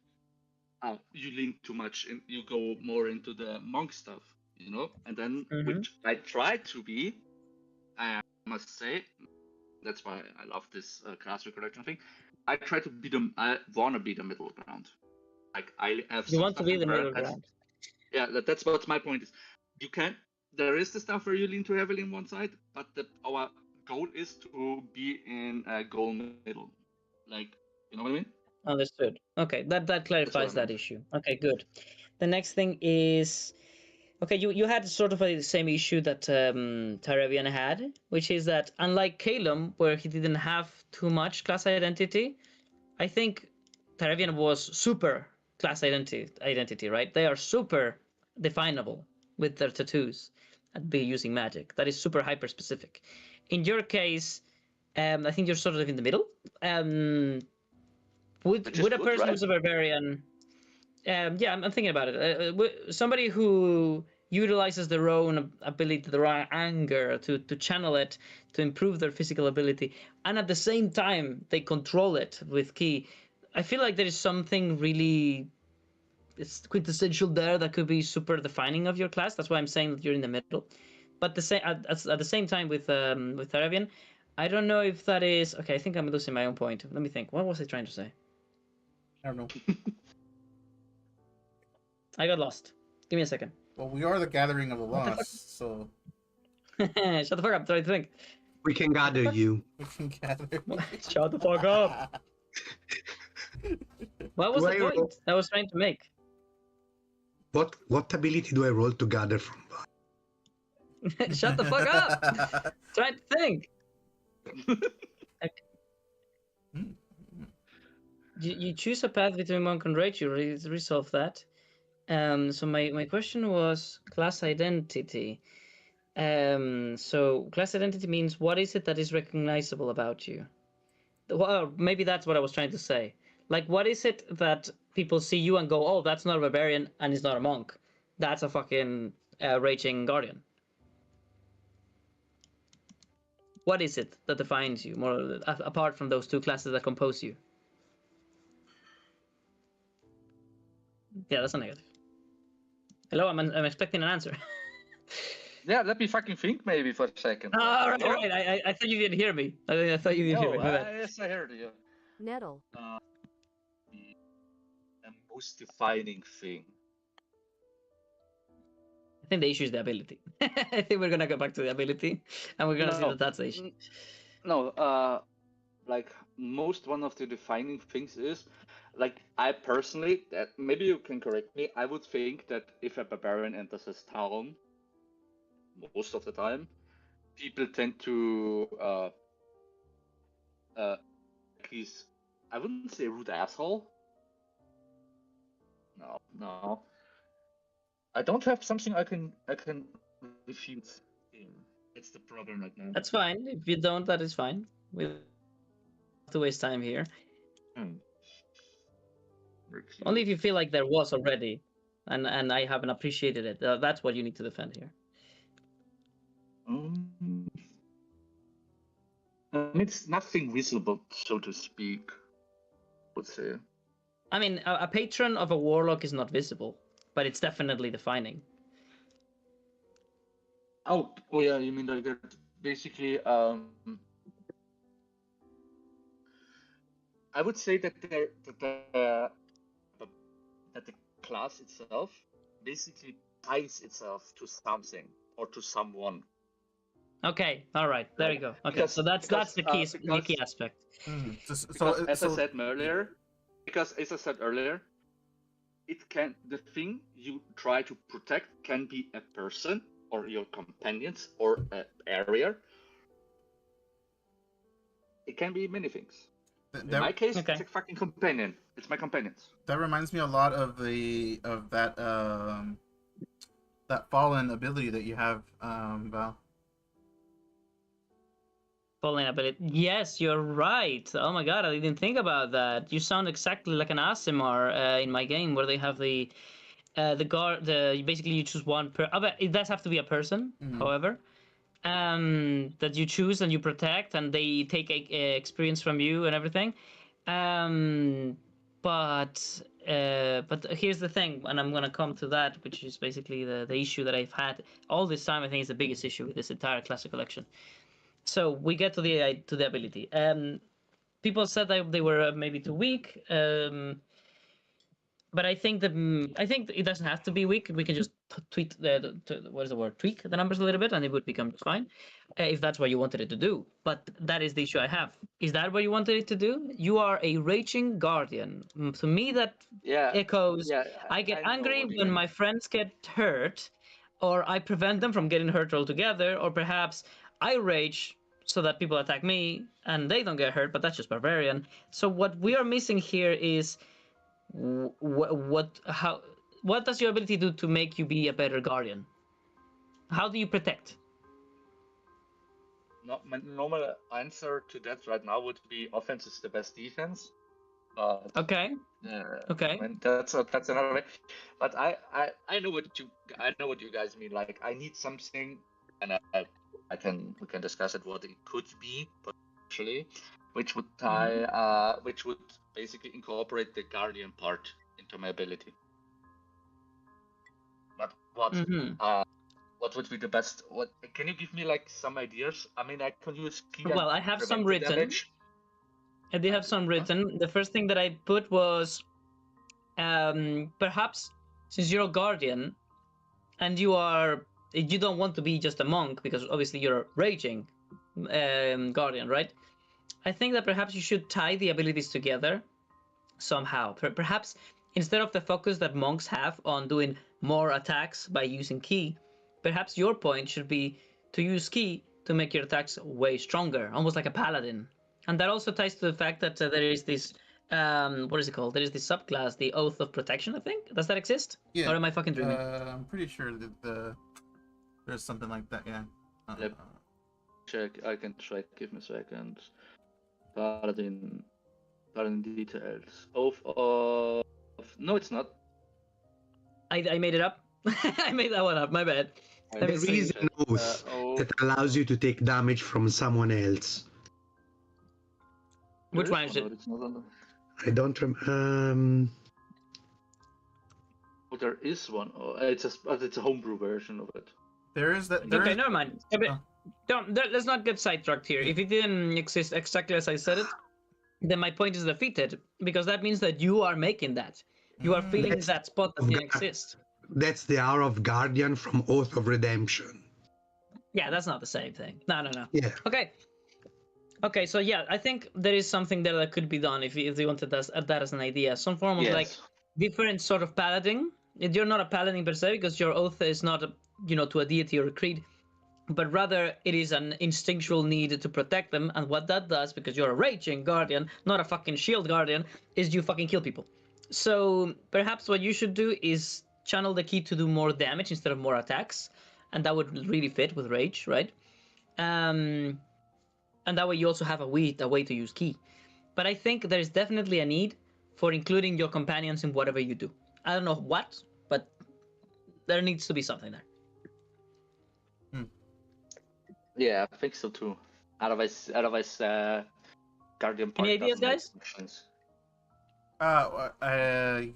you lean too much, and you go more into the monk stuff, you know. And then, which I try to be, I must say, that's why I love this class recollection thing. I try to be I wanna be the middle ground. Like I have You some want to stuff be in the there. middle ground. Yeah, that's what my point is. You can. There is the stuff where you lean too heavily on one side, but our goal is to be in a goal middle. Like, you know what I mean? Understood. Okay, that clarifies that issue. Okay, good. The next thing is, okay, you had sort of the same issue that Tyrevian had, which is that unlike Calum, where he didn't have too much class identity, I think Tyrevian was super class identity, right? They are super definable with their tattoos and be using magic. That is super hyper specific. In your case, I think you're sort of in the middle. Would a good, person right? who's a barbarian, yeah, I'm thinking about it. Somebody who utilizes their own ability, their own anger to channel it, to improve their physical ability, and at the same time they control it with ki. I feel like there is something really it's quintessential there that could be super defining of your class. That's why I'm saying that you're in the middle. But the same at the same time with Arabian, I don't know if that is okay. I think I'm losing my own point. Let me think. What was I trying to say? I don't know. I got lost. Give me a second. Well, we are the gathering of the What the fuck? lost, so Shut the fuck up. I'm trying to think. We can gather you. we can gather. Shut the fuck up. What was Do the I roll- point I was trying to make? What ability do I roll to gather from? Shut the fuck up. Trying to think. You choose a path between monk and rage. You resolve that. So my question was class identity. So class identity means what is it that is recognizable about you? Well, maybe that's what I was trying to say. Like, what is it that people see you and go, "Oh, that's not a barbarian and he's not a monk. That's a fucking raging guardian." What is it that defines you, more apart from those two classes that compose you? Yeah, that's a negative. Hello, I'm expecting an answer. Yeah, let me fucking think maybe for a second. All right, Hello? right. I thought you didn't hear me. I thought you didn't hear me. My bad. Yes, I heard you. Nettle. The most defining thing. I think the issue is the ability. I think we're gonna go back to the ability, and we're gonna see that that's the issue. No, like most one of the defining things is, like I personally, that maybe you can correct me. I would think that if a barbarian enters his town, most of the time, people tend to he's I wouldn't say rude asshole. No. I don't have something I can refute him. It's the problem right now. That's fine. If you don't, that is fine. We don't have to waste time here. Only if you feel like there was already, and I haven't appreciated it. That's what you need to defend here. It's nothing visible, so to speak. I would say. I mean, a patron of a warlock is not visible, but it's definitely defining. Oh yeah, you mean like basically I would say that the class itself basically ties itself to something or to someone. Okay, all right, there you go. Okay, so that's the key aspect. As I said earlier, the thing you try to protect can be a person or your companions or an area. It can be many things. In my case, it's a fucking companion. It's my companions. That reminds me a lot of that fallen ability that you have, Val. Fallen ability. Yes, you're right. Oh my god, I didn't think about that. You sound exactly like an Aasimar in my game, where they have the guard. Basically you choose one per. But it does have to be a person, however, that you choose and you protect, and they take experience from you and everything. But here's the thing, and I'm gonna come to that, which is basically the issue that I've had all this time. I think is the biggest issue with this entire classic collection. So we get to the ability. People said that they were maybe too weak. but I think it doesn't have to be weak. We can just tweak what is the word? Tweak the numbers a little bit, and it would become fine, if that's what you wanted it to do. But that is the issue I have. Is that what you wanted it to do? You are a raging guardian. To me, that Yeah, echoes. yeah, I get I know angry what you when mean. my friends get hurt, or I prevent them from getting hurt altogether, or perhaps I rage so that people attack me and they don't get hurt. But that's just barbarian. So what we are missing here is what does your ability do to make you be a better guardian? How do you protect? Not my normal answer to that right now would be offense is the best defense. But Okay. Okay. I mean, that's another way. But I know what you guys mean. Like I need something, and we can discuss it what it could be potentially, which would which would basically incorporate the guardian part into my ability. But what would be the best? What can you give me like some ideas? I mean, I can use key. Well, I have some written. Damage. I do have some written. The first thing that I put was, perhaps since you're a guardian, and you don't want to be just a monk because obviously you're a raging guardian, right? I think that perhaps you should tie the abilities together somehow. Perhaps instead of the focus that monks have on doing more attacks by using ki, perhaps your point should be to use ki to make your attacks way stronger, almost like a paladin. And that also ties to the fact that there is this, what is it called? There is this subclass, the Oath of Protection, I think. Does that exist? Yeah. Or am I fucking dreaming? I'm pretty sure that there's something like that. Yeah. Yep. Check. I can check. Give me a second. Paladin details. Oath of. No, it's not. I made it up. I made that one up. My bad. I Let me There see. is an oath that allows you to take damage from someone else. Which There one is it? It's not on the... I don't remember. Oh, there is one. Oh, it's a homebrew version of it. There is that. Okay, never mind. Let's not get sidetracked here. If it didn't exist exactly as I said it, then my point is defeated, because that means that you are making that. You are feeling That's- that spot that didn't exist. That's the Hour of Guardian from Oath of Redemption. Yeah, that's not the same thing. No. Yeah. Okay, so yeah, I think there is something there that could be done if you wanted that as an idea. Some form of like different sort of paladin. You're not a paladin per se, because your oath is not to a deity or a creed, but rather it is an instinctual need to protect them. And what that does, because you're a raging guardian, not a fucking shield guardian, is you fucking kill people. So perhaps what you should do is channel the key to do more damage instead of more attacks, and that would really fit with rage, right? And that way you also have a way to use ki. But I think there is definitely a need for including your companions in whatever you do. I don't know what, but there needs to be something there. Yeah, I think so too. Otherwise, Guardian part. Any ideas, doesn't make guys? sense.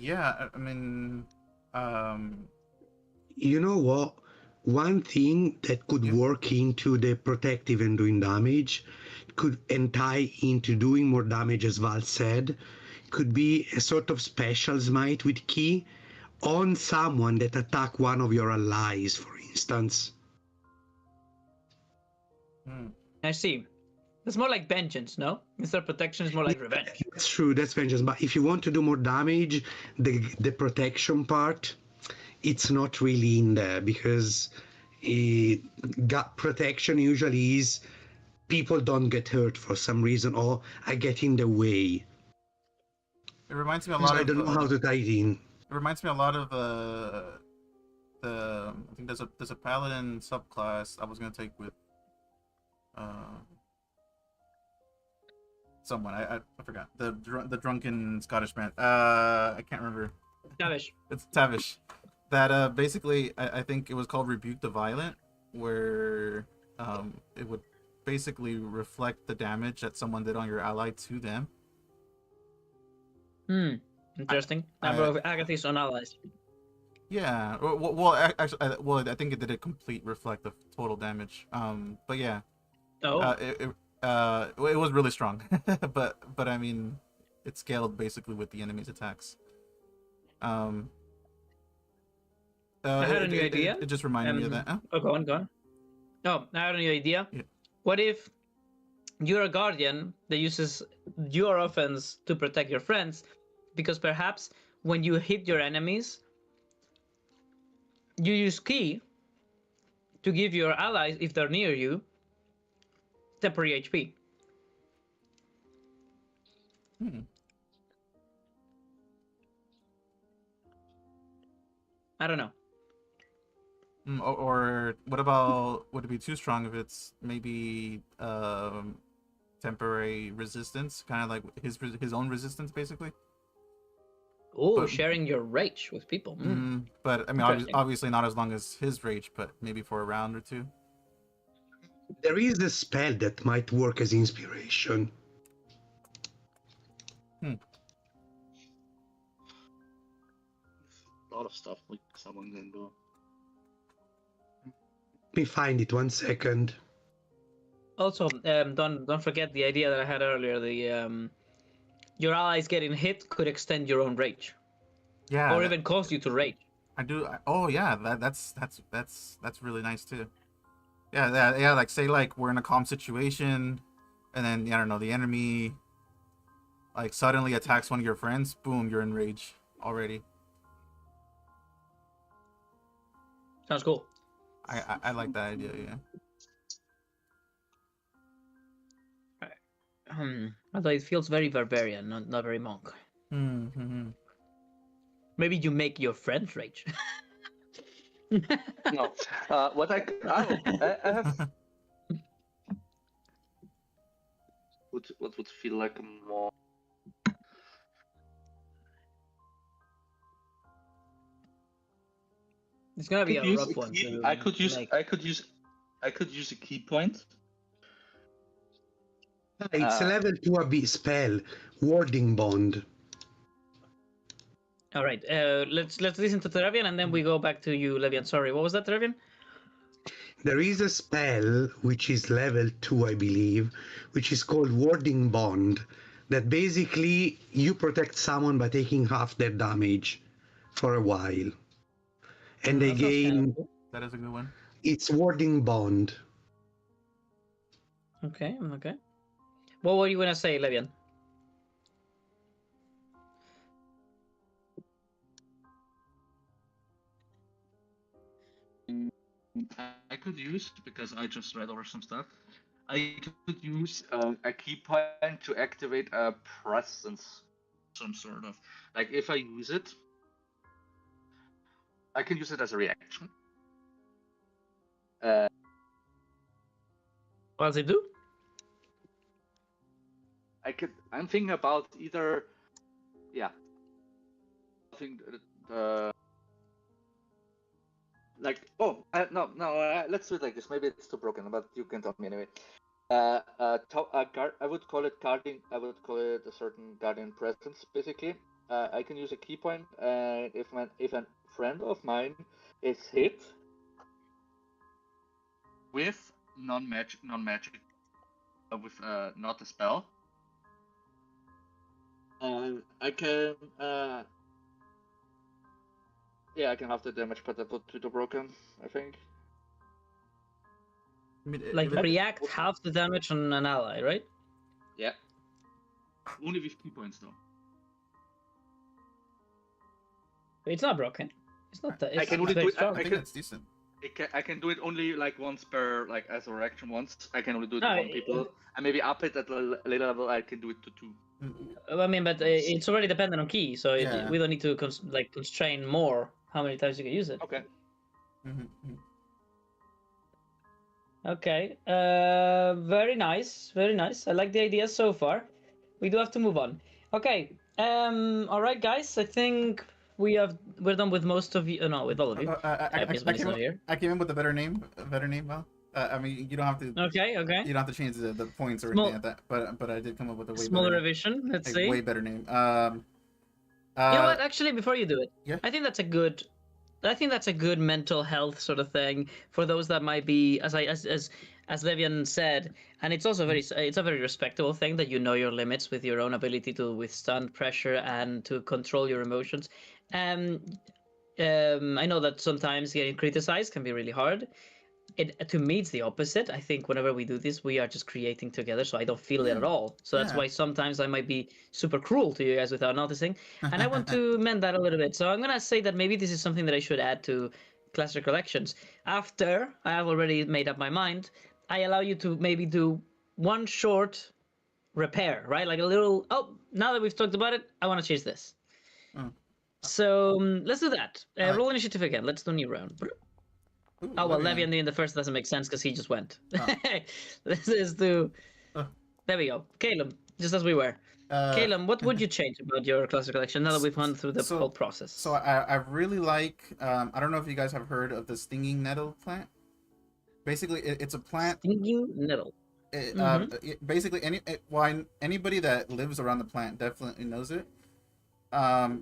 Yeah. I mean, You know what? One thing that could work into the protective and doing damage and tie into doing more damage, as Val said, could be a sort of special smite with ki on someone that attack one of your allies, for instance. I see. It's more like vengeance, no? Instead of protection, it's more like revenge. That's true, that's vengeance. But if you want to do more damage, the protection part, it's not really in there, because gut protection usually is people don't get hurt for some reason, or I get in the way. it reminds me a lot I of. don't know how to tie it in. It reminds me a lot of I think there's a paladin subclass I was gonna take with someone. I forgot the drunken Scottish man. I can't remember. Tavish. It's Tavish. That basically I think it was called Rebuke the Violent, where it would basically reflect the damage that someone did on your ally to them. Interesting. Number of Agathis on allies. Yeah. Actually, I think it did a complete reflect of total damage. But yeah. Oh. It was really strong, but I mean, it scaled basically with the enemy's attacks. Um, I had a new idea. It just reminded me of that. Oh, go on, go on. No, I had a new idea. Yeah. What if you're a guardian that uses your offense to protect your friends? Because perhaps when you hit your enemies, you use ki to give your allies, if they're near you, temporary HP. Hmm. I don't know. Or what about, would it be too strong if it's maybe temporary resistance, kind of like his own resistance, basically? Oh, But- sharing your rage with people. But I mean, Interesting. obviously not as long as his rage, but maybe for a round or two. There is a spell that might work as inspiration. A lot of stuff like someone can do. Let me find it 1 second. Also, don't forget the idea that I had earlier. The your allies getting hit could extend your own rage, Yeah. or even cause you to rage. Oh yeah, that's really nice too. Yeah. Like say like we're in a calm situation, and then I don't know, the enemy like suddenly attacks one of your friends. Boom, you're in rage already. Sounds cool. I like that idea. Yeah. Although it feels very barbarian, not very monk. Mm-hmm. Maybe you make your friends rage. No, what I have. What would feel like more? It's gonna be a Use rough a one. key- To I could use make. I could use a key point. It's a level 2 spell, Warding Bond. All right. Let's listen to Trevian and then we go back to you, Levian. Sorry, what was that, Trevian? There is a spell which is level 2, I believe, which is called Warding Bond, that basically you protect someone by taking half their damage for a while. And they That sounds kind of gain. cool. That is a good one. It's Warding Bond. Okay. What were you gonna say, Levian? I could use, because I just read over some stuff. I could use a key point to activate a presence, some sort of. Like if I use it, I can use it as a reaction. What does it do? I'm thinking about either, yeah. I think like no, let's do it like this. Maybe it's too broken, but you can tell me anyway. I would call it guardian. I would call it a certain guardian presence. Basically, I can use a key point, and if a friend of mine is hit with non-magic, with not a spell, I can I can have the damage, but I put to the broken, I think. I mean, Like react half the damage on an ally, right? Yeah. Only with key points though. It's not broken. It's not that. I It's can only very do it. strong. I think that's decent. I can do it only like once per, like as a reaction once. I can only do it to No, one people. And maybe up it at a later level. I can do it to 2. I mean, but it's already dependent on key, so Yeah. we don't need to constrain more how many times you can use it. Okay. Mm-hmm. Okay. Very nice. Very nice. I like the idea so far. We do have to move on. Okay. All right, guys. I think we're done with most of you. No, with all of you. I came in with a better name. Val. I mean, you don't have to. Okay. You don't have to change the points or Small- anything like that. But I did come up with a way Small better, revision. Let's like, see. way better name. You know what? Actually, before you do it, Yeah. I think that's a good mental health sort of thing for those that might be, as Levian said, and it's also it's a very respectable thing that you know your limits with your own ability to withstand pressure and to control your emotions. Um, I know that sometimes getting criticized can be really hard. To me, it's the opposite. I think whenever we do this, we are just creating together, so I don't feel it at all. So that's Yeah. why sometimes I might be super cruel to you guys without noticing, and I want to mend that a little bit. So I'm gonna say that maybe this is something that I should add to class recollections. After I have already made up my mind, I allow you to maybe do one short repair, right? Like a little. Oh, now that we've talked about it, I want to change this. Oh. So let's do that. Alright. Roll initiative again. Let's do a new round. Ooh, Oh well, Levian. Levian being the first doesn't make sense because he just went. Oh. This is to. Uh. There we go. Caleb, just as we were. Caleb, what would you change about your cluster collection now that we've gone through the whole process? So I really like. I don't know if you guys have heard of the stinging nettle plant. Basically, it's a plant. Stinging nettle. Basically, anybody that lives around the plant definitely knows it.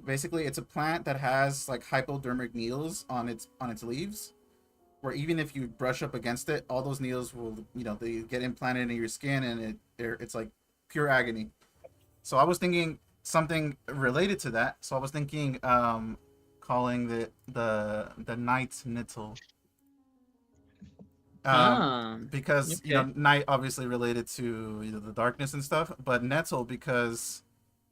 Basically, it's a plant that has like hypodermic needles on its leaves, where even if you brush up against it, all those needles will, they get implanted in your skin, and it's like pure agony. So I was thinking something related to that. So I was thinking, calling the night nettle. Because okay. night obviously related to the darkness and stuff, but nettle because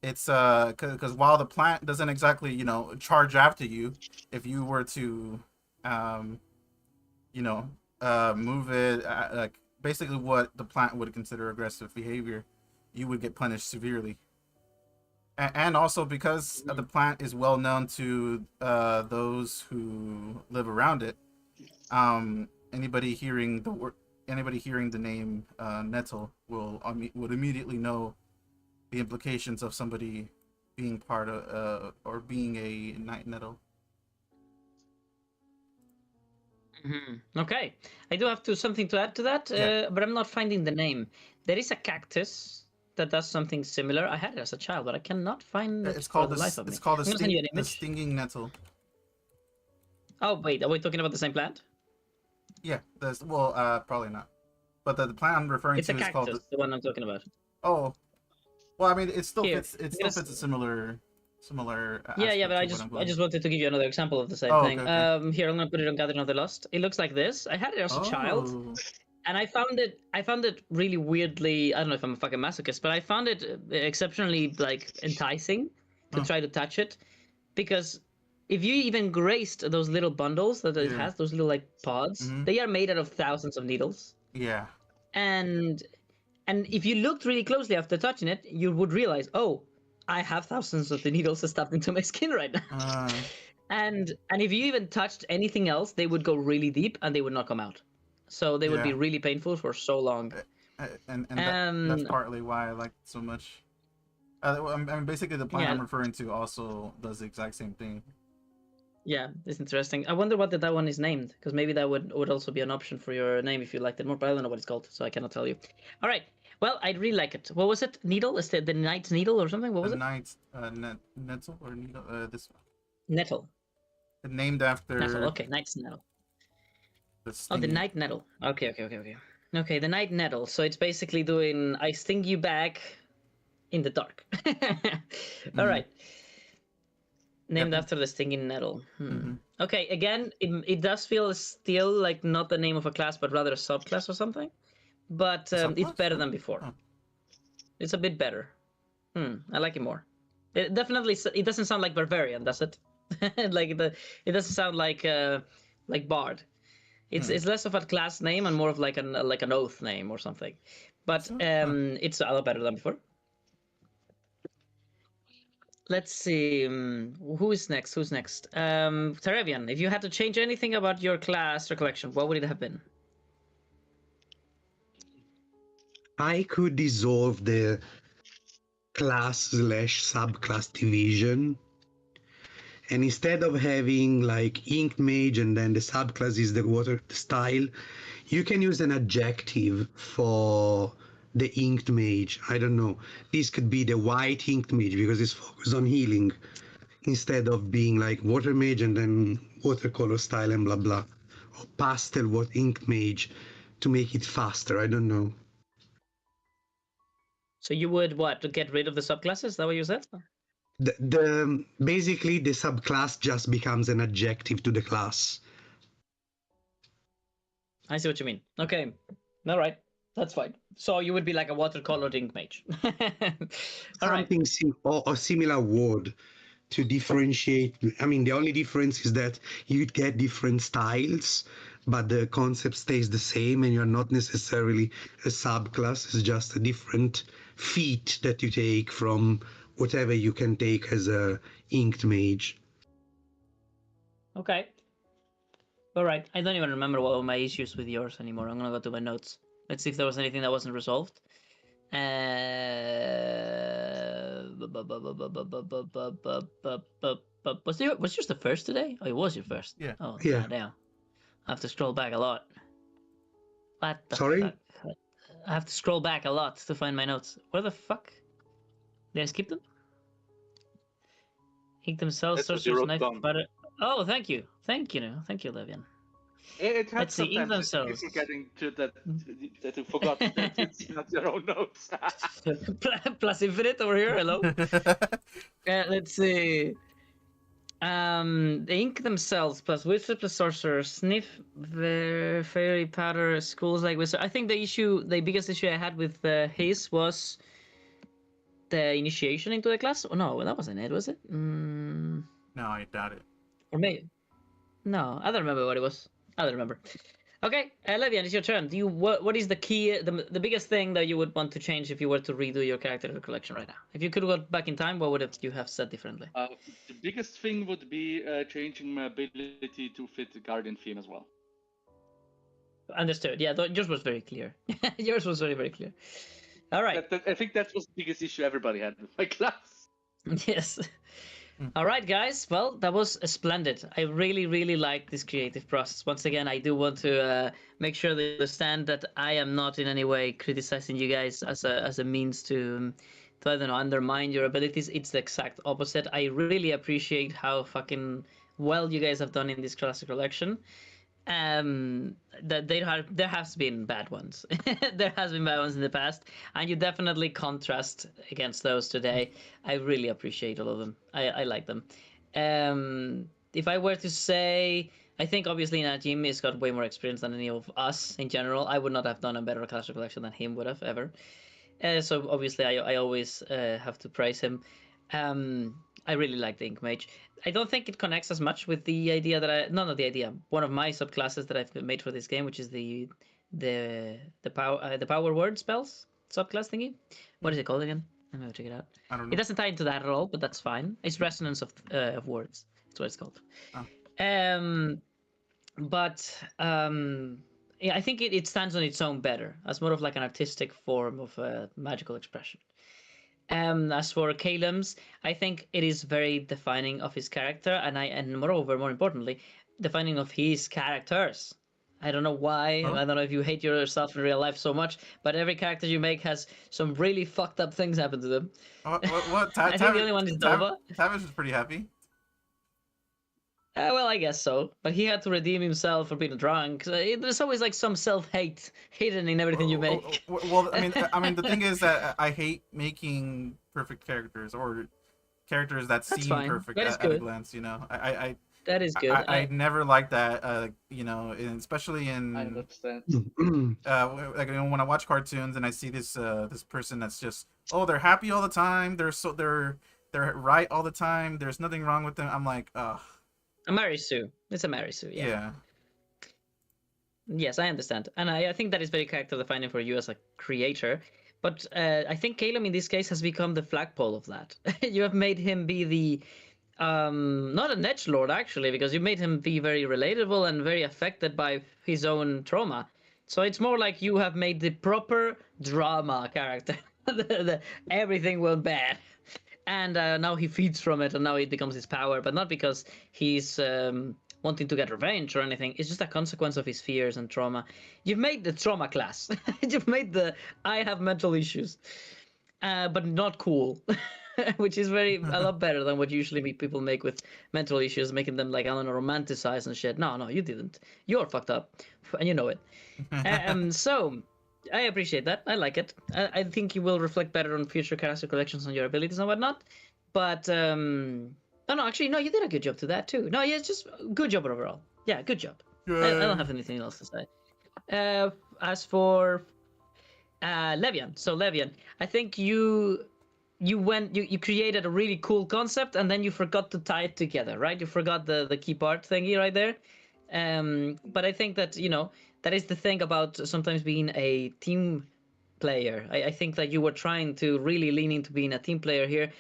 it's because while the plant doesn't exactly charge after you, if you were to move it, like basically what the plant would consider aggressive behavior, you would get punished severely. And also because the plant is well known to those who live around it. Anybody hearing the name nettle would immediately know the implications of somebody being part of or being a night nettle. Okay, I do have something to add to that, but I'm not finding the name. There is a cactus that does something similar. I had it as a child, but I cannot find it for the life of me. It's called I'm gonna send you an the image. stinging nettle. Oh wait, are we talking about the same plant? Yeah, probably not. But the plant I'm referring to is called the one I'm talking about. Oh, well, I mean, it still Here, fits. It still fits a similar. Yeah, but I just wanted to give you another example of the same thing. Okay. Here, I'm gonna put it on Gathering of the Lost. It looks like this. I had it as a child, and I found it really weirdly. I don't know if I'm a fucking masochist, but I found it exceptionally like enticing to try to touch it, because if you even graced those little bundles that it has, those little like pods, they are made out of thousands of needles. Yeah. And if you looked really closely after touching it, you would realize, oh, I have thousands of the needles stuffed into my skin right now. And if you even touched anything else, they would go really deep and they would not come out. So they would be really painful for so long. And that's partly why I like it so much. I mean, basically, the plant I'm referring to also does the exact same thing. Yeah, it's interesting. I wonder what that one is named, because maybe that would also be an option for your name if you liked it more, but I don't know what it's called, so I cannot tell you. All right. Well, I really like it. What was it? Needle? Is it the Knight's Needle or something? What was it? The nettle or needle? This one. Nettle. Named after. Nettle. Okay, Knight's Nettle. The Night Nettle. Okay. Okay, the Night Nettle. So it's basically doing I sting you back in the dark. All right. Named after the stinging nettle. Okay, again, it does feel still like not the name of a class, but rather a subclass or something. But it's better than before. It's a bit better. I like it more. It doesn't sound like barbarian, does it? Like it doesn't sound like bard. It's less of a class name and more of like an oath name or something. But it's a lot better than before. Let's see. Who's next? Terevian, if you had to change anything about your class recollection, what would it have been? I could dissolve the class/subclass division, and instead of having like ink mage and then the subclass is the water style, you can use an adjective for the inked mage. I don't know. This could be the white inked mage because it's focused on healing, instead of being like water mage and then watercolor style and blah blah, or pastel inked mage to make it faster. I don't know. So you would to get rid of the subclasses? Is that what you said? The basically the subclass just becomes an adjective to the class. I see what you mean. Okay, all right, that's fine. So you would be like a watercolored ink mage. All right. Something or a similar word to differentiate. I mean, the only difference is that you get different styles, but the concept stays the same, and you're not necessarily a subclass. It's just a different feat that you take from whatever you can take as a inked mage. Okay. All right. I don't even remember what were my issues with yours anymore. I'm gonna go to my notes. Let's see if there was anything that wasn't resolved. Was yours the first today? Oh, it was your first. Yeah. Oh, Yeah. goddamn. I have to scroll back a lot. What the Sorry? fuck? I have to scroll back a lot to find my notes. Where the fuck? Did I skip them? Ink themselves, That's what you sorcerer's wrote knife, down. butter. Oh, thank you. Thank you, Levian. It Let's happens see, ink sometimes that you themselves. keep forgetting that you forgot that it's not your own notes. Plus infinite over here. Hello. Let's see. The ink themselves plus wizard plus sorcerer sniff the fairy powder schools like wizard. I think the biggest issue I had with his was the initiation into the class. Oh no, that wasn't it, was it? No, I doubt it. Or maybe. No, I don't remember what it was. I don't remember. Okay, Levian, it's your turn. What is the key, the biggest thing that you would want to change if you were to redo your character collection right now? If you could go back in time, what would you have said differently? The biggest thing would be changing my ability to fit the guardian theme as well. Understood. Yeah, yours was very clear. Yours was very, very clear. All right. I think that was the biggest issue everybody had with my class. Yes. All right, guys. Well, that was splendid. I really, really like this creative process. Once again, I do want to make sure that you understand that I am not in any way criticizing you guys as a means to I don't know, undermine your abilities. It's the exact opposite. I really appreciate how fucking well you guys have done in this classic collection. That there has been bad ones. There has been bad ones in the past, and you definitely contrast against those today. I really appreciate all of them. I like them. If I were to say, I think obviously Najim has got way more experience than any of us in general. I would not have done a better classic collection than him would have ever. So obviously I always have to praise him. I really like the Ink Mage. I don't think it connects as much with the idea that not the idea. One of my subclasses that I've made for this game, which is the power word spells subclass thingy. What is it called again? Let me check it out. I don't know. It doesn't tie into that at all, but that's fine. It's resonance of words. That's what it's called. Oh. Yeah, I think it stands on its own better as more of like an artistic form of magical expression. As for Calem's, I think it is very defining of his character, and moreover, more importantly, defining of his characters. I don't know why. Huh? I don't know if you hate yourself in real life so much, but every character you make has some really fucked up things happen to them. What? I think the only one is Nova. Tavish was pretty happy. Well, I guess so. But he had to redeem himself for being drunk. So there's always like some self-hate hidden in everything you make. Well, I mean, the thing is that I hate making perfect characters or characters that That's seem fine. perfect That is at a good. glance. You know, That is good. I never liked that. You know, especially in I understand. like you know, when I watch cartoons and I see this this person that's just they're happy all the time. They're right all the time. There's nothing wrong with them. I'm like, ugh. A Marisu. It's a Marisu, yeah. Yes, I understand. And I think that is very character defining for you as a creator. But I think Caleb in this case has become the flagpole of that. You have made him be the not an edgelord actually, because you made him be very relatable and very affected by his own trauma. So it's more like you have made the proper drama character. Everything went bad. And now he feeds from it, and now it becomes his power, but not because he's wanting to get revenge or anything. It's just a consequence of his fears and trauma. You've made the trauma class. You've made the I have mental issues, but not cool, which is a lot better than what usually people make with mental issues, making them like, I don't know, romanticize and shit. No, you didn't. You're fucked up, and you know it. So I appreciate that. I like it. I think you will reflect better on future character collections on your abilities and whatnot. But no, actually, no, you did a good job to that too. No, yeah, it's just good job overall. Yeah, good job. I don't have anything else to say. As for Levian, so Levian, I think you created a really cool concept and then you forgot to tie it together, right? You forgot the key part thingy right there. But I think that that is the thing about sometimes being a team player. I think that you were trying to really lean into being a team player here,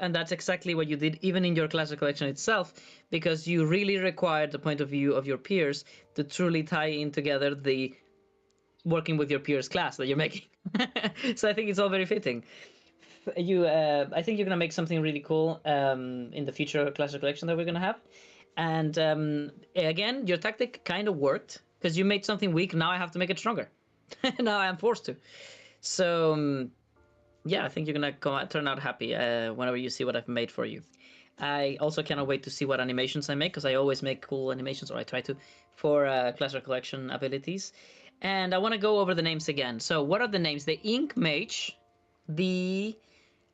and that's exactly what you did even in your classic collection itself, because you really required the point of view of your peers to truly tie in together the working with your peers class that you're making. So I think it's all very fitting. I think you're gonna make something really cool in the future classic collection that we're gonna have. And again, your tactic kind of worked because you made something weak. Now I have to make it stronger. Now I am forced to. So yeah, I think you're gonna turn out happy whenever you see what I've made for you. I also cannot wait to see what animations I make, because I always make cool animations, or I try to, for Classic Collection abilities. And I want to go over the names again. So what are the names? The Ink Mage, the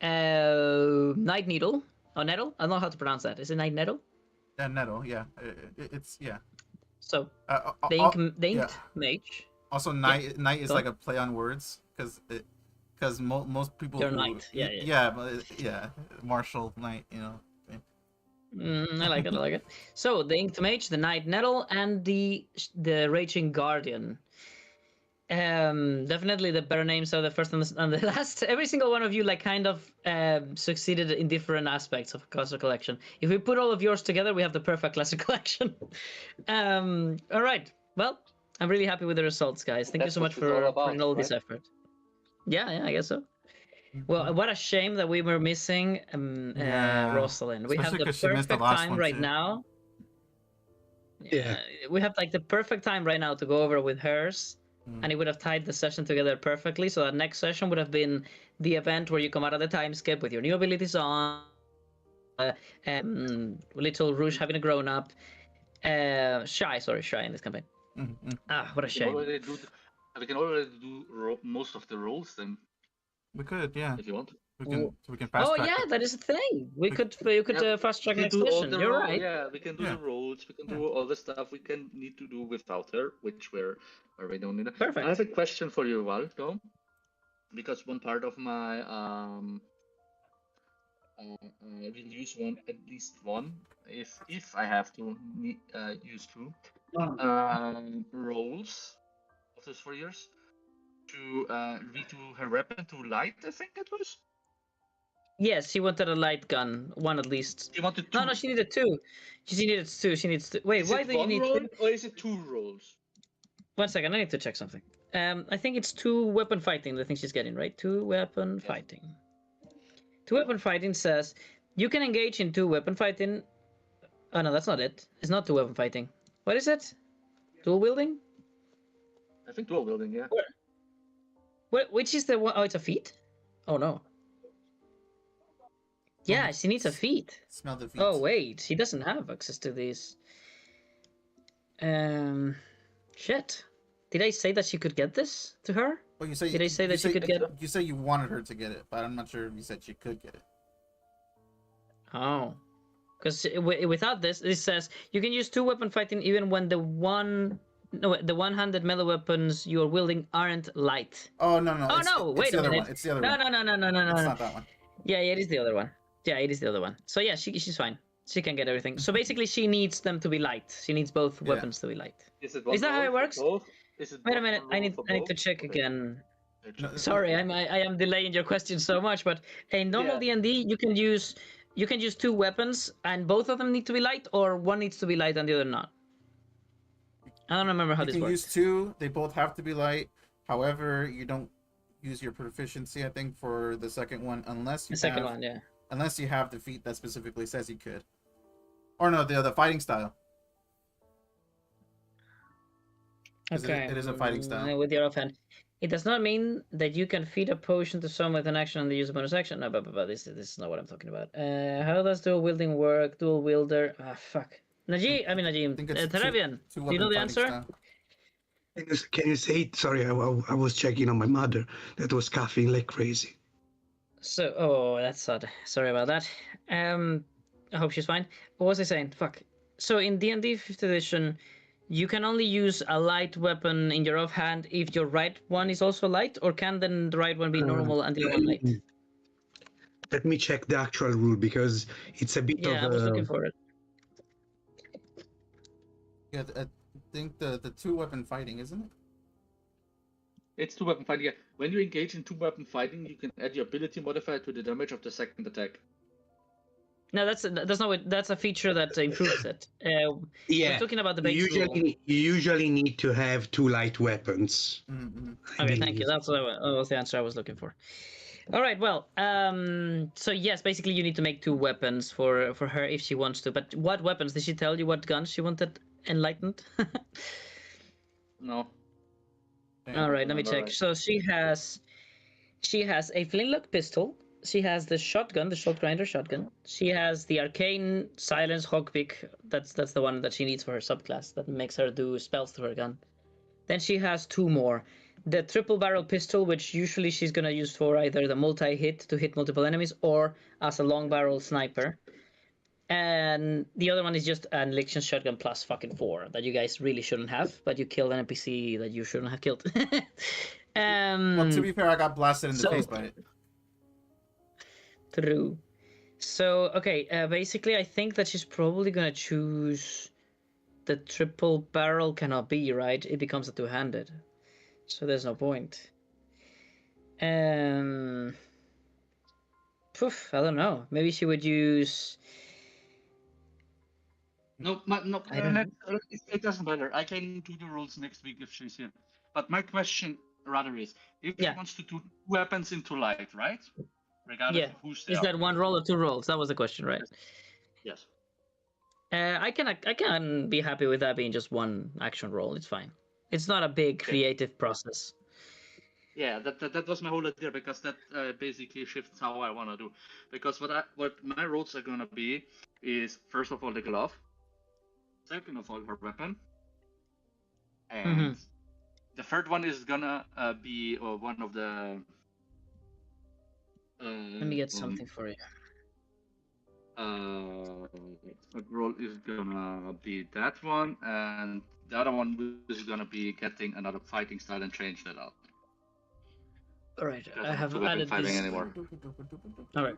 Night Needle, or Nettle? I don't know how to pronounce that. Is it Night Nettle? Nettle, yeah. It's yeah. So the Inked yeah. Mage. Also, night is like a play on words, because most people. You're Knight, yeah. Yeah, but Martial Knight, I like it. I like it. So the Inked Mage, the Night Nettle, and the Raging Guardian. Definitely the better names are the first and the last. Every single one of you kind of succeeded in different aspects of Classic Collection. If we put all of yours together, we have the perfect Classic Collection. All right. Well, I'm really happy with the results, guys. Thank you so much for putting all this effort. Yeah, I guess so. Well, what a shame that we were missing Rosalind. We have the perfect time right now. Yeah. We have the perfect time right now to go over with hers. And it would have tied the session together perfectly. So that next session would have been the event where you come out of the time skip with your new abilities on. Little Rouge having a grown up. Shy in this campaign. What a shame. We can already do most of the roles then. We could, yeah. If you want. We can fast track. Oh yeah, that is a thing. We could fast track next session. You're right. Yeah, we can do the roles. We can do all the stuff we can need to do without her, which we don't need. Perfect. I have a question for you, Val, though, because one part of my I will use at least one, if I have to use two roles of those 4 years to redo her weapon to light. I think it was. Yes, she wanted a light gun, one at least. She wanted two. No, she needed two. She needed two. She needs two. Wait, why do you need two? Or is it two rolls? 1 second, I need to check something. I think it's 2 weapon fighting. The thing she's getting, right? 2 weapon fighting. 2 weapon fighting says you can engage in 2 weapon fighting. Oh no, that's not it. It's not 2 weapon fighting. What is it? Dual wielding? I think dual wielding, yeah. Which is the one? Oh, it's a feat? Oh no. Yeah, she needs a feat. Smell the feet. Oh wait, she doesn't have access to these. Shit. Did I say that she could get this to her? Well, you say Did I say that she could get it? You say you wanted her to get it, but I'm not sure if you said she could get it. Oh. Because without this, it says you can use 2 weapon fighting even when the one-handed melee weapons you are wielding aren't light. Oh no! Oh no! Wait a minute. It's the other one. No. It's not that one. Yeah, it is the other one. Yeah, it is the other one. So yeah, she's fine. She can get everything. So basically, she needs them to be light. She needs both weapons to be light. Is that how it works? Wait a minute. I need to check again. Sorry, I am delaying your question so much. But in normal D&D, you can use 2 weapons, and both of them need to be light, or one needs to be light and the other not. I don't remember how this works. You can use 2. They both have to be light. However, you don't use your proficiency, I think, for the second one unless you unless you have the feat that specifically says you could. Or no, the fighting style. Okay. It is a fighting style. With your offhand. It does not mean that you can feed a potion to someone with an action on the use of bonus action. No, but this is not what I'm talking about. How does dual wielding work? Dual wielder. Fuck. Najim. Teravian. Do you know the answer? Style. Can you say it? Sorry, I was checking on my mother that was coughing like crazy. So, oh, that's sad. Sorry about that. I hope she's fine. What was I saying? Fuck. So in D&D 5th edition, you can only use a light weapon in your offhand if your right one is also light, or can then the right one be normal and the other one light? Let me check the actual rule because it's a bit Yeah, of I was a. looking for it. Yeah, I think the two weapon fighting, isn't it? It's two weapon fighting. Yeah. When you engage in two weapon fighting, you can add your ability modifier to the damage of the second attack. No, that's not what, that's a feature that improves it. We're Yeah, talking about the you base rule. you usually need to have two light weapons. Mm-hmm. I Okay, thank you. believe. That was the answer I was looking for. All right, well, so yes, basically you need to make two weapons for her if she wants to. But what weapons? Did she tell you what guns she wanted enlightened? No. All right, let me Remember check. right. So she has a flintlock pistol. She has the shotgun, the shot grinder shotgun. She has the arcane silence hogpick. That's the one that she needs for her subclass. That makes her do spells to her gun. Then she has two more. The triple barrel pistol, which usually she's gonna use for either the multi-hit to hit multiple enemies or as a long barrel sniper. And the other one is just an election shotgun plus fucking 4 that you guys really shouldn't have, but you killed an NPC that you shouldn't have killed. Well, to be fair, I got blasted in the so- face by it. True. So okay, basically I think that she's probably gonna choose the triple barrel. Cannot be, right? It becomes a two-handed, so there's no point. Poof, I don't know. Maybe she would use. No, I don't know. it doesn't matter. I can do the rules next week if she's here. But my question rather is, if she Yeah. wants to do weapons into light, right? Regardless Yeah. of who's there. Is that one roll or two rolls? That was the question, right? Yes. I can be happy with that being just one action roll. It's fine. It's not a big creative process. Yeah, that was my whole idea, because that basically shifts how I want to do. Because what my roles are gonna be is, first of all, the glove, second of all, her weapon, and the third one is gonna be one of the. Let me get something for you. The role is gonna be that one, and the other one is gonna be getting another fighting style and change that out. All right, Because I I'm have not weapon added fighting this. anymore. All right,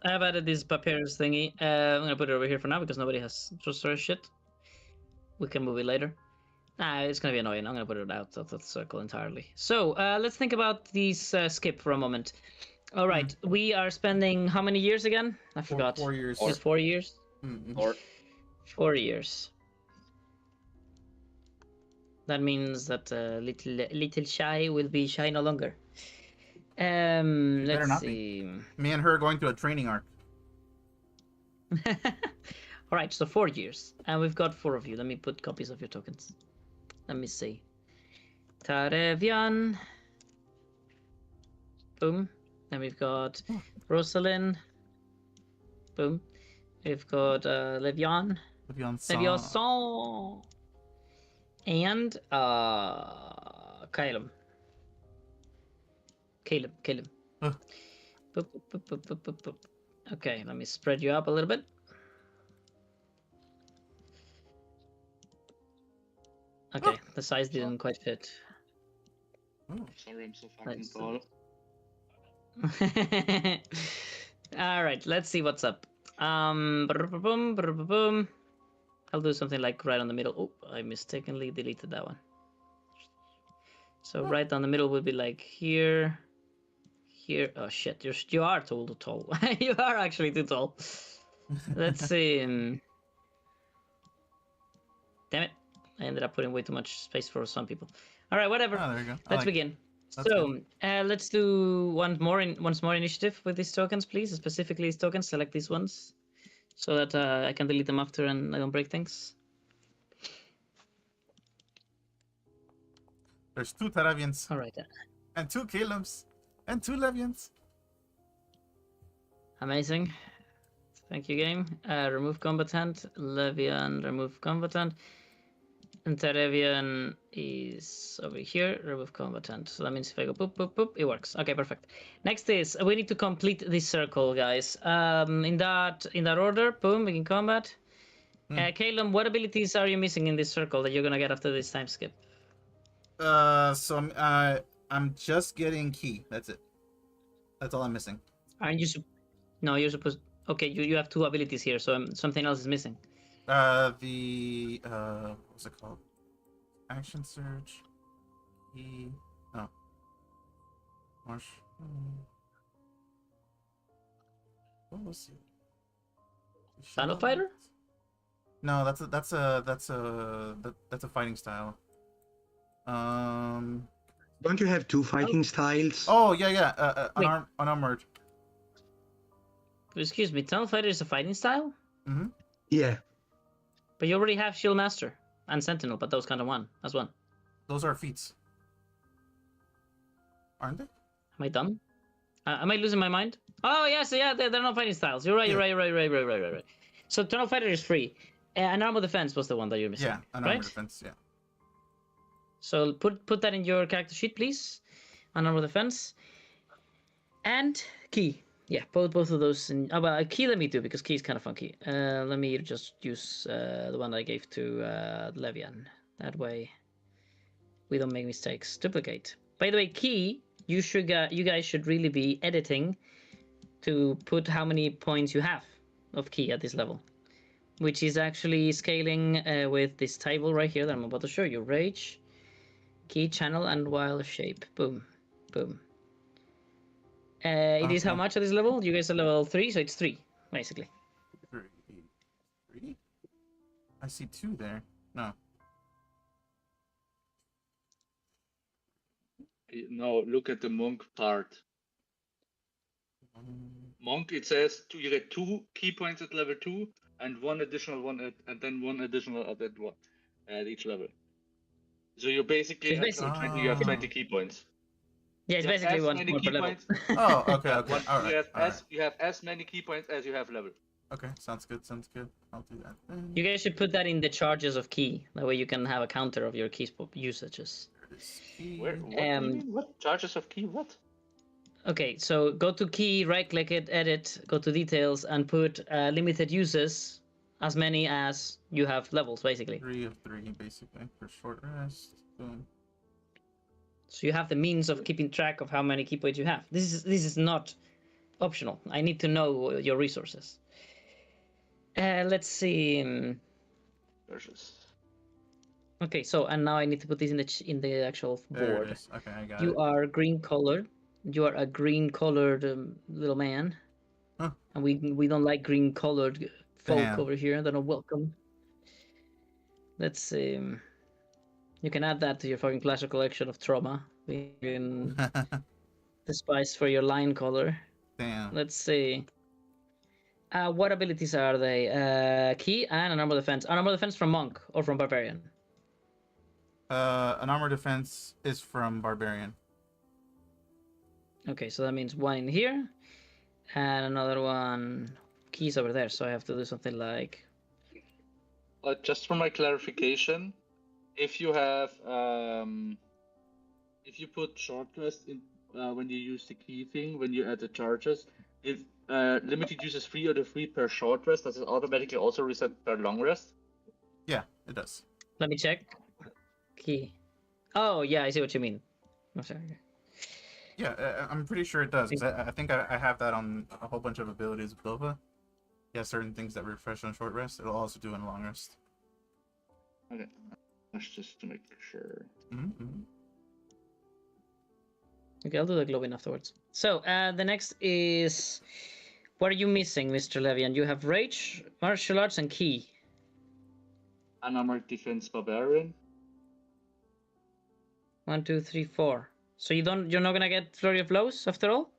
I have added this papyrus thingy. I'm gonna put it over here for now because nobody has true story shit. We can move it later. Nah, it's gonna be annoying. I'm gonna put it out of the circle entirely. So let's think about these skip for a moment. All right, we are spending how many years again? I forgot. 4 years. It's 4 years. Or 4 years. That means that little shy will be shy no longer. better Let's not see. Me and her going through a training arc. All right, so 4 years, and we've got 4 of you. Let me put copies of your tokens. Let me see. Tarevian. Boom. Then we've got Rosalind. Boom. We've got Levian. Leviosan. And Caleb. Huh. Boop, boop, boop, boop, boop, boop. Okay, let me spread you up a little bit. Okay, the size didn't quite fit. sorry, I'm so fucking tall. All right, let's see what's up. Boom. I'll do something like right on the middle. Oh, I mistakenly deleted that one. So right down the middle would be like here. Oh shit, you are too tall. You are actually too tall. Let's see. Damn it! I ended up putting way too much space for some people. All right, whatever. Oh, there you go. Let's begin. That's So let's do once more initiative with these tokens, please. Specifically these tokens. Select these ones, so that I can delete them after and I don't break things. There's 2 Taravians. All right. And 2 Calebs. And 2 Levians. Amazing. Thank you, game. Remove combatant. Levian, remove combatant. And Terevian is over here. Remove combatant. So that means if I go boop, boop, boop, it works. Okay, perfect. Next is we need to complete this circle, guys. In that order. Boom, begin combat. Caleb, what abilities are you missing in this circle that you're gonna get after this time skip? So I'm just getting key. That's it. That's all I'm missing. Aren't you? No, you're supposed. Okay, you have 2 abilities here, so something else is missing. What's it called? Action surge. Key. Oh. Marsh. What was it? Shadow Fighter? No, that's a fighting style. Don't you have 2 fighting styles? Oh yeah. Unarmored. Excuse me, Tunnel Fighter is a fighting style? Mm-hmm. Yeah. But you already have Shield Master and Sentinel, but those kind of one as one. Those are feats, aren't they? Am I dumb? Am I losing my mind? Oh yes, yeah, they're not fighting styles. You're right. You're right. So Tunnel Fighter is free. And Armor Defense was the one that you're missing. Yeah, Unarmored Defense. Yeah. So put that in your character sheet, please. Armor Defense and Key. Yeah, both of those. Well, Key let me do because Key is kind of funky. Let me just use the one I gave to Levian. That way, we don't make mistakes. Duplicate. By the way, Key, you guys should really be editing to put how many points you have of Key at this level, which is actually scaling with this table right here that I'm about to show you. Rage, Key, Channel, and Wild Shape. Boom, boom. It is how much at this level? You guys are level 3, so it's 3, basically. 3? I see 2 there. No. No, look at the monk part. Monk, it says you get 2 key points at level 2 and 1 additional one and then 1 additional at each level. So you basically have 20 key points. Yeah, it's basically one per level. Oh, okay. All right. You have as many key points as you have level. Okay, sounds good. I'll do that then. You guys should put that in the charges of Key. That way you can have a counter of your key usages. What charges of Key? What? Okay, so go to Key, right-click it, edit, go to details, and put limited uses, as many as you have levels, basically. 3 of 3, basically, for short rest. Boom. So you have the means of keeping track of how many key points you have. This is not optional. I need to know your resources. Let's see. Okay, so and now I need to put this in the actual board. There it is. Okay, I got it. You are green colored. You are a green colored little man. Huh. And we don't like green colored folk over here. They're not welcome. Let's see. You can add that to your fucking Clash of Collection of Trauma. We can the spice for your line color. Damn. Let's see. What abilities are they? Key and an armor defense. An armor defense from Monk or from Barbarian? An armor defense is from Barbarian. Okay, so that means 1 in here, and another one. Key's over there, so I have to do something like. Just for my clarification, if you have if you put short rest in when you use the key thing, when you add the charges, if limited use is 3 out of 3 per short rest, does it automatically also reset per long rest? Yeah, it does. Let me check. Key. Oh yeah, I see what you mean. I'm sorry. Yeah, I'm pretty sure it does. 'Cause I think I have that on a whole bunch of abilities with Bilva. Yeah, certain things that refresh on short rest, it'll also do in long rest. Okay, that's just to make sure. Mm-hmm. Okay, I'll do the glowing afterwards. So the next is, what are you missing, Mr. Levian? You have Rage, Martial Arts, and Key. Unarmored Defense Barbarian. 1, 2, 3, 4. So you're not gonna get Flurry of Blows after all?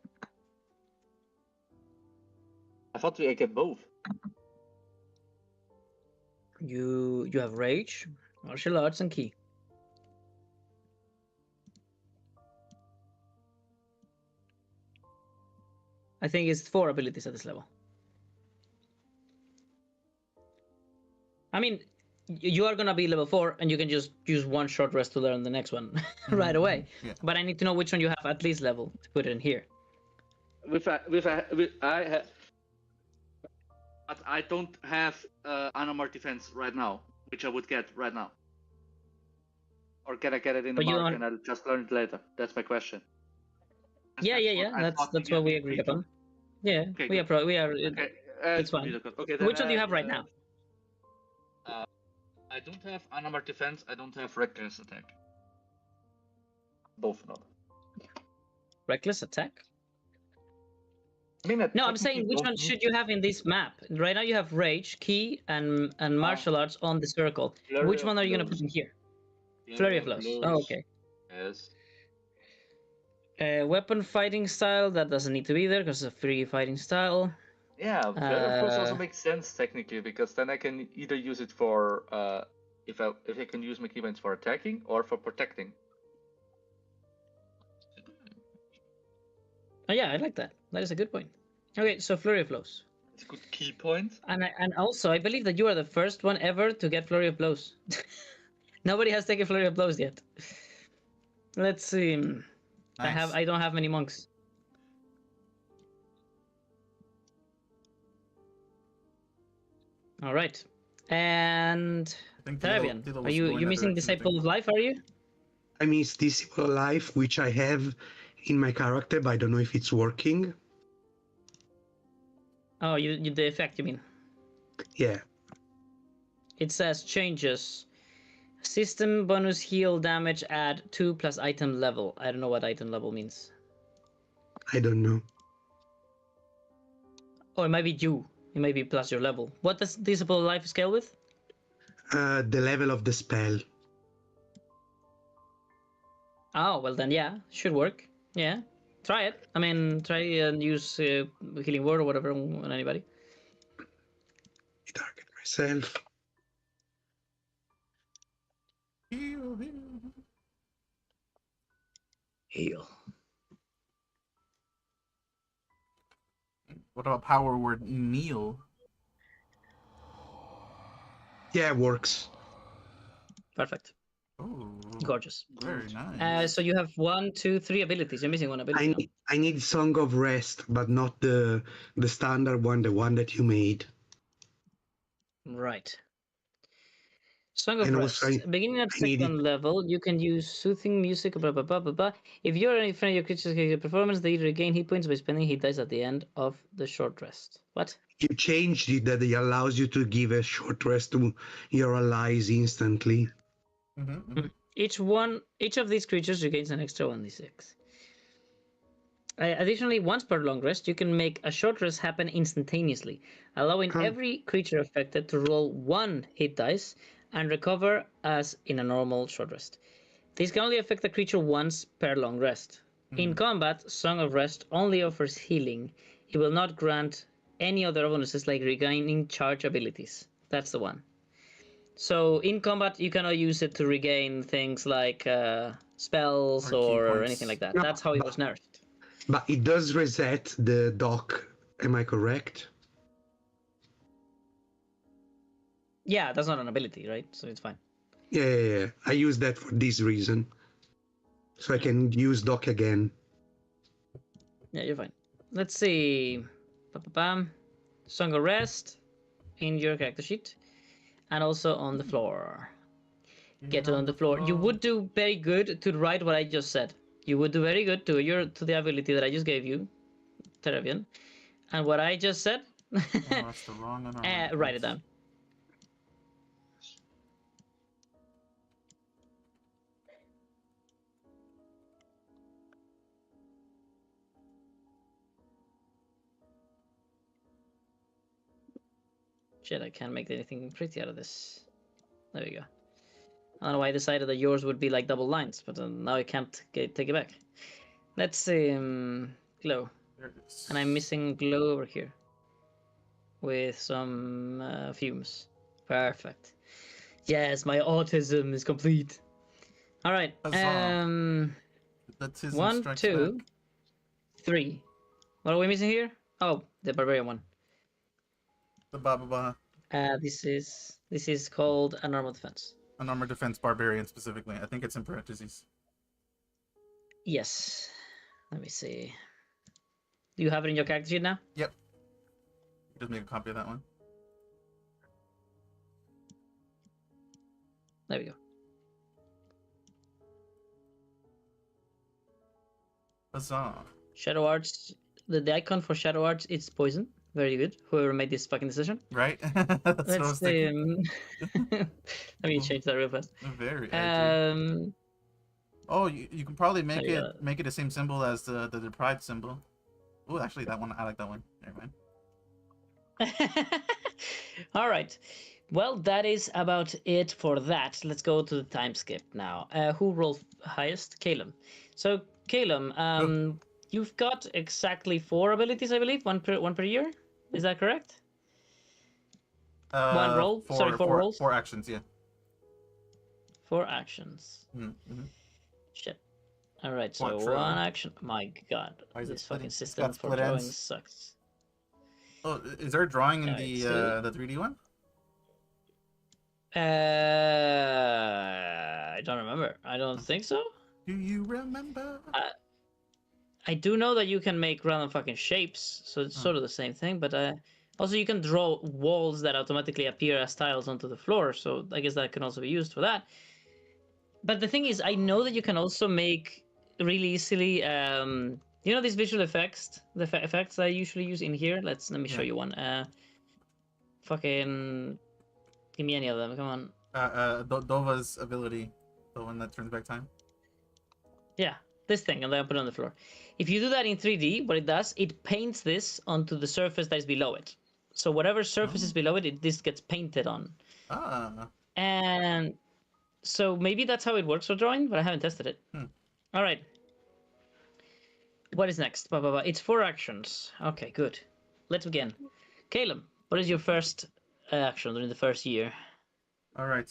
I thought we get both. You have Rage, Martial Arts, and Key. I think it's 4 abilities at this level. I mean, you are gonna be level 4, and you can just use one short rest to learn the next one right away. Yeah. But I need to know which one you have at least level to put it in here. But I don't have Animar defense right now, which I would get right now. Or can I get it in the But you mark don't- and I'll just learn it later? That's my question. Yeah. I thought That's we what we agreed agreed to. upon. Yeah, Okay, we good. are. We are. Okay, It's fine. Okay, Which one do you have right now? I don't have Animar defense. I don't have reckless attack. Both not. Reckless attack? I mean, No, I'm saying which one should you have in this map? Right now you have rage, key, and martial arts on the circle. Which one are you gonna put in here? Flurry of blows. Oh, okay. Yes. Weapon fighting style, that doesn't need to be there because it's a free fighting style. Yeah, Flurry of Blows also Uh, makes sense technically because then I can either use it for if I can use my keybands for attacking or for protecting. Oh yeah, I like that. That is a good point. Okay, so Flurry of Blows. It's a good key point. And also, I believe that you are the first one ever to get Flurry of Blows. Nobody has taken Flurry of Blows yet. Let's see. Nice. I don't have many monks. All right. And I think Tarabian, Tilo are was you going that missing direction, I Disciple think. of Life? Are you? I miss Disciple Life, which I have in my character, but I don't know if it's working. Oh, you the effect, you mean? Yeah. It says changes. System bonus heal damage add 2 plus item level. I don't know what item level means. I don't know. Or it might be you. It might be plus your level. What does Disciple of Life scale with? The level of the spell. Oh, well then, yeah, should work. Yeah, try it. I mean, try and use Healing Word or whatever on anybody. Target myself. Heal, heal. Heal. What about power word kneel? Yeah, works. Perfect. Oh, Gorgeous. very nice. So you have 1, 2, 3 abilities. You're missing one ability. I need Song of Rest, but not the standard one, the one that you made. Right. Song of And Rest. also Beginning at I need second level, you can use soothing music, blah, blah, blah, blah, blah. If you're any friend of your creature's character performance, they regain hit points by spending hit dice at the end of the short rest. What? You changed it that it allows you to give a short rest to your allies instantly. Each of these creatures regains an extra 1d6. Additionally, once per long rest, you can make a short rest happen instantaneously, allowing every creature affected to roll 1 hit dice and recover as in a normal short rest. This can only affect the creature once per long rest. In combat, Song of Rest only offers healing. It will not grant any other bonuses like regaining charge abilities. That's the one. So in combat, you cannot use it to regain things like spells or anything like that. No, That's how it was nerfed. But it does reset the dock. Am I correct? Yeah, that's not an ability, right? So it's fine. Yeah. I use that for this reason. So I can use dock again. Yeah, you're fine. Let's see. Ba-ba-bam. Song of Rest in your character sheet. And also on the floor. Get it on the floor. You would do very good to write what I just said. You would do very good to the ability that I just gave you, Teravian. And what I just said, that's the wrong one. write it down. Shit, I can't make anything pretty out of this. There we go. I don't know why I decided that yours would be like double lines, but now I can't take it back. Let's see, glow. And I'm missing glow over here. With some fumes. Perfect. Yes, my autism is complete. All right. Autism 1, strikes 2, back. 3. What are we missing here? Oh, the barbarian one. The Baba. This is called a normal defense. An armor defense barbarian specifically. I think it's in parentheses. Yes. Let me see. Do you have it in your character sheet now? Yep. Just make a copy of that one. There we go. Huzzah. Shadow Arts. The icon for Shadow Arts is poison. Very good. Whoever made this fucking decision. Right? That's what I was Let's thinking. let me change that real fast. Very edgy. Oh, you can probably make there you it make it the same symbol as the deprived symbol. Oh, actually, that one I like that one. Never mind. All right. Well, that is about it for that. Let's go to the time skip now. Who rolled highest? Caleb. So, Caleb, you've got exactly 4 abilities, I believe, one per year. Is that correct? One roll. Sorry, 4 rolls. 4 actions, yeah. 4 actions. Mm-hmm. Shit. All right, so What, one action. My God, Why is it this splitting? fucking It's system got for split drawing ends. sucks. Oh, is there a drawing in Alright, the 3D one? I don't remember. I don't think so. Do you remember? I do know that you can make random fucking shapes, so it's sort of the same thing. But also you can draw walls that automatically appear as tiles onto the floor. So I guess that can also be used for that. But the thing is, I know that you can also make really easily. You know these visual effects, the effects I usually use in here. Let me show you one. Fucking give me any of them. Come on. Dova's ability, the one that turns back time. Yeah, this thing, and then I put it on the floor. If you do that in 3D, what it does, it paints this onto the surface that is below it. So whatever surface is below it, this gets painted on. Ah. And so maybe that's how it works for drawing, but I haven't tested it. All right. What is next? It's 4 actions. Okay, good. Let's begin. Caleb, what is your first action during the first year? All right.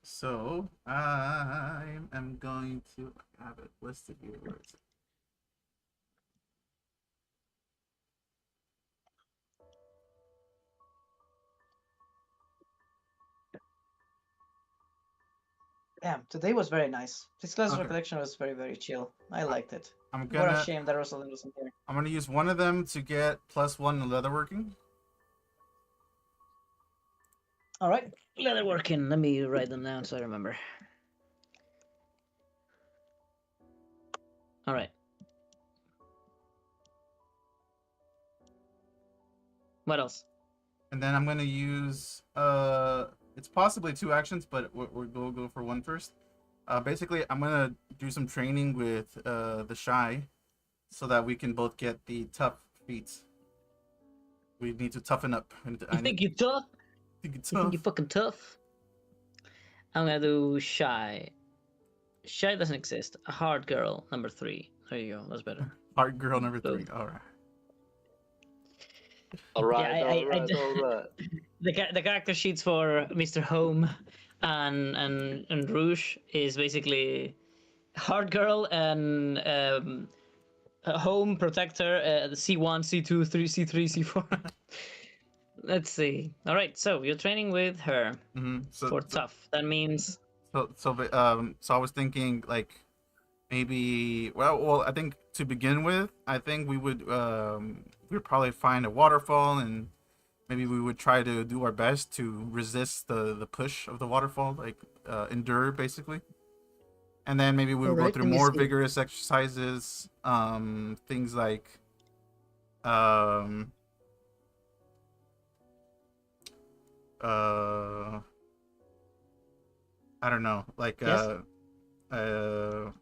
So I am going to have it listed here. Where is it? Damn, today was very nice. This class Okay. recollection was very, very chill. I liked it. I'm What gonna a shame that Rosalind wasn't here. I'm gonna use one of them to get +1 in leatherworking. All right, leatherworking. Let me write them down so I remember. All right. What else? And then I'm gonna use it's possibly 2 actions, but we'll go for one first. Basically, I'm gonna do some training with the shy, so that we can both get the tough feats. We need to toughen up. You think you're tough? You You think you're fucking tough? I'm gonna do shy. Shy doesn't exist. A hard girl, number 3. There you go. That's better. Hard girl number 3. Boom. All right. All right, Yeah, all right. The character sheets for Mr. Home and Rouge is basically hard girl and a home protector, the C1, C2, 3, C3, C4. Let's see. All right, so you're training with her for tough. That means So I was thinking like maybe well I think to begin with I think we'd probably find a waterfall, and maybe we would try to do our best to resist the push of the waterfall, like endure basically. And then maybe we'll go through more vigorous exercises, things like I don't know, like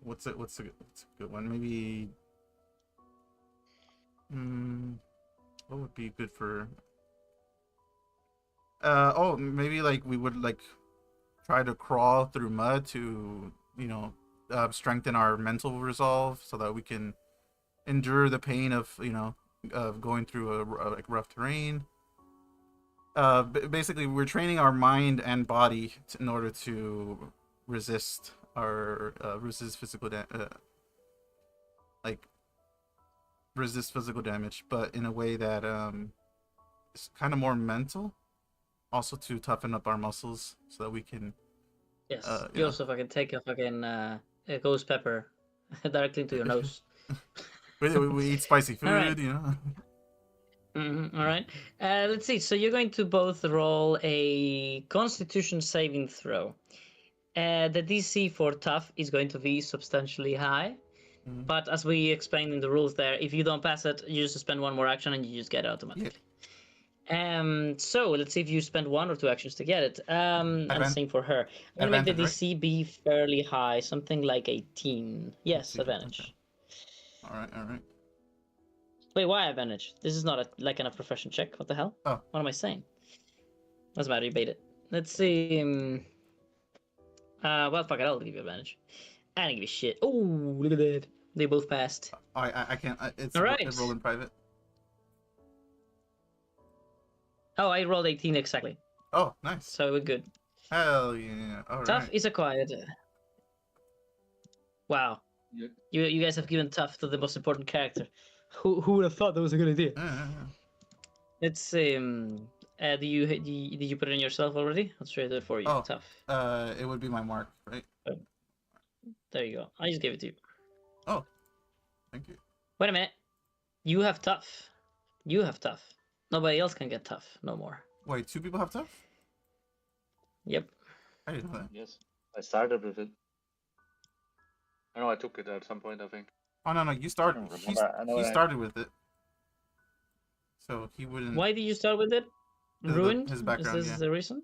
what's a good one? Maybe what would be good for maybe like we would like try to crawl through mud to, you know, strengthen our mental resolve so that we can endure the pain of, you know, of going through a like rough terrain. Basically we're training our mind and body in order to resist resist physical resist physical damage, but in a way that is kind of more mental also to toughen up our muscles so that we can. Yes. You You know. also fucking take a fucking a ghost pepper directly into your nose. we eat spicy food, All right. you know. All right. Let's see. So you're going to both roll a Constitution saving throw. The DC for tough is going to be substantially high, Mhm. but as we explained in the rules there, if you don't pass it, you just spend one more action and you just get it automatically. So let's see if you spend 1 or 2 actions to get it. And same for her. I'm gonna make the Advantage, DC be fairly high, something like 18. Yes, see. advantage. Okay. All right. Wait, why advantage? This is not like a profession check. What the hell? Oh. What am I saying? Doesn't matter. You bait it. Let's see. Well, fuck it. I'll give you advantage. I don't give a shit. Oh, look at that. They both passed. I can't. It's All right. It rolled in private. Oh, I rolled 18 exactly. Oh, nice. So we're good. Hell yeah. All Tough right. is acquired. Wow. Yeah. You guys have given Tough to the most important character. Who would have thought that was a good idea? Yeah. Let's see. Did you put it in yourself already? I'll try to do it for you. Oh. Tough. It would be my mark, right? There you go. I just gave it to you. Oh, thank you. Wait a minute. You have Tough. You have Tough. Nobody else can get Tough no more. Wait, 2 people have tough? Yep. I didn't know that. Yes, I started with it. I know I took it at some point, I think. Oh no, you started. I don't remember. I know He I- started with it, so he wouldn't. Why did you start with it? Ruined? his background, Is this yeah. the reason?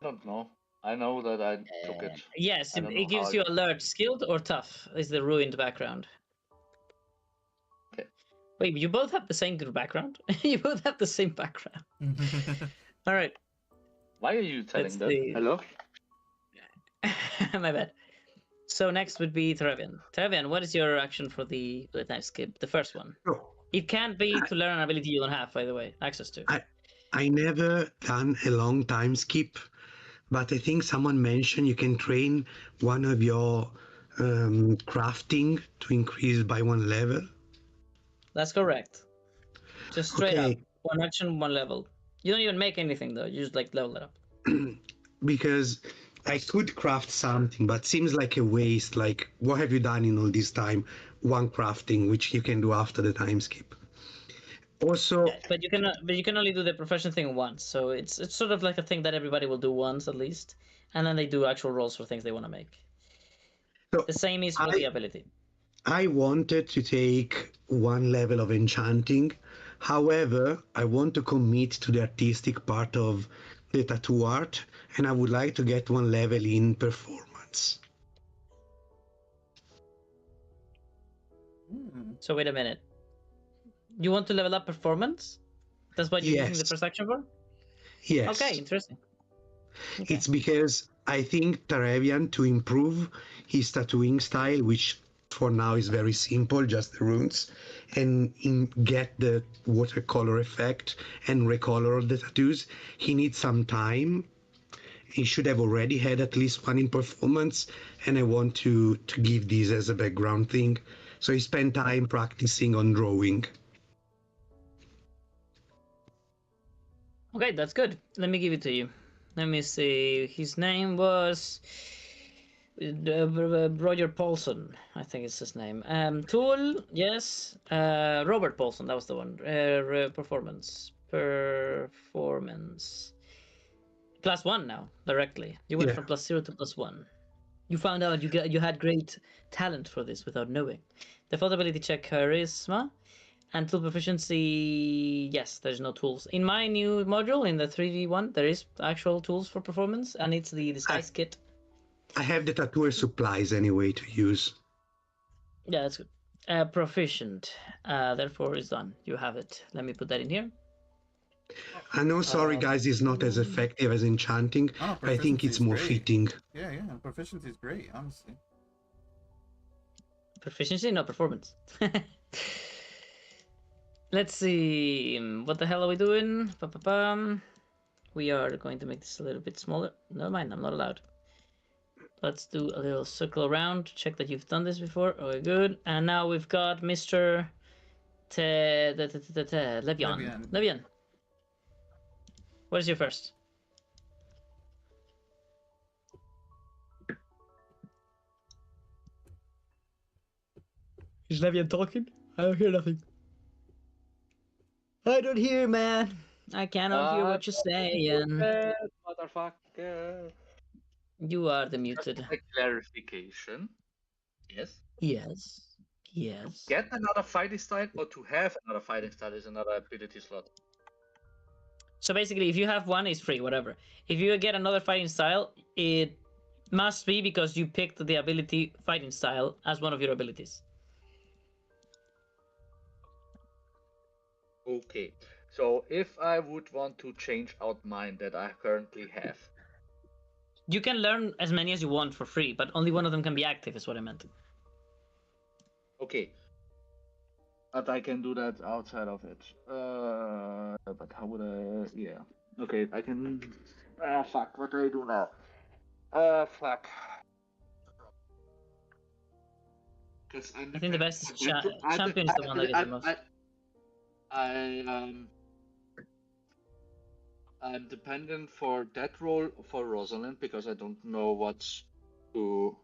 I don't know. I know that I took it. Yes, I don't it know gives how you I- alert. Skilled or tough is the ruined background. Okay. Wait, you both have the same good background? You both have the same background. All right. Why are you telling Let's that? see. Hello? My bad. So next would be Trevian. Trevian, what is your action for the time skip? The first one. Oh, It can't be to learn an ability you don't have, by the way, access to. I never done a long time skip, but I think someone mentioned you can train one of your crafting to increase by 1 level. That's correct. Just straight Okay. up. 1 action, 1 level. You don't even make anything though. You just like level it up. Because I could craft something, but seems like a waste. Like, what have you done in all this time? 1 crafting, which you can do after the time skip. Also, But you can only do the profession thing once. So it's sort of like a thing that everybody will do once at least, and then they do actual rolls for things they want to make. so The same is for the ability. I wanted to take 1 level of enchanting. However, I want to commit to the artistic part of the tattoo art, and I would like to get 1 level in performance. So wait a minute. You want to level up performance? That's what you're using the Yes. first action for? Yes. Okay, interesting. Okay. It's because I think Tarevian, to improve his tattooing style, which for now is very simple, just the runes, and get the watercolor effect and recolor all the tattoos, he needs some time. He should have already had at least 1 in performance, and I want to give this as a background thing. So he spent time practicing on drawing. Okay, that's good. Let me give it to you. Let me see. His name was Roger Paulson, I think it's his name. Tool, yes. Robert Paulson, that was the one. Performance. +1 now, directly. You went Yeah. from +0 to +1. You found out you had great talent for this without knowing. Default ability check charisma. And tool proficiency, yes, there's no tools. In my new module, in the 3D one, there is actual tools for performance, and it's the disguise kit. I have the tattooer supplies anyway to use. Yeah, that's good. Proficient, therefore is done. You have it. Let me put that in here. I know, sorry guys, it's not as effective as enchanting, Oh, but I think it's proficiency's more great. fitting. Yeah. Proficiency is great, honestly. Proficiency, no performance. Let's see. What the hell are we doing? Ba-ba-bum. We are going to make this a little bit smaller. Never mind, I'm not allowed. Let's do a little circle around. Check that you've done this before. Okay, good. And now we've got Mr. Levian. Levian. Levian. What is your first? Is Levian talking? I don't hear nothing. I don't hear, man. I cannot hear what you're saying. Motherfucker. You are the Just muted. a clarification. Yes. Yes. Yes. Get another fighting style or to have another fighting style is another ability slot. So basically, if you have one, it's free, whatever. If you get another fighting style, it must be because you picked the ability fighting style as one of your abilities. Okay. So if I would want to change out mine that I currently have. You can learn as many as you want for free, but only one of them can be active, is what I meant. Okay. But I can do that outside of it. But how would I? Yeah. Okay, I can. Ah, fuck. What do I do now? Fuck. Because I think the best is champion is the one that gets the most. I'm dependent for that role for Rosalind because I don't know what to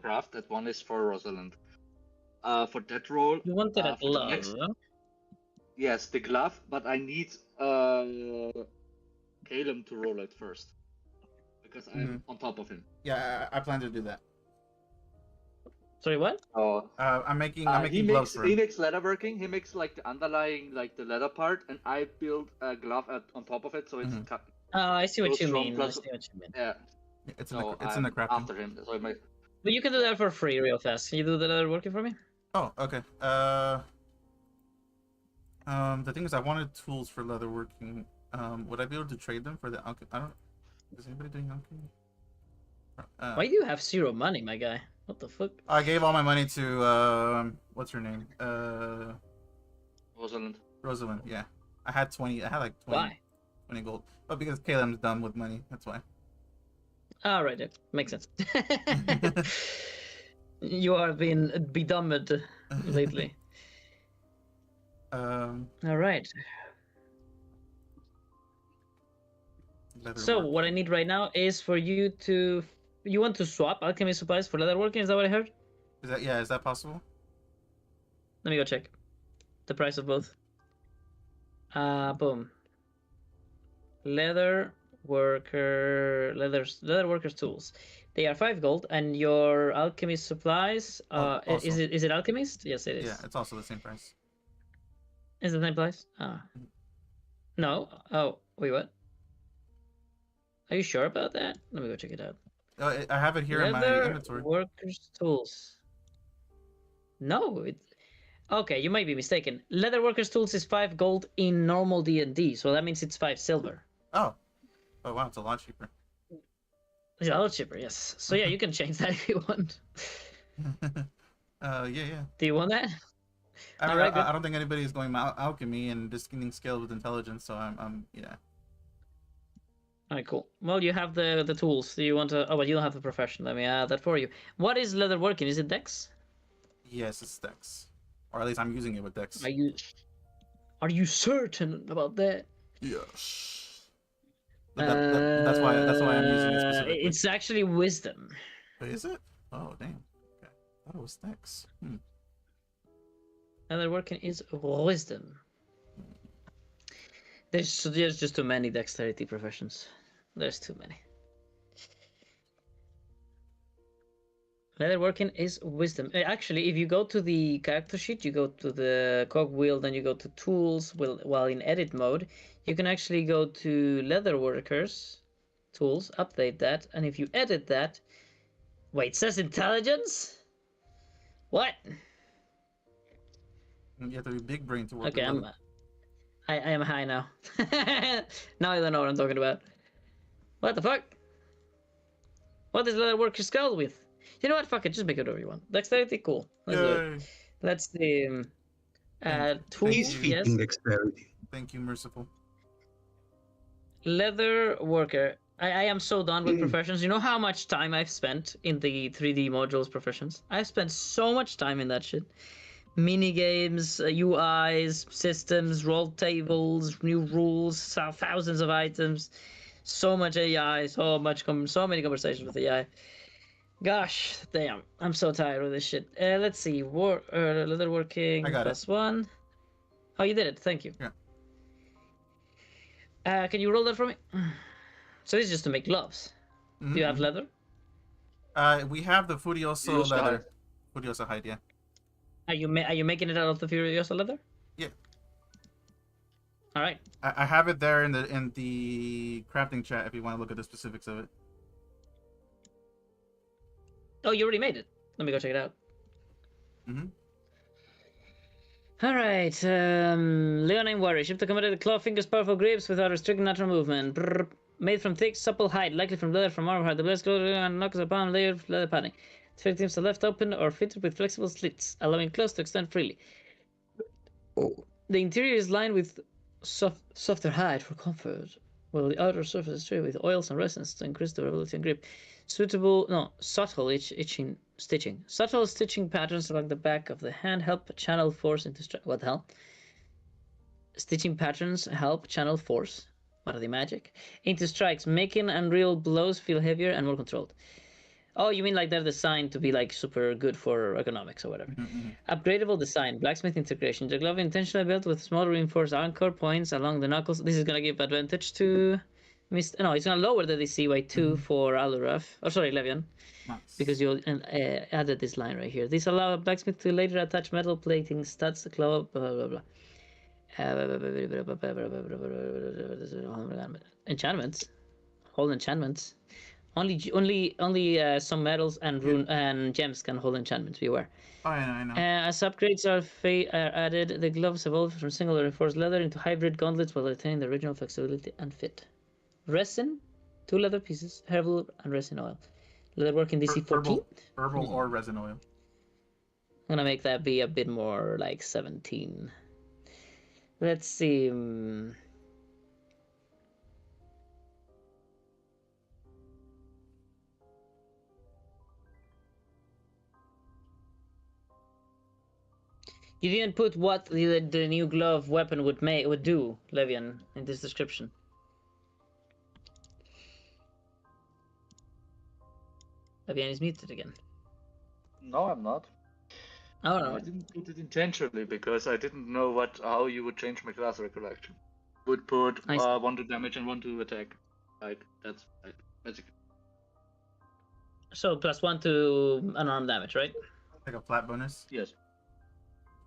craft. That one is for Rosalind. For that role, You wanted a for the glove. next, yes, the glove, but I need Caleb to roll it first because I'm on top of him. Yeah, I plan to do that. Sorry, what? Oh, I'm making he gloves makes for him. leatherworking. He makes like the underlying like the leather part, and I build a glove on top of it, so it's Oh, I see what Goes you strong mean. I plus- see what you mean. yeah. It's So in the crafting. after him. So my But you can do that for free real fast. Can you do that working for me? Oh, okay. The thing is, I wanted tools for leatherworking. Would I be able to trade them for the alchemy? I don't. Is anybody doing alchemy? Why do you have 0 money, my guy? What the fuck? I gave all my money to what's her name? Rosalind. Rosalind. Yeah, I had 20. I had like 20, Why? 20 gold. But because Caleb's done with money, that's why. All right, yeah. Makes sense. You are being bedumbed lately. All right. So what I need right now is for you to. You want to swap alchemy supplies for leatherworking? Is that what I heard? Is that possible? Let me go check the price of both. Boom. Leather workers tools. They are 5 gold, and your alchemy supplies. Is it alchemist? Yes, it is. Yeah, it's also the same price. Is it the same price? No. Oh, wait, what? Are you sure about that? Let me go check it out. I have it here in my inventory. Workers tools. No, okay. You might be mistaken. Leather workers tools is 5 gold in normal D&D, so that means it's 5 silver. Oh wow, it's a lot cheaper. It's a lot cheaper, yes. So yeah, you can change that if you want. Yeah. Do you want that? I mean, Alright, good. I don't think anybody is going alchemy and just getting scaled with intelligence, so I'm yeah. Alright, cool. Well, you have the tools. Do you want to? Oh, but you don't have the profession. Let me add that for you. What is leather working? Is it Dex? Yes, it's Dex, or at least I'm using it with Dex. Are you certain about that? Yes. That's why I'm using it specifically. It's actually wisdom. Is it? Oh damn. Okay. I thought it was Dex. Leather working is wisdom. There's just too many dexterity professions. There's too many. Leatherworking is wisdom. Actually, if you go to the character sheet, you go to the cogwheel, then you go to tools. While in edit mode, you can actually go to leatherworkers, tools, update that, and if you edit that, wait, it says intelligence. What? You have to be big brain to work. Okay, I am high now. Now I don't know what I'm talking about. What the fuck? What is leatherworker skull with? You know what? Fuck it. Just make it whatever you want. Dexterity, cool. Let's do it. Let's the tools. He's feeding Yes. dexterity. Thank you, merciful. Leather worker. I am so done with professions. You know how much time I've spent in the 3D modules professions? I've spent so much time in that shit. mini games, UIs, systems, roll tables, new rules, thousands of items, so much AI, so many conversations with AI. Gosh, damn, I'm so tired of this shit. Let's see, leather working I got it. +1. Oh, you did it. Thank you. Yeah. Can you roll that for me? So this is just to make gloves. Mm-hmm. Do you have leather? We have the Furioso Use leather. hide. Furioso hide, yeah. Are you making it out of the Furiosa leather? Yeah. All right. I have it there in the crafting chat if you want to look at the specifics of it. Oh, you already made it. Let me go check it out. Mm-hmm. All right. Leonine Warrior. Ship to command the claw fingers, powerful grips without restricting natural movement. Brrr. Made from thick, supple hide, likely from leather from armor hide. The blades glow and knocks upon layer of leather padding. Its fingertips are left open or fitted with flexible slits, allowing claws to extend freely. The interior is lined with softer hide for comfort, while the outer surface is treated with oils and resins to increase durability and grip. Subtle stitching. Subtle stitching patterns along the back of the hand help channel force into what the hell? Stitching patterns help channel force. What are they, magic? Into strikes, making unreal blows feel heavier and more controlled. Oh, you mean like they're designed to be like super good for ergonomics or whatever. Mm-hmm. Upgradable design, blacksmith integration. The glove intentionally built with small reinforced anchor points along the knuckles. This is gonna give advantage to No, it's gonna lower the DC by 2 for Aluraf. Oh, sorry, Levian. Nice. Because you added this line right here. These allow a blacksmith to later attach metal plating, studs, claw, blah blah blah. Enchantments, hold enchantments. Only some metals and rune and gems can hold enchantments. Beware. Oh, I know. As upgrades are added, the gloves evolve from single reinforced leather into hybrid gauntlets while retaining the original flexibility and fit. Resin, 2 leather pieces, herbal and resin oil. Leatherworking DC 14. Herbal or resin oil. I'm gonna make that be a bit more like 17. Let's see. You didn't put what the new glove weapon would do, Levian, in this description. Levian is muted again. No, I'm not. Oh no. I didn't put it intentionally because I didn't know how you would change my class recollection. Would put 1 to damage and 1 to attack. Like that's basically. So +1 to unarmed damage, right? Like a flat bonus. Yes.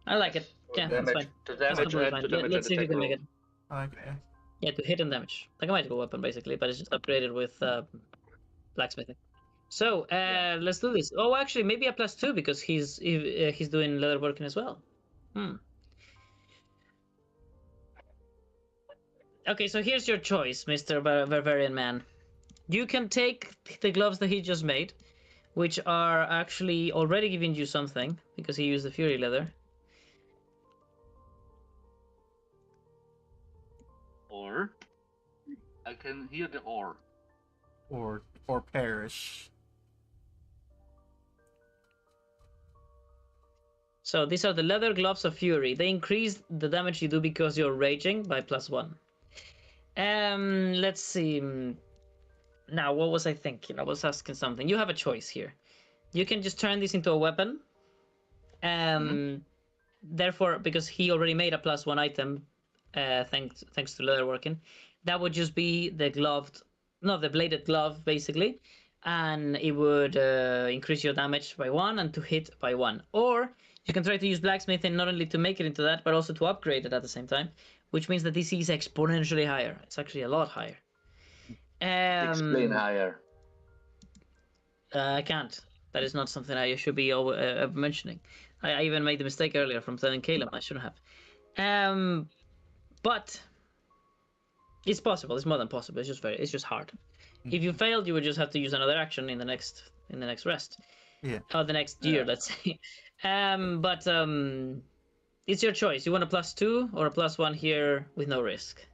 I like it. Yeah, that's fine. To That's damage completely and fine. to damage Let's see and if we attack can make roll. it. I like it. Yeah. Yeah, to hit and damage, like a magical weapon basically, but it's just upgraded with blacksmithing. So let's do this. Oh, actually, maybe a +2 because he's doing leatherworking as well. Okay, so here's your choice, Mr. Barbarian Man. You can take the gloves that he just made, which are actually already giving you something because he used the Fury leather. Or I can hear the or. Or perish. So these are the leather gloves of Fury. They increase the damage you do because you're raging by +1. Let's see. Now, what was I thinking? I was asking something. You have a choice here. You can just turn this into a weapon. Therefore, because he already made a +1 item, thanks to leatherworking, that would just be the the bladed glove, basically, and it would increase your damage by 1 and to hit by 1. Or you can try to use blacksmithing not only to make it into that, but also to upgrade it at the same time, which means that DC is exponentially higher. It's actually a lot higher. Explain higher. I can't. That is not something I should be mentioning. I even made the mistake earlier from telling Caleb I shouldn't have. But it's possible. It's more than possible. It's just hard. If you failed, you would just have to use another action in the next rest. Yeah. Or the next year, let's say. But it's your choice. You want a +2 or a +1 here with no risk?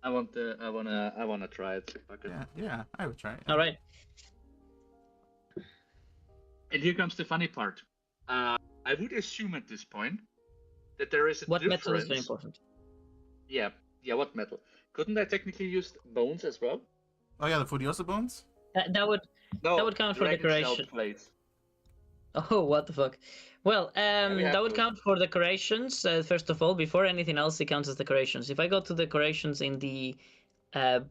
I wanna try it. If I could. Yeah, I would try it. All right. And here comes the funny part. I would assume at this point that there is a What difference. metal is very important? Yeah, what metal? Couldn't I technically use bones as well? Oh yeah, the Furiosa bones. That would No, would count for dragon shell decoration. plates. Oh, what the fuck? Well, we have that would those. count for decorations. First of all, before anything else, it counts as decorations. If I go to decorations in the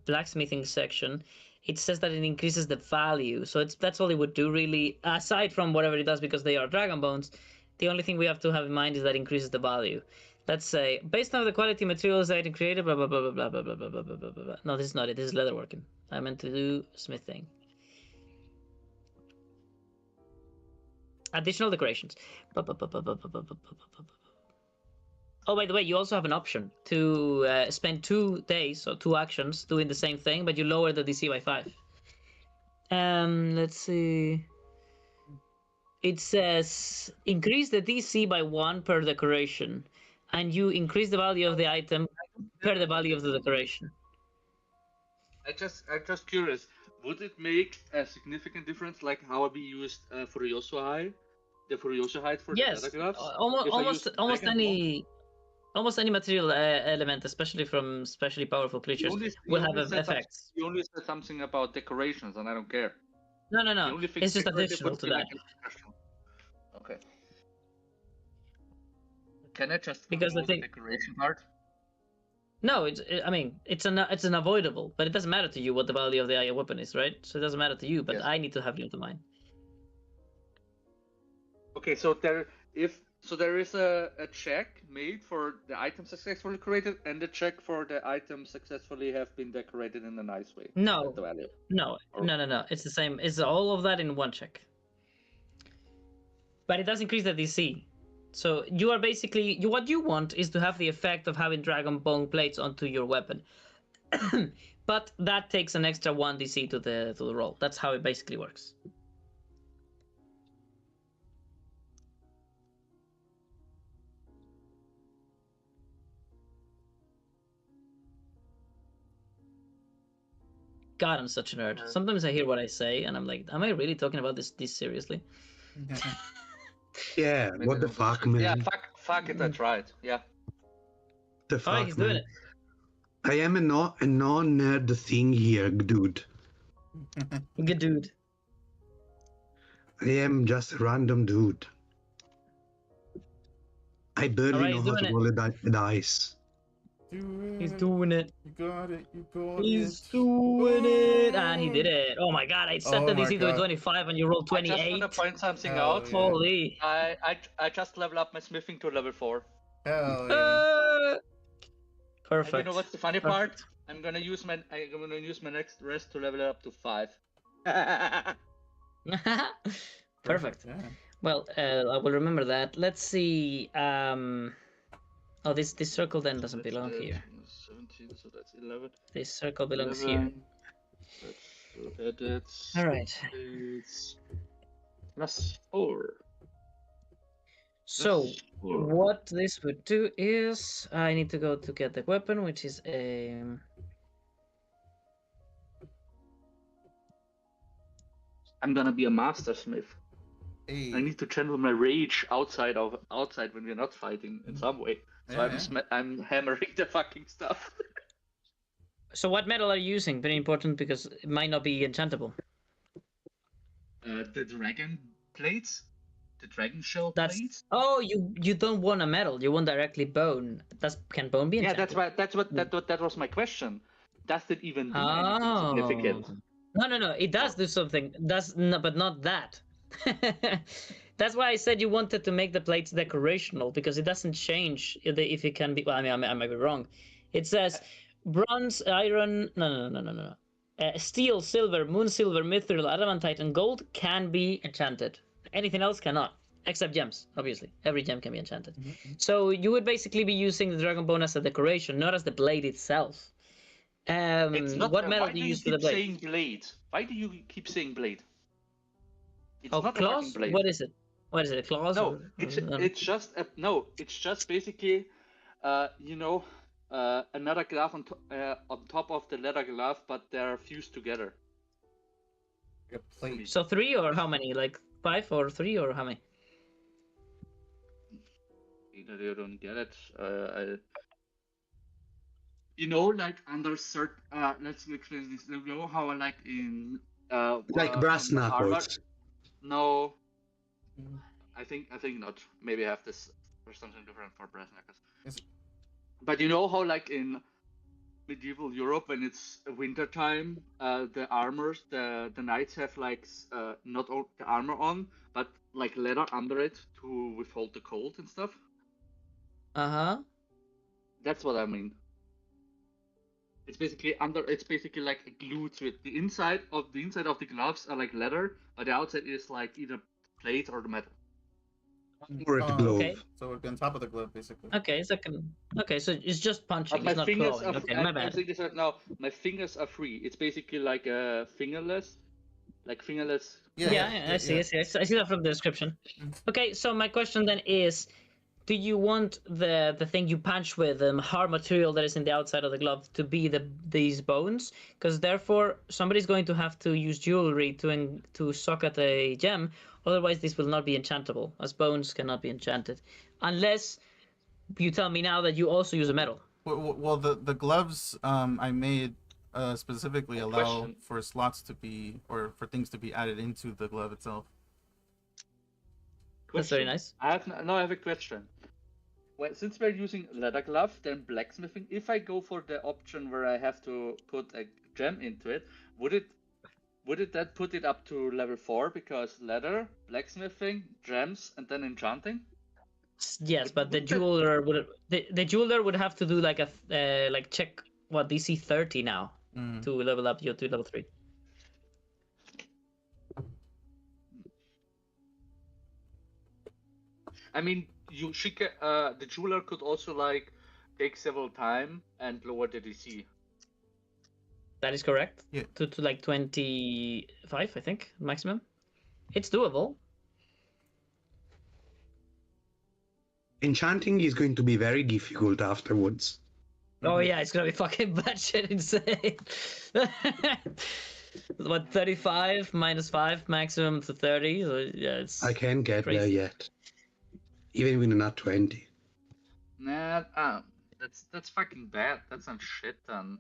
blacksmithing section, it says that it increases the value. So that's all it would do, really. Aside from whatever it does, because they are dragon bones, the only thing we have to have in mind is that it increases the value. Let's say, based on the quality materials that it created, blah blah blah blah blah blah blah blah blah blah blah blah. No, this is not it. This is leatherworking. I meant to do smithing. Additional decorations. Oh, by the way, you also have an option to spend 2 days or 2 actions doing the same thing, but you lower the DC by 5. Let's see. It says increase the DC by 1 per decoration, and you increase the value of the item per the value of the decoration. I'm just curious. Would it make a significant difference, like how we used Furioso hide, the Furioso hide for Yes, the leather gloves? almost any material element, especially from specially powerful creatures, will have effects. You only said something about decorations, and I don't care. No, The only thing it's just decorative additional would to be that. like special. Okay. Can I just Because the remove the thing- decoration part? No, I mean, it's an avoidable, but it doesn't matter to you what the value of the weapon is, right? So it doesn't matter to you, but Yes. I need to have it to mine. Okay, so there is a check made for the item successfully created and a check for the item successfully have been decorated in a nice way. No, That's the value. no. It's the same. It's all of that in one check. But it does increase the DC. So you are basically what you want is to have the effect of having dragon bone plates onto your weapon. But that takes an extra 1 DC to the roll. That's how it basically works. God, I'm such a nerd. Sometimes I hear what I say and I'm like, am I really talking about this seriously? Yeah, Maybe what the not. fuck, man? Yeah, fuck it, I tried. Yeah. The Oh, fuck, he's doing man? it. I am a non-nerd thing here, dude. Good dude. I am just a random dude. I barely Alright, know he's how to doing it. roll a dice. He's doing it. You got it. You got He's it. doing it. And he did it. Oh my god, I set the Oh my DC to God. 25 and you rolled I just 28. want to point something Hell out. yeah. Holy. I just leveled up my smithing to level 4. Hell yeah. Uh, And Perfect. you know what's the funny part? I'm gonna use my next rest to level it up to 5. Perfect. Yeah. Well, I will remember that. Let's see. Oh, this circle then doesn't belong here. 17, so that's 11. This circle belongs here. That's All right. it's +4. So Plus 4. what this would do is I need to go to get the weapon, which is a. I'm gonna be a master smith. Hey. I need to channel my rage outside when we're not fighting in some way. So Yeah, I'm hammering the fucking stuff. So what metal are you using? Very important because it might not be enchantable. The dragon plates, the dragon shell That's plates. oh, you don't want a metal. You want directly bone. Can bone be Yeah, enchanted? that was my question. Does it even do anything Oh. significant? No. It does do something. But not that. That's why I said you wanted to make the plates decorational because it doesn't change if it can be. Well, I mean, I might be wrong. It says bronze, iron. No. Steel, silver, moon silver, mithril, adamantite, and gold can be enchanted. Anything else cannot, except gems. Obviously, every gem can be enchanted. So you would basically be using the dragon bone as a decoration, not as the blade itself. It's not, What metal why do you use for keep the blade? saying blade? Why do you keep saying blade? It's Oh, not a fucking claws? blade. What is it? What is it? Claws? No, or- it's just it's just basically, another glove on top of the leather glove, but they're fused together. Like a plate. So 3 or how many? Like 5 or 3 or how many? that you don't get it. You know, like under certain, let's explain this. You know how like in Like brass in the armor. knuckles. No, I think not. Maybe I have this or something different for brass knuckles. Is- But you know how like in medieval Europe when it's winter time, the armors, the knights have like not all the armor on, but like leather under it to withhold the cold and stuff. Uh-huh. That's what I mean. It's basically under. It's basically like glued to it. The inside of the gloves are like leather, but the outside is like either plate or the metal. Or a Oh, glove. Okay. So it would be on top of the glove, basically. Okay, okay, so it's just punching, My it's not fingers clawing. are. Okay, my I'm bad. saying this right now. My fingers are free. It's basically like a fingerless, Yeah, I see, I see. I see that from the description. Mm. Okay, so my question then is, do you want the thing you punch with, hard material that is in the outside of the glove, to be these bones? Because therefore somebody's going to have to use jewelry to socket a gem. Otherwise, this will not be enchantable, as bones cannot be enchanted, unless you tell me now that you also use a metal. Well, the gloves I made specifically allow Question. for slots to be, or for things to be added into the glove itself. That's very nice. I have a question. Well, since we're using leather glove, then blacksmithing. If I go for the option where I have to put a gem into it, would it that put it up to level 4 because leather, blacksmithing, gems, and then enchanting? Yes, but the jeweler would have to do like a like check what DC 30 now to level up you to level 3. I mean, the jeweler could also like take several time and lower the DC. That is correct. Yeah. To like 25, I think, maximum. It's doable. Enchanting is going to be very difficult afterwards. Oh yeah, it's gonna be fucking batshit insane. What, 35 minus 5 maximum to 30? So yeah, it's I can't get there crazy. yet. Even with a nat 20. Nah, that's fucking bad. That's not shit. Then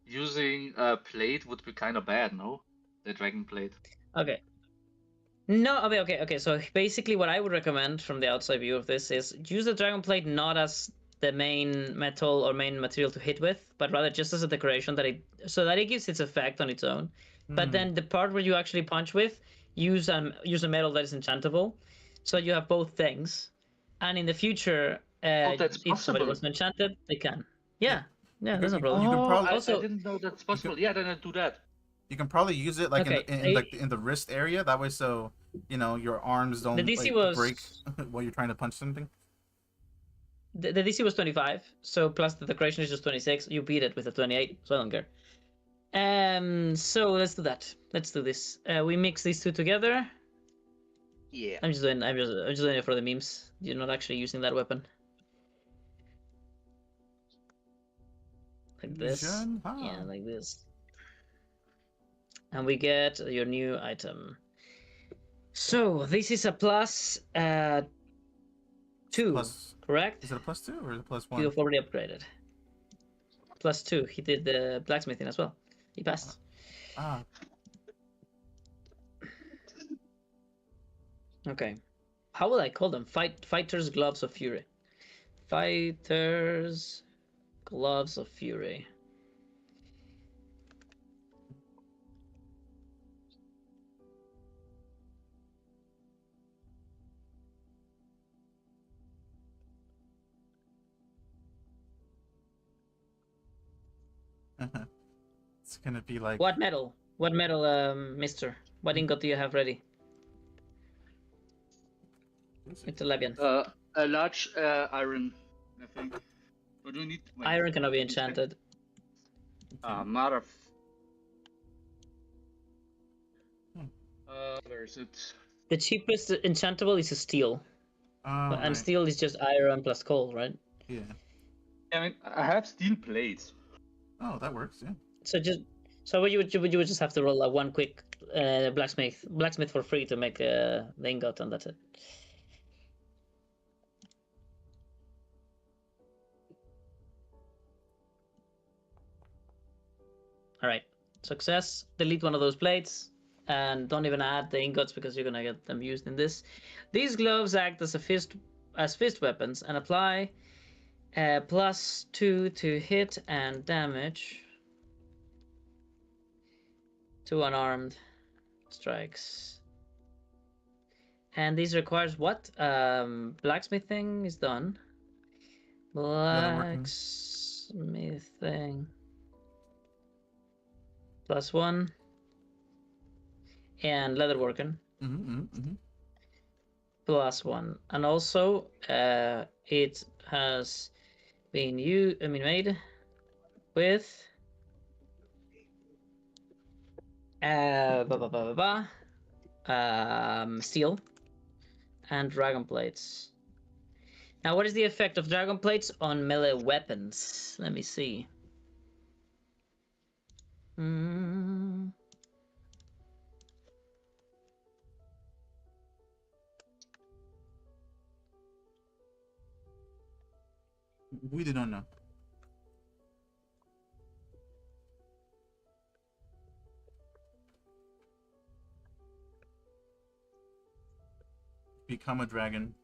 using a plate would be kind of bad, no? The dragon plate. Okay. No, okay. So basically, what I would recommend from the outside view of this is use the dragon plate not as the main metal or main material to hit with, but rather just as a decoration that it gives its effect on its own. But then the part where you actually punch with, use a metal that is enchantable, so you have both things. And in the future, that's if somebody possible. wants to enchant it, they can. Yeah, that's no you problem. can probably- Also, I didn't know that's possible. Yeah, then I do that. You can probably use it like Okay, in the wrist area. That way, so you know your arms don't the DC like, was break while you're trying to punch something. the DC was 25, so plus the decoration is just 26. You beat it with a 28, so I don't care. So let's do that. Let's do this. We mix these two together. Yeah. I'm just doing it for the memes. You're not actually using that weapon. Like this. Yeah, like this. And we get your new item. So this is a plus 2, correct? Is it a plus 2 or is it plus 1? You've already upgraded. Plus 2. He did the blacksmithing as well. He passed. Okay. How will I call them? Fighters Gloves of Fury. Fighters Gloves of Fury. It's gonna be like What metal? What metal, mister? What ingot do you have ready? It's a legend. A large iron, I think. What do we need? Wait, Iron cannot be enchanted. Matter of. Where is it? The cheapest enchantable is a steel. And right. steel is just iron plus coal, right? Yeah. I mean, I have steel plates. Oh, that works. Yeah. So you would just have to roll like one quick blacksmith for free to make the ingot, and that's it. All right. Success. Delete one of those plates. And don't even add the ingots because you're gonna get them used in this. These gloves act as fist weapons and apply +2 to hit and damage to unarmed strikes. And these requires what? Blacksmithing is done. Blacksmithing +1 and leatherworking +1, and also it has been made with steel and dragon plates. Now, what is the effect of dragon plates on melee weapons? Let me see. We do not know. Become a dragon.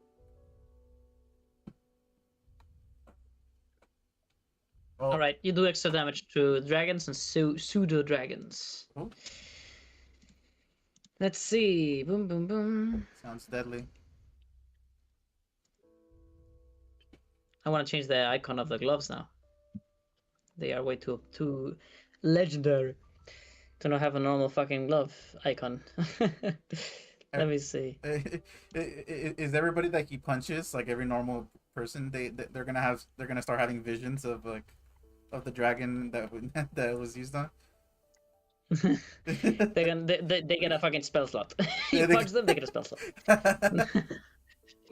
Oh. All right, you do extra damage to dragons and pseudo dragons. Oh. Let's see. Boom, boom, boom. Sounds deadly. I want to change the icon of the gloves now. They are way too legendary to not have a normal fucking glove icon. Let me see. Is everybody that he punches, like every normal person, they're gonna start having visions of the dragon that was used on? they get a fucking spell slot. You punch them, they get a spell slot.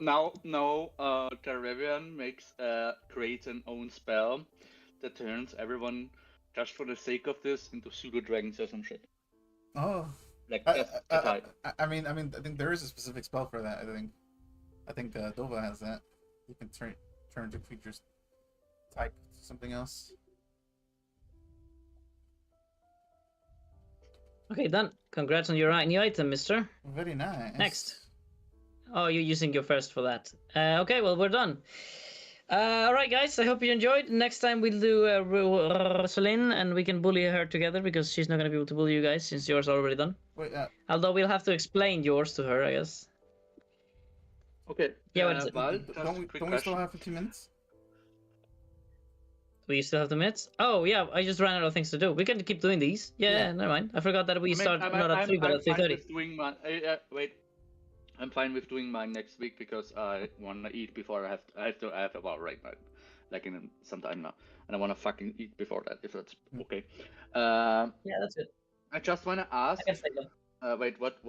Now, Terravian creates an own spell that turns everyone, just for the sake of this, into pseudo dragons or some shit. Oh, Like I mean, I think there is a specific spell for that. I think Dova has that. You can turn to creatures type something else. Okay, done. Congrats on your new item, mister. Very nice. Next. Oh, you're using your first for that. Okay, well, we're done. All right, guys, I hope you enjoyed. Next time we'll do Rosalyn, and we can bully her together because she's not going to be able to bully you guys since yours are already done. Wait, although we'll have to explain yours to her, I guess. Okay. Yeah, what is it? Don't we still have 15 minutes? We still have 2 minutes? Oh, yeah, I just ran out of things to do. We can keep doing these. Yeah. Never mind. I forgot that we start not at 3, but at 3:30. Wait. I'm fine with doing mine next week because I want to eat before I have about right now, like in some time now, and I want to fucking eat before that if that's okay. Yeah, that's it. I just want to ask. I can say that. Wait, what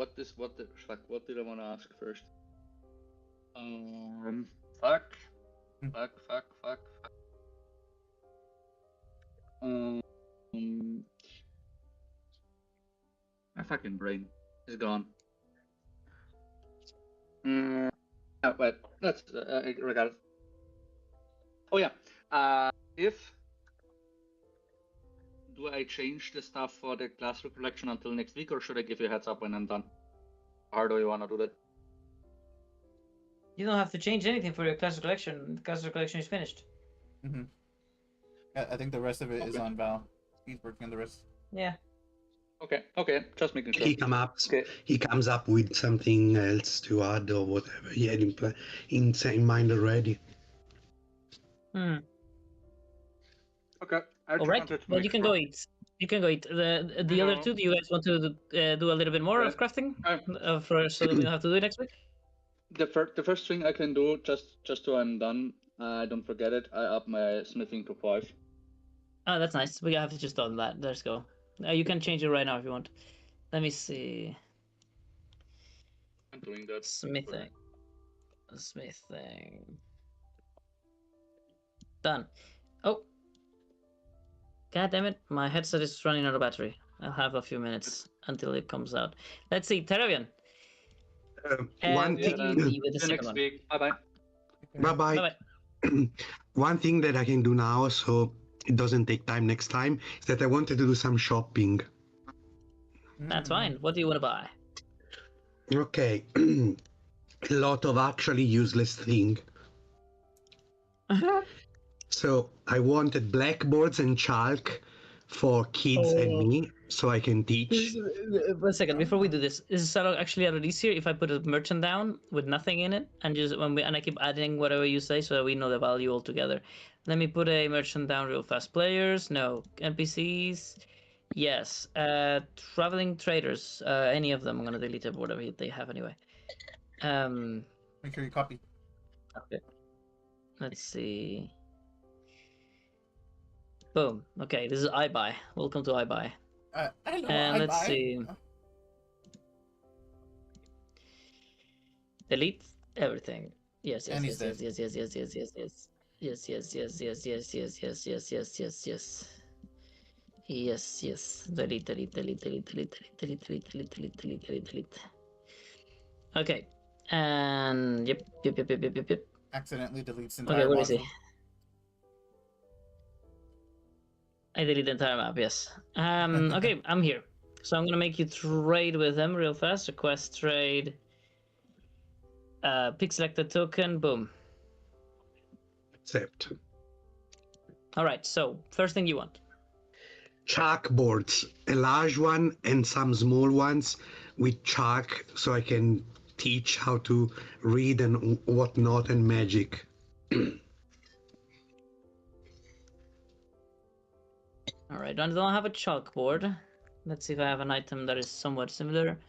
did I want to ask first? Fuck. My fucking brain is gone. Wait, that's regardless. Oh yeah. If do I change the stuff for the class recollection until next week, or should I give you a heads up when I'm done? How do you want to do that? You don't have to change anything for your class recollection. The class recollection is finished. Mm-hmm. I think the rest of it is on Val. He's working on the rest. Yeah. Okay, just making sure. He comes up with something else to add or whatever he had in mind already. Okay. All right. Well, you can go eat. You can go eat. The other two. Do you guys want to do a little bit more of crafting so that we don't have to do it next week? The first thing I can do just so I'm done. Don't forget it. I up my smithing to 5. Oh, that's nice. We have to just done that. Let's go. You can change it right now if you want. Let me see. I'm doing that. Smithing. Done. Oh. God damn it. My headset is running out of battery. I'll have a few minutes until it comes out. Let's see. Teravian. One thing. With the second next one. week. Bye bye. Bye bye. One thing that I can do now, so it doesn't take time next time, is that I wanted to do some shopping. That's fine. What do you want to buy? Okay. A lot of actually useless thing. So I wanted blackboards and chalk for kids and me, so I can teach. 1 second before we do this. Is it actually a lot easier if I put a merchant down with nothing in it and just and I keep adding whatever you say so that we know the value altogether? Let me put a merchant down real fast. Players, no. NPCs, yes. Traveling traders, any of them. I'm gonna delete it, whatever they have anyway. Make sure you copy. Okay. Let's see. Boom. Okay, this is iBuy. Welcome to iBuy. Hello, And let's see. Delete everything. Yes, yes, And yes, he's yes, yes, yes, yes, yes, yes, yes. Yes, yes, yes, yes, yes, yes, yes, yes, yes, yes, yes. Yes, yes. Delete, delete, delete, delete, delete, delete, delete, delete, delete, delete, delete, delete. Okay. And yep. Accidentally deletes the Okay, entire where is he? module. I deleted the entire map, yes. Okay, I'm here. So I'm gonna make you trade with him real fast. Request trade. Pick selected token, boom. Accept. Alright, so first thing you want. Chalkboards, a large one and some small ones with chalk, so I can teach how to read and whatnot and magic. Alright, I don't have a chalkboard. Let's see if I have an item that is somewhat similar.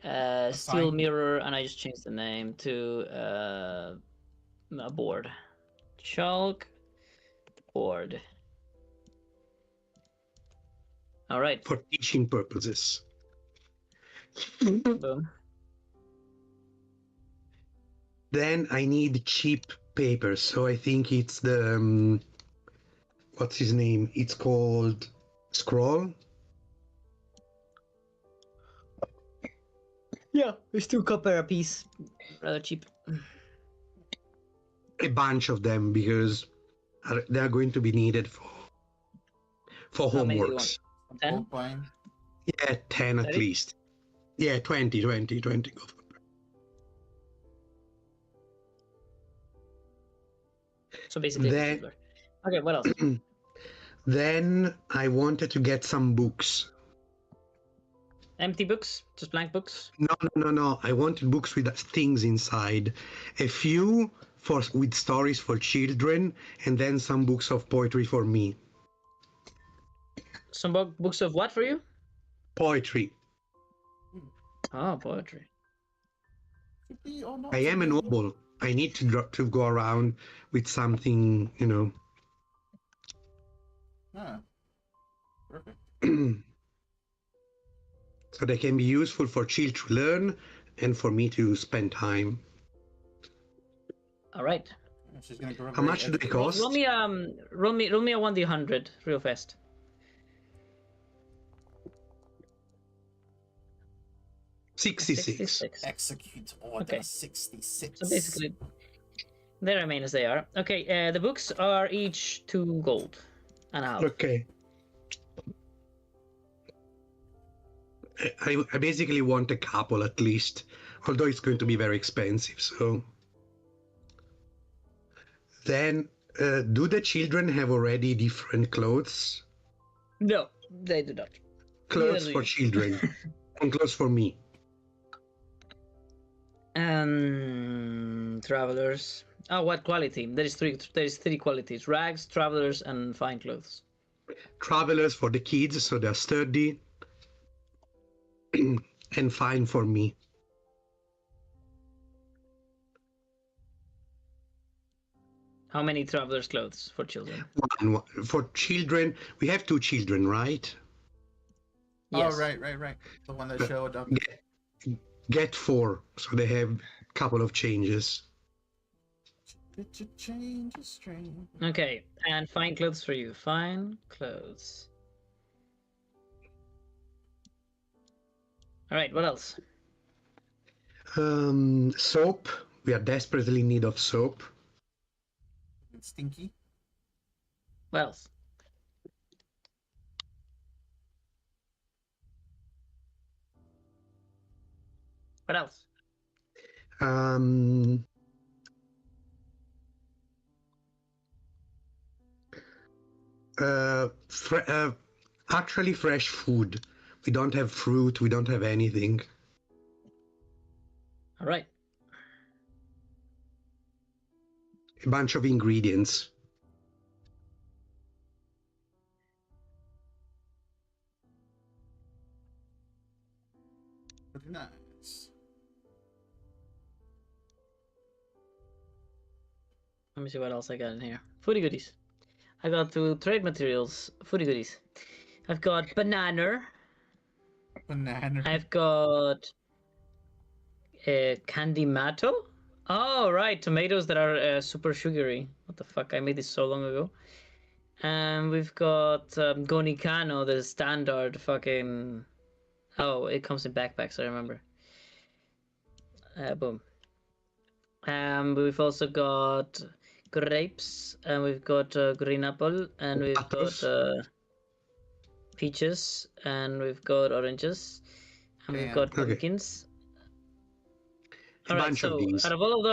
Steel sign? mirror, and I just changed the name to a board. Chalk board. Alright. For teaching purposes. Boom. Then I need cheap paper, so I think it's the what's his name? It's called Scroll. Yeah, it's 2 copper a piece. Rather cheap. A bunch of them because they are going to be needed for How many do you homeworks. want? 10? Gold coin. Yeah, 10 at 30? least. Yeah, 20. Go for it. So basically, Then- silver. Okay, what else? Then I wanted to get some books. Empty books? Just blank books? No. I wanted books with things inside. A few with stories for children, and then some books of poetry for me. Some books of what for you? Poetry. Oh, poetry. Should be or not I am a to be. noble. I need to go around with something, Ah, perfect. so they can be useful for children to learn and for me to spend time. All right. She's gonna grow How very much do they educated. cost? Roll me a 1d100 real fast. $66. Execute order Okay. 66. So basically, they remain as they are. Okay, the books are each 2 gold and a half. Okay. I basically want a couple at least, although it's going to be very expensive. So then, do the children have already different clothes? No, they do not. Clothes Neither for do you. children and clothes for me. Travelers. Oh, what quality? There is 3 qualities: rags, travelers, and fine clothes. Travelers for the kids, so they're sturdy, and fine for me. How many travelers' clothes for children? One for children. We have 2 children, right? Yes. Oh, right. The one that showed up. Get 4, so they have a couple of changes. Change is strange. Okay, and fine clothes for you. Fine clothes. All right, what else? Soap. We are desperately in need of soap. It's stinky. What else? What else? Um, actually, fresh food. We don't have fruit. We don't have anything. All right. A bunch of ingredients. Pretty nice. Let me see what else I got in here. Foodie goodies. I got to trade materials. Foodie goodies. I've got banana. Banana. I've got candy mato. Oh, right. Tomatoes that are super sugary. What the fuck? I made this so long ago. And we've got gonicano, the standard fucking... Oh, it comes in backpacks, I remember. Boom. We've also got grapes, and we've got green apple, and we've got peaches, and we've got oranges, and we've Damn. got Okay. pumpkins. A All right, bunch of so these. out of all of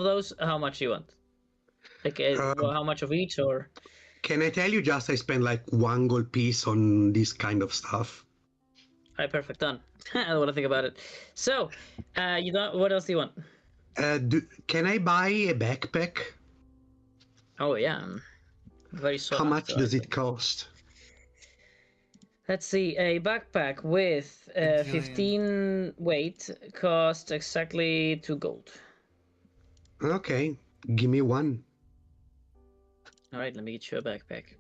those, how much do you want? Like, how much of each, or? Can I tell you just I spent like one gold piece on this kind of stuff? All right, perfect, done. I don't want to think about it. So, you don't. What else do you want? Can I buy a backpack? Oh yeah, very sought How much after does item. it cost? Let's see, a backpack with 15 weight costs exactly 2 gold. Okay, give me one. All right, let me get you a backpack.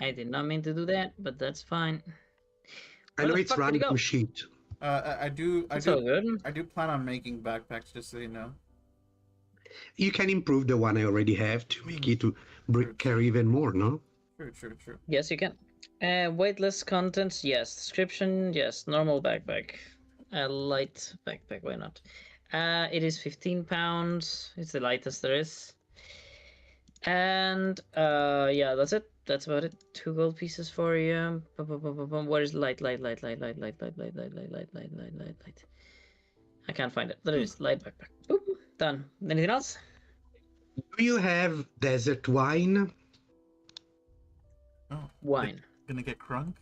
I did not mean to do that, but that's fine. I Where know the it's fuck did it random go? sheet. I do It's all good. plan on making backpacks, just so you know. You can improve the one I already have to make it to True. carry even more, no? True. Yes, you can. Weightless contents, yes. Description, yes. Normal backpack. Light backpack, why not? It is 15 pounds. It's the lightest there is. And yeah, that's it. That's about it. 2 gold pieces for you. Where is light? I can't find it. There it is. Light backpack. Boop. Done. Anything else? Do you have desert wine? Oh, Wine. Gonna get crunk?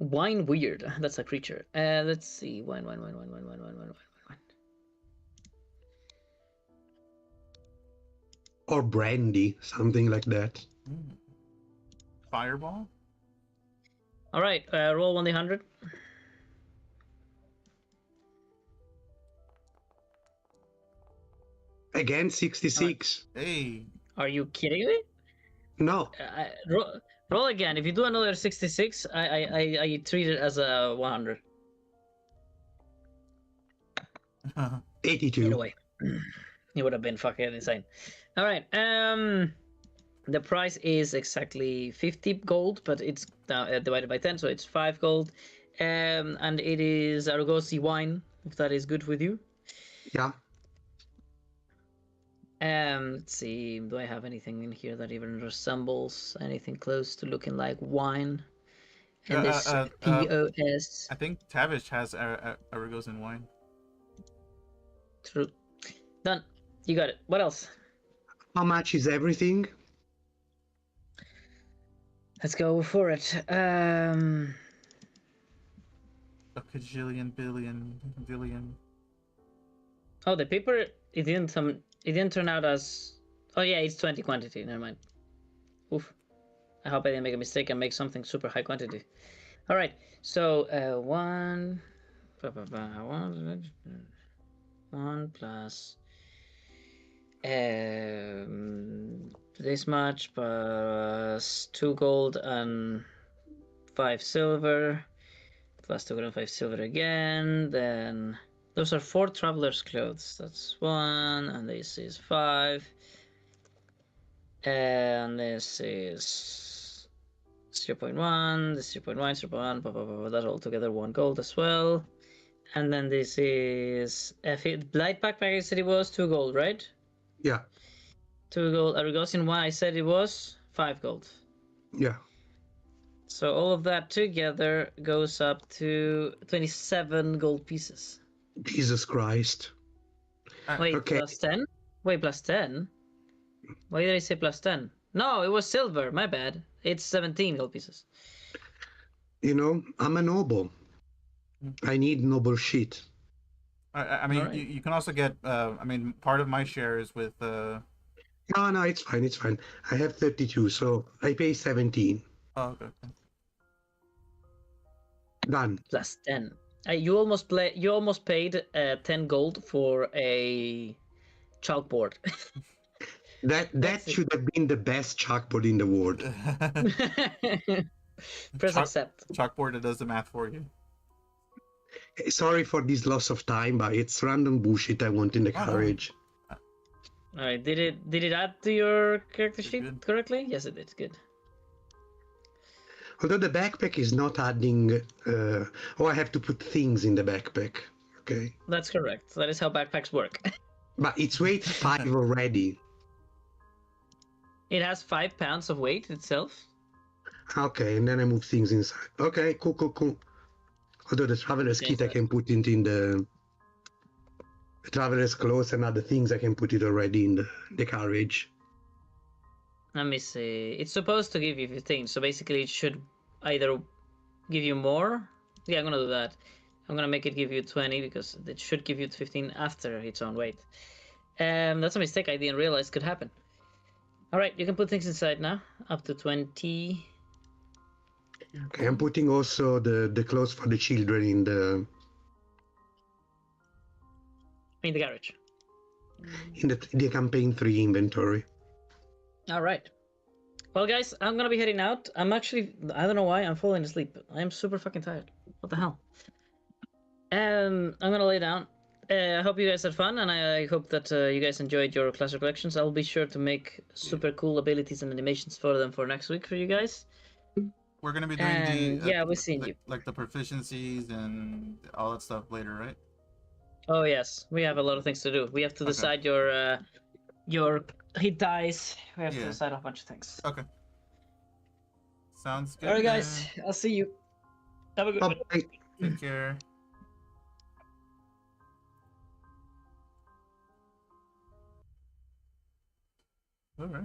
Wine weird. That's a creature. Let's see. Wine. Or brandy, something like that. Fireball? All right. Roll 1d100. Again, 66. Hey. Are you kidding me? No. Roll again. If you do another 66, I treat it as a 100. 82. Get away. It would have been fucking insane. All right. The price is exactly 50 gold, but it's divided by 10, so it's 5 gold. And it is Aragosi wine, if that is good with you. Yeah. Let's see. Do I have anything in here that even resembles anything close to looking like wine? And this POS. I think Tavish has Aragosan wine. True. Done. You got it. What else? How much is everything? Let's go for it. A cajillion, billion. Oh, the paper. It didn't turn out as. Oh yeah, it's 20 quantity. Never mind. Oof. I hope I didn't make a mistake and make something super high quantity. All right. So 1 plus this much plus 2 gold and 5 silver plus 2 gold and 5 silver again. Then those are 4 traveler's clothes. That's 1, and this is 5, and this is 0.1, this 0.1, blah, blah, blah, that's all together 1 gold as well. And then this is light backpack. I said it was 2 gold, right? Yeah. 2 gold. Argosian one, I said it was 5 gold. Yeah. So all of that together goes up to 27 gold pieces. Jesus Christ. Wait, Okay. plus 10? Wait, plus 10? Why did I say plus 10? No, it was silver. My bad. It's 17 gold pieces. You know, I'm a noble. I need noble shit. I mean, Alright. you can also get. I mean, part of my share is with. No, it's fine. It's fine. I have 32, so I pay 17. Oh, okay. Done. Plus 10. You almost paid 10 gold for a chalkboard. That That's it. should have been the best chalkboard in the world. Press accept. Chalkboard that does the math for you. Sorry for this loss of time, but it's random bullshit I want in the Oh, no. carriage. Alright, did it add to your character It's sheet good. correctly? Yes, it did. Good. Although the backpack is not adding. I have to put things in the backpack. Okay. That's correct. That is how backpacks work. But it's weight 5 already. It has 5 pounds of weight itself. Okay, and then I move things inside. Okay, cool. Although the traveler's Okay, kit I can put it in the traveler's clothes and other things I can put it already in the carriage. Let me see. It's supposed to give you 15, so basically it should either give you more. Yeah, I'm gonna do that. I'm gonna make it give you 20 because it should give you 15 after its own weight. That's a mistake I didn't realize could happen. Alright, you can put things inside now. Up to 20. Okay, I'm putting also the clothes for the children in the garage. the campaign 3 inventory. Alright. Well, guys, I'm gonna be heading out. I don't know why, I'm falling asleep. I'm super fucking tired. What the hell? I'm gonna lay down. I hope you guys had fun, and I hope that you guys enjoyed your class recollections. I'll be sure to make super cool abilities and animations for them for next week for you guys. We're gonna be doing And the yeah, we'll see you. like the proficiencies and all that stuff later, right? Oh yes, we have a lot of things to do. We have to decide your hit dice. We have to Yeah. decide a bunch of things. Okay. Sounds good. All right, guys. I'll see you. Have a good one. Bye. Take care. All right.